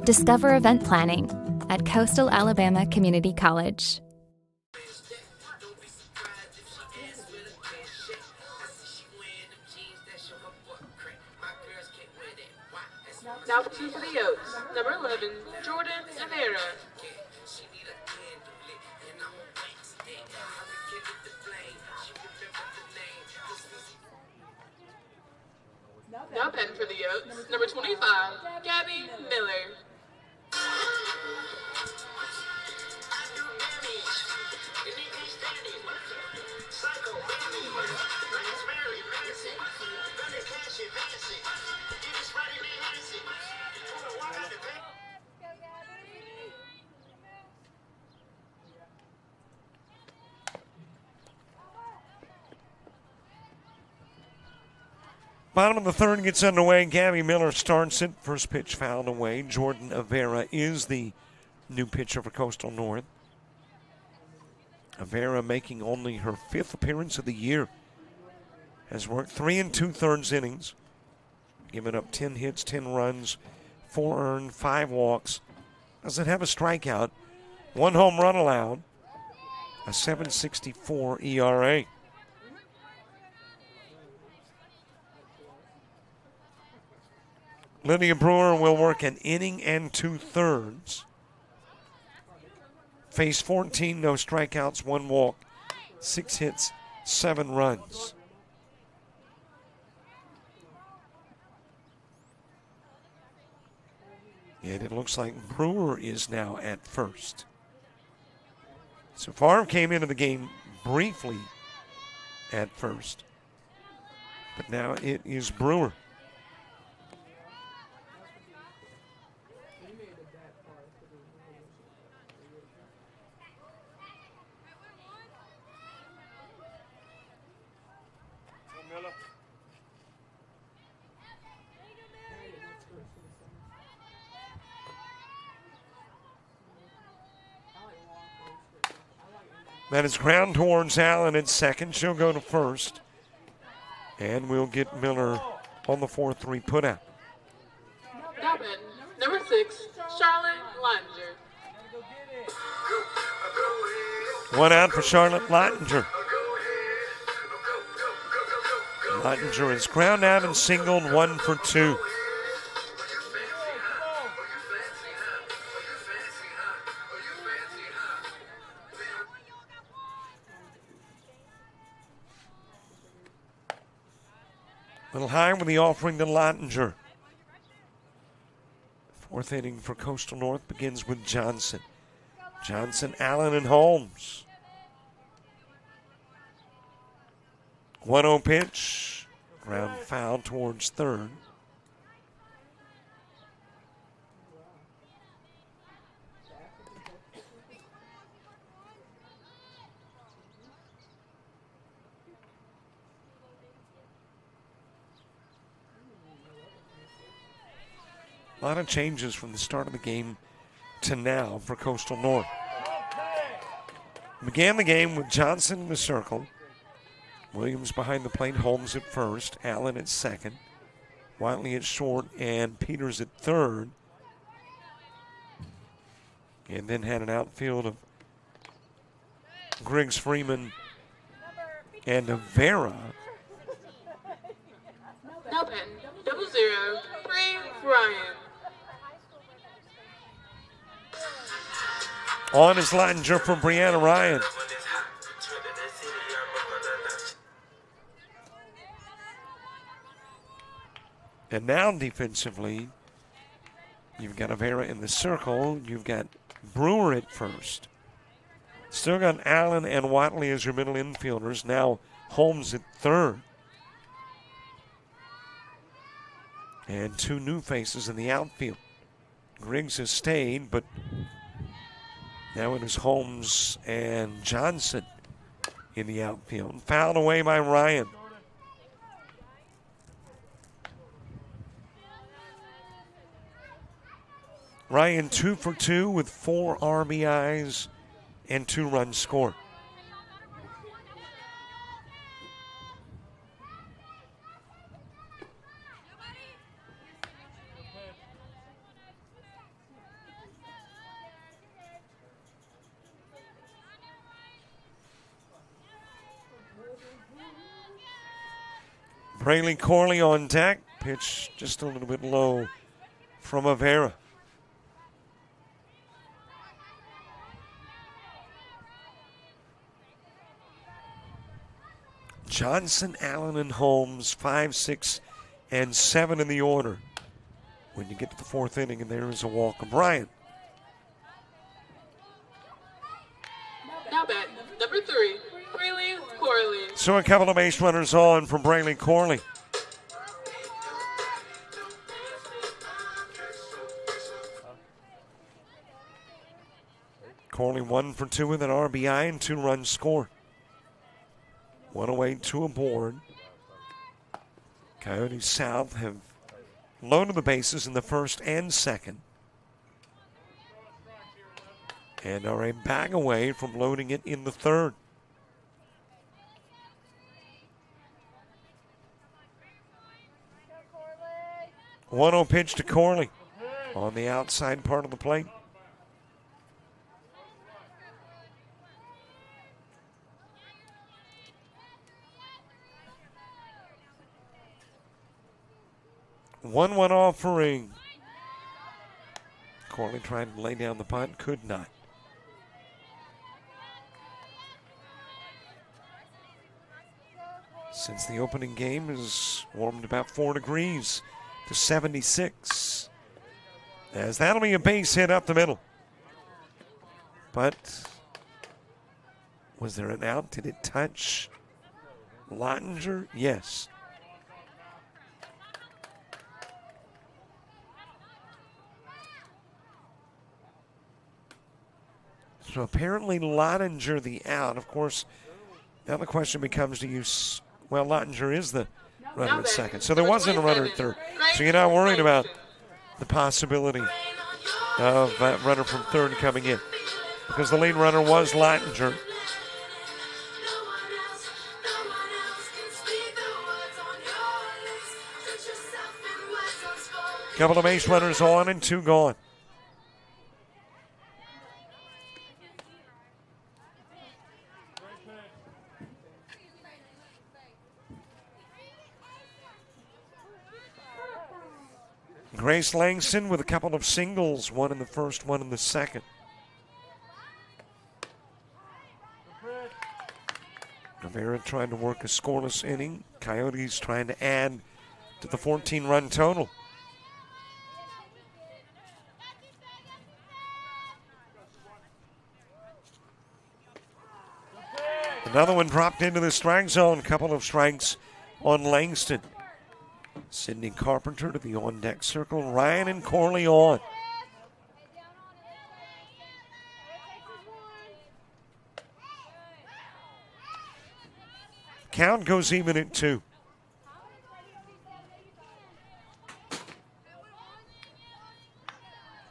Discover event planning at Coastal Alabama Community College. Now for two for the Oaks. Number 11, Jordan Rivera. Now batting for the Oaks. Number 25, Gabby Miller. Bottom of the third gets underway. Gabby Miller starts it. First pitch fouled away. Jordan Avera is the new pitcher for Coastal North. Avera making only her 5th appearance of the year. Has worked 3 2/3 innings. Given up 10 hits, 10 runs, 4 earned, 5 walks. Doesn't have a strikeout. 1 home run allowed. A 7.64 ERA. Lydia Brewer will work an inning and 2/3. Face 14, no strikeouts, 1 walk, 6 hits, 7 runs. And it looks like Brewer is now at first. So Favre came into the game briefly at first, but now it is Brewer. That is ground towards Allen at second. She'll go to first. And we'll get Miller on the 4-3 putout. Now batting, number 6, Charlotte Leininger. 1 out for Charlotte Leininger. Leininger is ground out and singled, 1 for 2. Little high with the offering to Leininger. 4th inning for Coastal North begins with Johnson. Johnson, Allen, and Holmes. 1-0 pitch. Ground foul towards third. A lot of changes from the start of the game to now for Coastal North. Began the game with Johnson in the circle. Williams behind the plate, Holmes at first, Allen at second, Whiteley at short, and Peters at third. And then had an outfield of Griggs Freeman and Avera. Now batting, 0-0, Bree Ryan. On is Leininger for Brianna Ryan. And now defensively, you've got Avera in the circle. You've got Brewer at first. Still got Allen and Watley as your middle infielders. Now Holmes at third. And 2 new faces in the outfield. Griggs has stayed, but now it is Holmes and Johnson in the outfield. Fouled away by Ryan. Ryan 2 for 2 with 4 RBIs and 2 runs scored. Brayley Corley on deck. Pitch just a little bit low from Avera. Johnson, Allen, and Holmes, 5, 6, and 7 in the order. When you get to the fourth inning, and there is a walk of Bryant. Now bat, number 3, Braley Corley. So a couple of base runners on for Braley Corley. Corley 1 for 2 with an RBI and 2 runs scored. 1 away, 2 aboard. Coyotes South have loaded the bases in the first and second, and are a bag away from loading it in the third. One 1-0 pitch to Corley on the outside part of the plate. One offering. Corley tried to lay down the punt, could not. Since the opening game is warmed about 4 degrees to 76. As that'll be a base hit up the middle. But was there an out? Did it touch Lottinger? Yes. So apparently Lottinger the out. Of course, now the question becomes, well, Lottinger is the runner at second. So there wasn't a runner at third. So you're not worried about the possibility of that runner from third coming in, because the lead runner was Lottinger. Couple of base runners on and 2 gone. Grace Langston with a couple of singles, 1 in the first, 1 in the second. Rivera trying to work a scoreless inning. Coyotes trying to add to the 14-run total. Another one dropped into the strike zone. Couple of strikes on Langston. Sidney Carpenter to the on-deck circle. Ryan and Corley on. Count goes even at 2.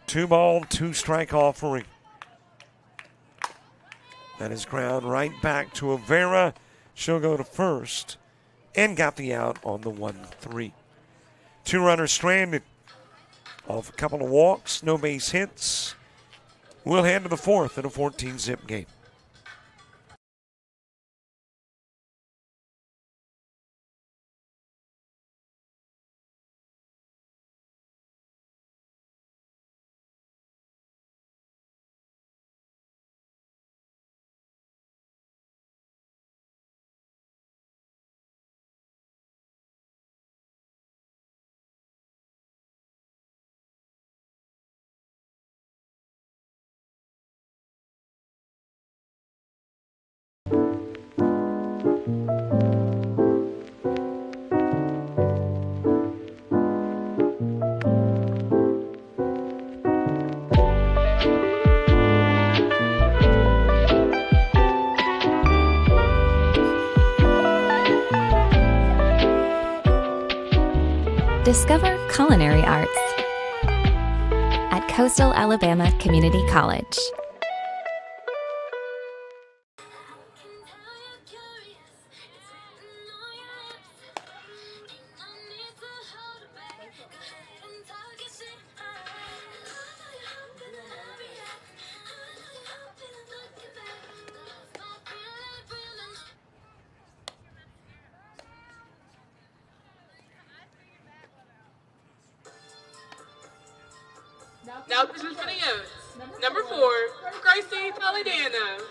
Two ball, 2 strike offering. That is ground right back to Avera. She'll go to first and got the out on the 1-3. 2 runners stranded off a couple of walks, no base hits. We'll head to the fourth in a 14-zip game. Discover culinary arts at Coastal Alabama Community College. Now pitching for the Oats. Number 4, Gracie Toledano.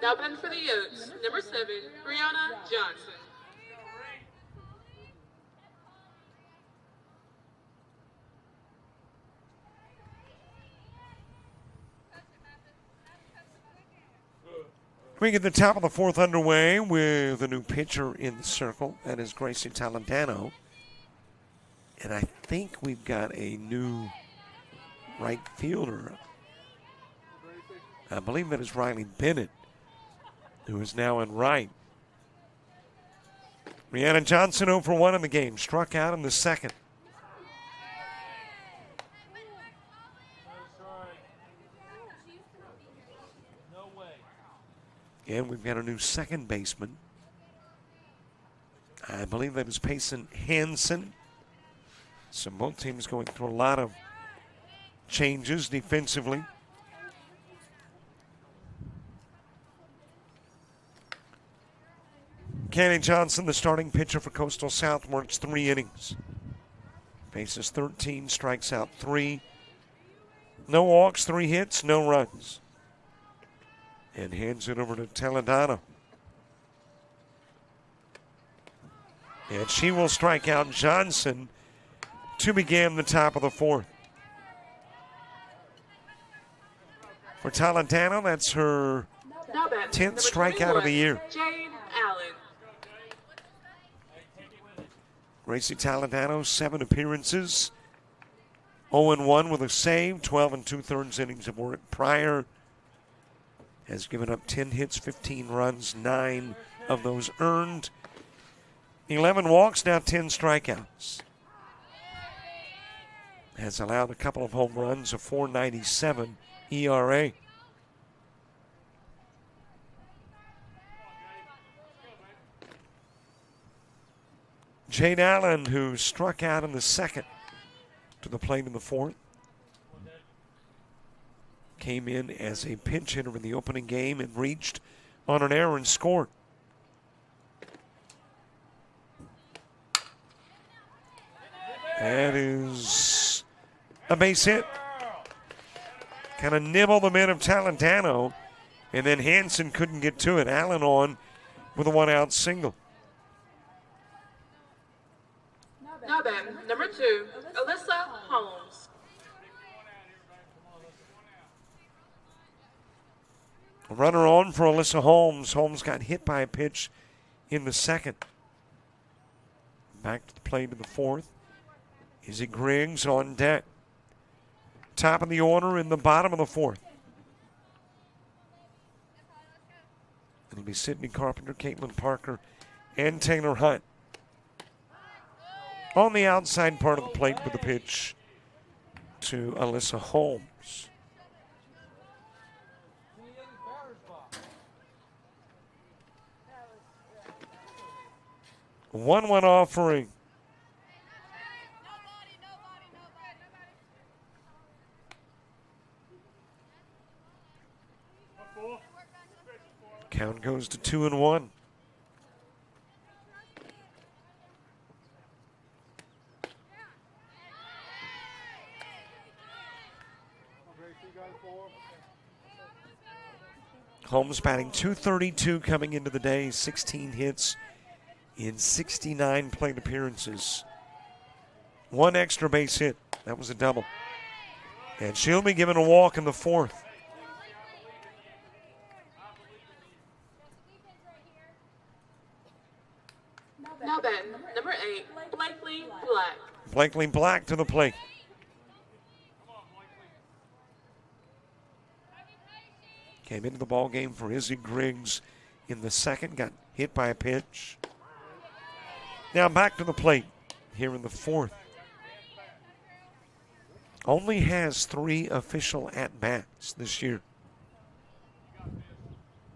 Now batting for the Oats. Number 7, Brianna Johnson. We get the top of the 4th underway with a new pitcher in the circle. That is Gracie Toledano. And I think we've got a new right fielder. I believe that is Riley Bennett, who is now in right. Brianna Johnson 0 for 1 in the game. Struck out in the second. And we've got a new second baseman. I believe that is Payson Hansen. So both teams going through a lot of changes defensively. Kenny Johnson, the starting pitcher for Coastal South, works 3 innings. Faces 13, strikes out 3. No walks, 3 hits, no runs. And hands it over to Toledano. And she will strike out Johnson to begin the top of the 4th. For Toledano, that's her 10th strikeout of the year. Jade Allen. Gracie Toledano, 7 appearances. 0-1 with a save, 12 2/3 innings of work prior. Has given up 10 hits, 15 runs, 9 of those earned. 11 walks, now 10 strikeouts. Has allowed a couple of home runs, a 4.97 ERA. Jade Allen, who struck out in the second, to the plate in the 4th. Came in as a pinch hitter in the opening game and reached on an error and scored. That is a base hit. Kind of nibble the men of Toledano, and then Hansen couldn't get to it. Allen on with a 1-out single. Now then, number 2, Alyssa Holmes. A runner on for Alyssa Holmes. Holmes got hit by a pitch in the second. Back to the plate in the 4th. Izzy Griggs on deck. Top of the order in the bottom of the 4th. It'll be Sydney Carpenter, Caitlin Parker, and Taylor Hunt. On the outside part of the plate with the pitch to Alyssa Holmes. 1-1 offering. Count goes to 2-1. Holmes batting .232 coming into the day, 16 hits in 69 plate appearances. 1 extra base hit. That was a double. And she'll be given a walk in the 4th. Blakely Black to the plate. Came into the ball game for Izzy Griggs in the second. Got hit by a pitch. Now back to the plate here in the fourth. Only has 3 official at-bats this year.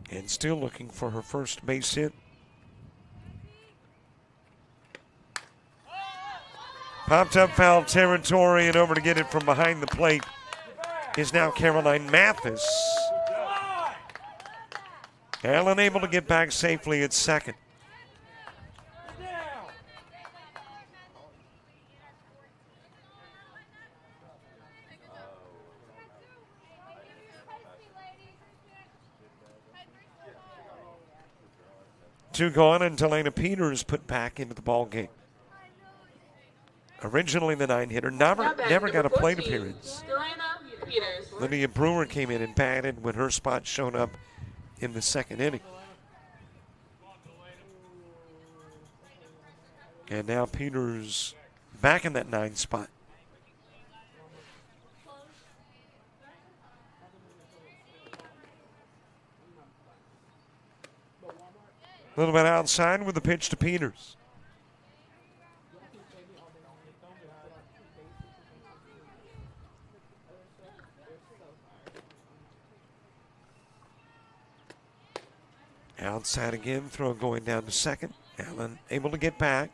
And still looking for her first base hit. Popped up foul territory, and over to get it from behind the plate is now Caroline Mathis. Allen able to get back safely at second. Two gone, and Delana Peters put back into the ball game. Originally the 9-hitter, never got a plate appearance. Delana Peters. Lydia Brewer came in and batted when her spot showed up in the second inning. And now Peters back in that 9 spot. A little bit outside with the pitch to Peters. Outside again, throw going down to second. Allen able to get back.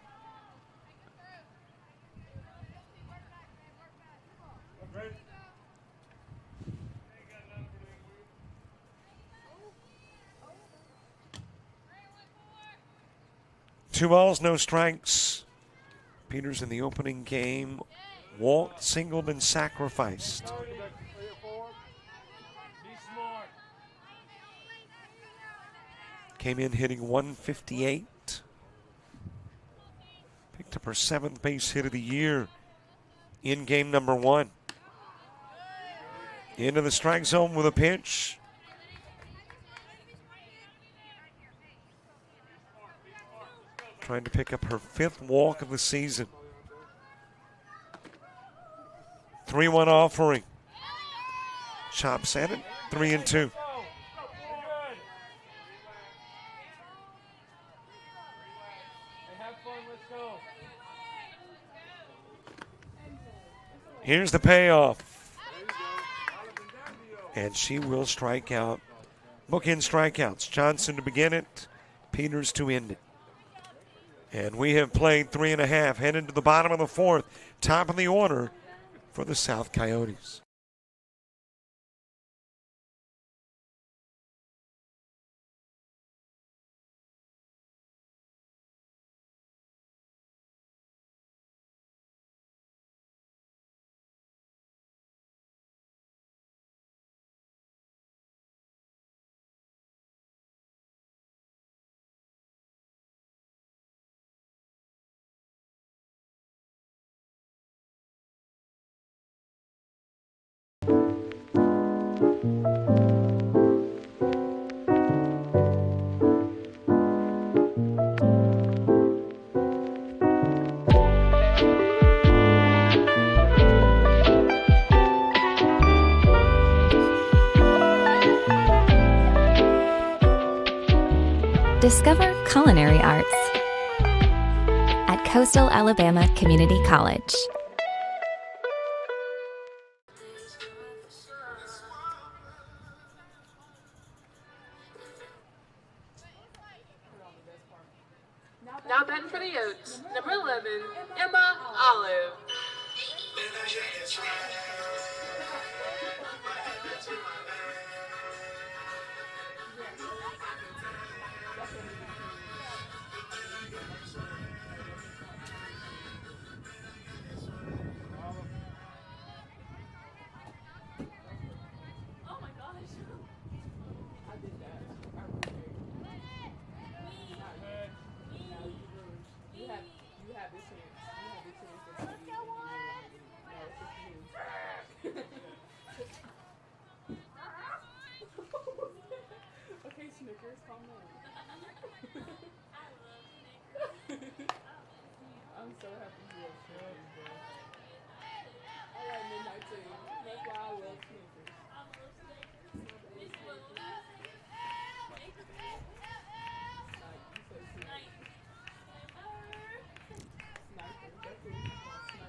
Two balls, no strikes. Peters in the opening game walked, singled, and sacrificed. Came in hitting 158. Picked up her 7th base hit of the year in game number 1. Into the strike zone with a pitch. Trying to pick up her 5th walk of the season. 3-1 offering. Chops at it, 3-2. Here's the payoff. And she will strike out. Bookend strikeouts. Johnson to begin it, Peters to end it. And we have played 3.5, headed to the bottom of the 4th, top of the order for the South Coyotes. Discover culinary arts at Coastal Alabama Community College. Now batting for the Oaks, number 11, Emma Olive.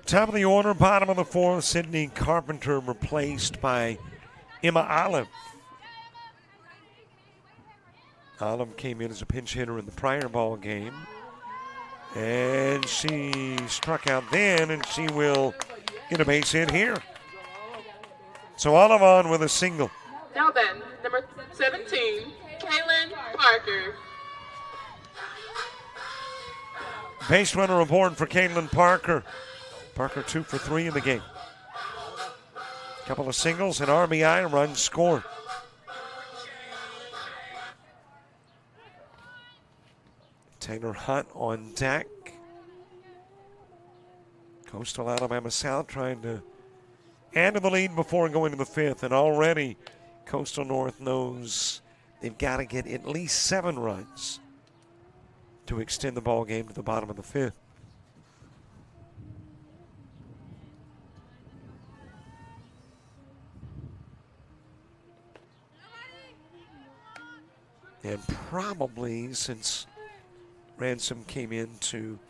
Top of the order, bottom of the fourth, Sydney Carpenter replaced by Emma Olive. Olive came in as a pinch hitter in the prior ball game. And she struck out then, and she will get a base hit here. So Olive on with a single. Now then, number 17, Kaylin Parker. Base runner aboard for Kaylin Parker. Parker 2 for 3 in the game. Couple of singles, an RBI, runs scored. Taylor Hunt on deck. Coastal Alabama South trying to add to the lead before going to the fifth. And already Coastal North knows they've got to get at least 7 runs to extend the ball game to the bottom of the fifth. And probably since Hansen came into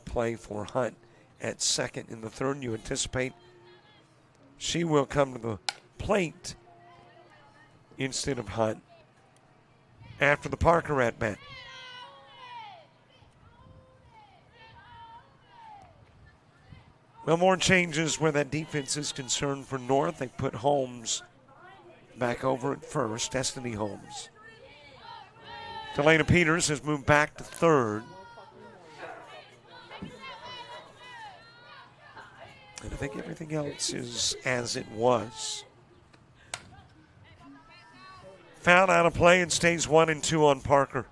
play for Hunt at second in the third, you anticipate she will come to the plate instead of Hunt after the Parker at bat. Well, more changes where that defense is concerned for North. They put Holmes back over at first, Destiny Holmes. Delana Peters has moved back to third. And I think everything else is as it was. Foul out of play and stays 1-2 on Parker.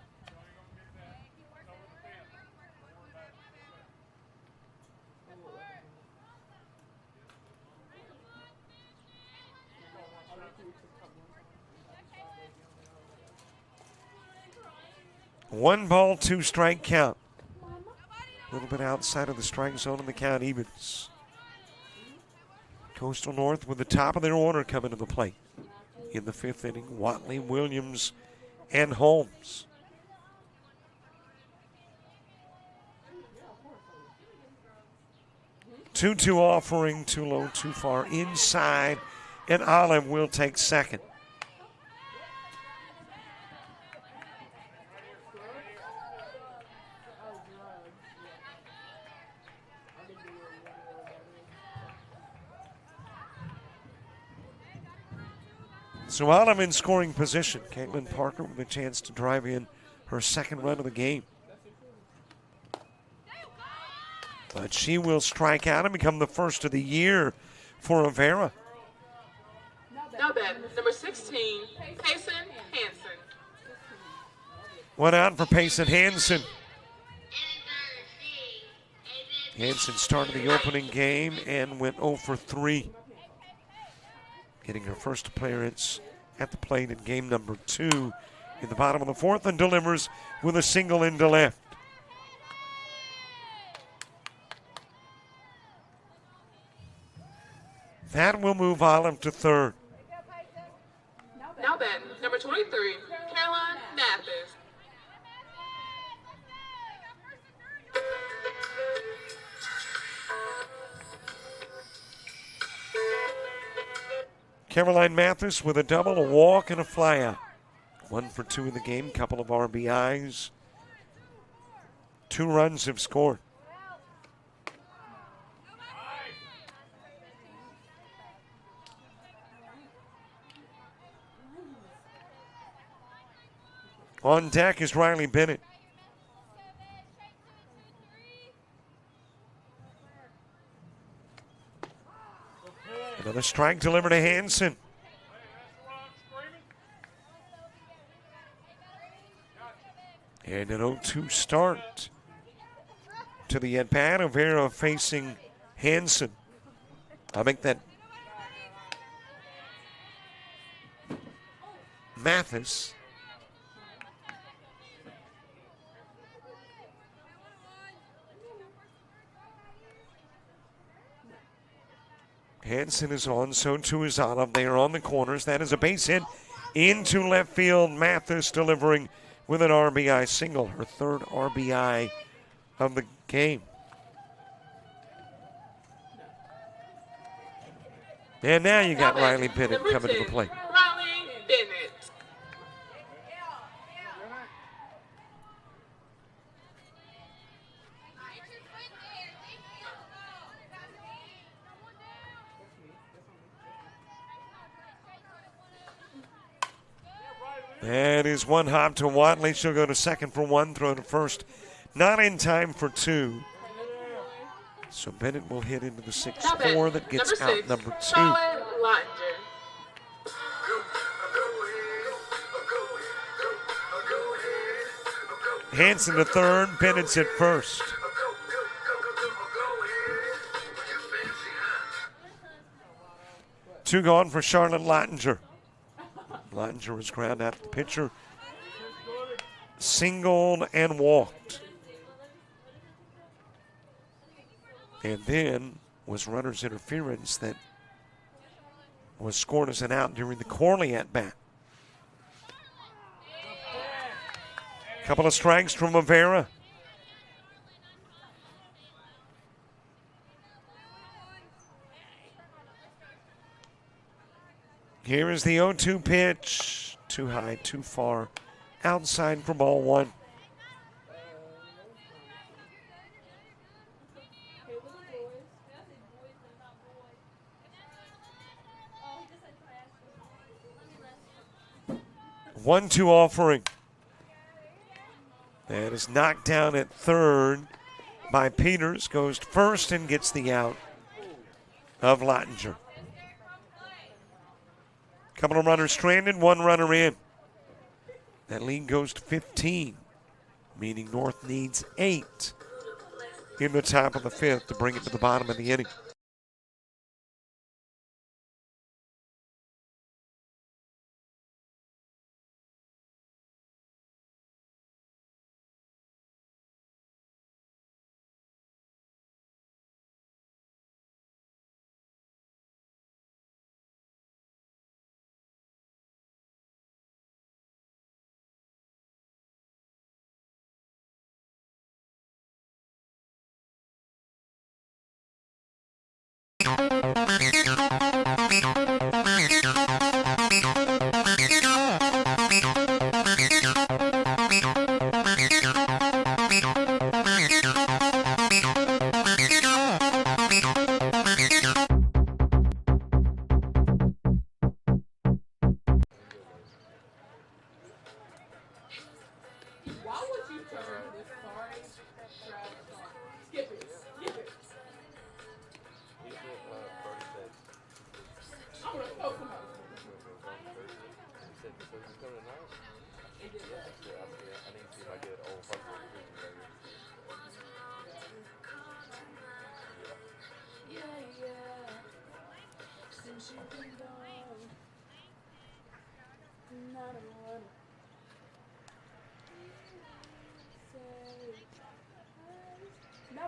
One ball, 2 strike count. A little bit outside of the strike zone and the count evens. Coastal North with the top of their order coming to the plate. In the fifth inning, Watley, Williams, and Holmes. Two offering, too low, too far inside, and Olive will take second. So Olive in scoring position. Caitlin Parker with a chance to drive in her second run of the game. But she will strike out and become the first of the year for Avera. Now then, number 16, Payson Hansen. One out for Payson Hansen. Hansen started the opening game and went 0 for 3. Getting her first appearance at the plate in game number 2 in the bottom of the fourth, and delivers with a single into left. That will move Olive to third. Now then, number 23, Caroline Mathis. Caroline Mathis with a double, a walk, and a flyout. 1 for 2 in the game, couple of RBIs. 2 runs have scored. On deck is Riley Bennett. Another strike delivered to Hansen. And an 0-2 start to the at-bat. Avera facing Hansen. I'll make that Mathis. Hansen is on, so too is Olive. They are on the corners. That is a base hit into left field. Mathis delivering with an RBI single, her third RBI of the game. And now you got Riley Bennett Number coming to the 10, plate. Riley Bennett. That is one hop to Watley. She'll go to second for one, throw to first. Not in time for two. So Bennett will hit into the 6-4 that gets number out 6, number 2. Charlotte Lottinger. Hanson to third, Bennett's at first. Two gone for Charlotte Lottinger. Lottinger was ground out to the pitcher, singled and walked. And then was runner's interference that was scored as an out during the Corley at bat. Couple of strikes from Rivera. Here is the 0-2 pitch. Too high, too far. Outside for ball one. One-two offering. That is knocked down at third by Peters. Goes to first and gets the out of Lottinger. Couple of runners stranded, one runner in. That lead goes to 15, meaning North needs 8 in the top of the 5th to bring it to the bottom of the inning.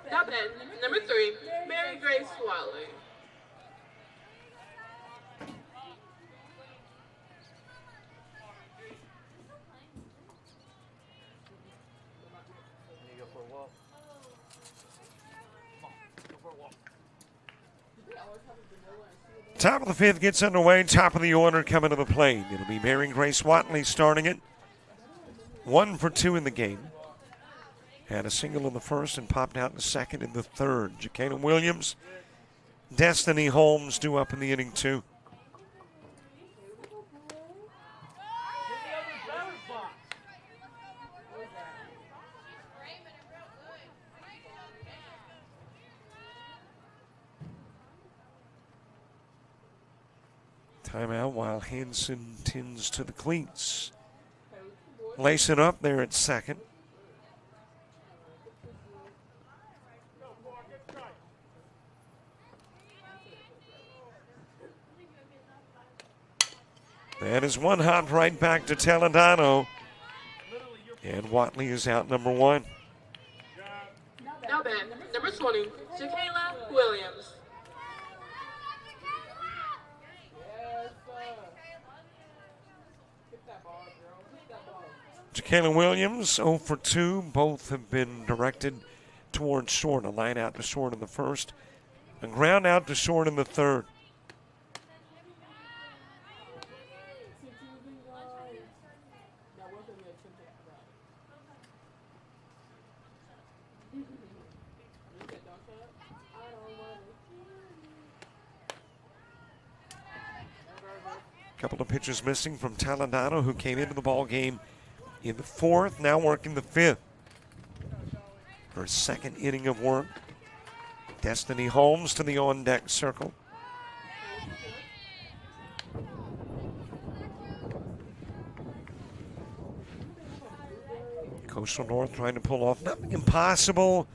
Top end, number 3, Mary Grace Watley. Top of the 5th gets underway. Top of the order coming to the plate. It'll be Mary Grace Watley starting it. 1 for 2 in the game. Had a single in the first and popped out in the second in the third. Jacqueline Williams, Destiny Holmes due up in the inning too. Timeout while Hanson tends to the cleats. Lace it up there at second. That is one hop right back to Toledano. And Watley is out number 1. Now then, number 20, Jacqueline Williams. Jacqueline Williams, 0 for 2. Both have been directed towards short. A line out to short in the first. A ground out to short in the third. Couple of pitches missing from Talandano, who came into the ball game in the fourth, now working the fifth. Her second inning of work. Destiny Holmes to the on-deck circle. Coastal North trying to pull off nothing impossible.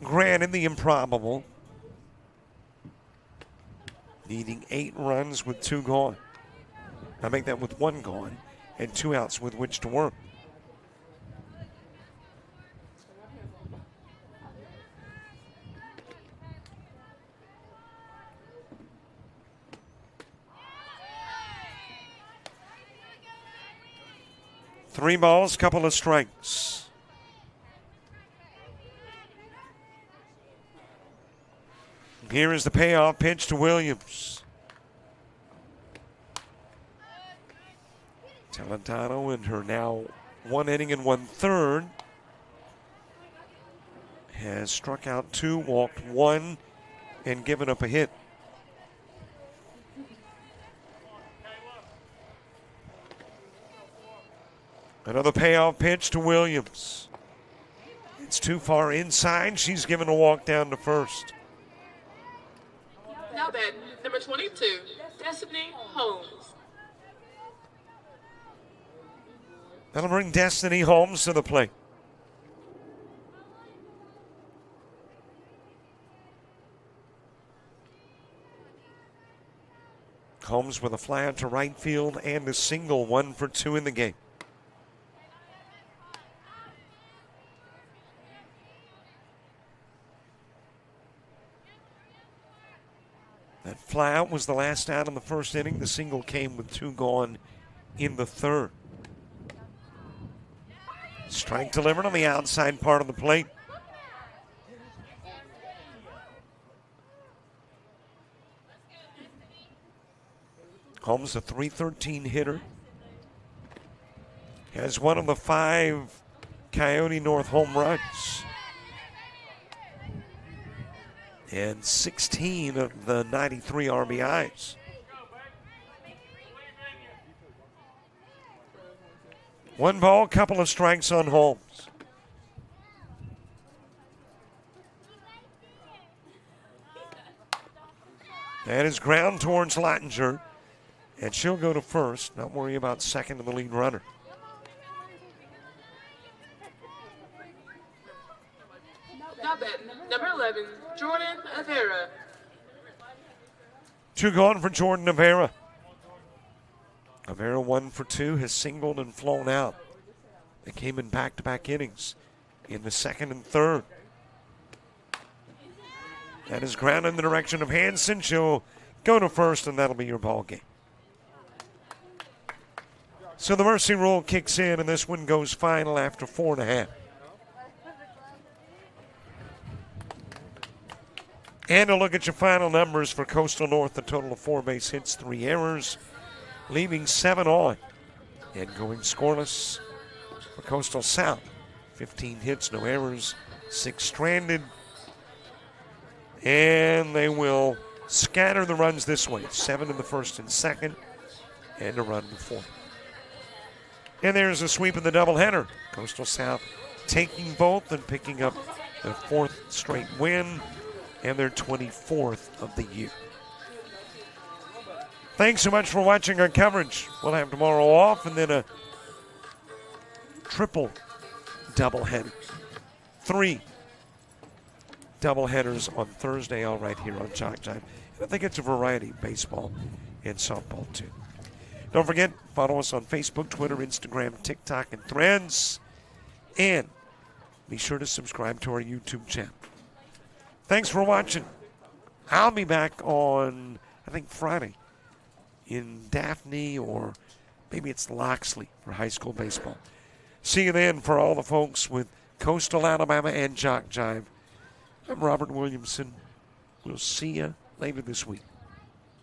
Granted, the improbable. Needing 8 runs with 2 gone. I make that with 1 gone and 2 outs with which to work. Three balls, couple of strikes. Here is the payoff pitch to Williams. Talentano in her now 1 inning and 1/3 has struck out 2, walked 1, and given up a hit. Another payoff pitch to Williams. It's too far inside. She's given a walk down to first. Now batting, number 22, Destiny Holmes. That'll bring Destiny Holmes to the plate. Holmes with a fly out to right field and a single, 1 for 2 in the game. That fly out was the last out in the first inning. The single came with 2 gone in the third. Strike delivered on the outside part of the plate. Holmes, a .313 hitter. Has one of the 5 Coyote North home runs. And 16 of the 93 RBIs. One ball, couple of strikes on Holmes. That is ground towards Lattinger. And she'll go to first, not worry about second to the lead runner. Now batting, number 11, Jordan Avera. 2 gone for Jordan Avera. Avera 1 for 2, has singled and flown out. They came in back-to-back innings in the second and third. That is ground in the direction of Hanson. She'll go to first, and that'll be your ball game. So the mercy rule kicks in, and this one goes final after 4.5. And a look at your final numbers for Coastal North, a total of 4 base hits, 3 errors, leaving 7 on. And going scoreless for Coastal South, 15 hits, no errors, 6 stranded. And they will scatter the runs this way, 7 in the first and second, and a run in the fourth. And there's a sweep of the doubleheader. Coastal South taking both and picking up their 4th straight win and their 24th of the year. Thanks so much for watching our coverage. We'll have tomorrow off and then a triple doubleheader. 3 doubleheaders on Thursday, all right here on JockJive. And I think it's a variety of baseball and softball too. Don't forget, follow us on Facebook, Twitter, Instagram, TikTok, and Threads. And be sure to subscribe to our YouTube channel. Thanks for watching. I'll be back on, I think, Friday in Daphne, or maybe it's Loxley for high school baseball. See you then for all the folks with Coastal Alabama and JockJive. I'm Robert Williamson. We'll see you later this week.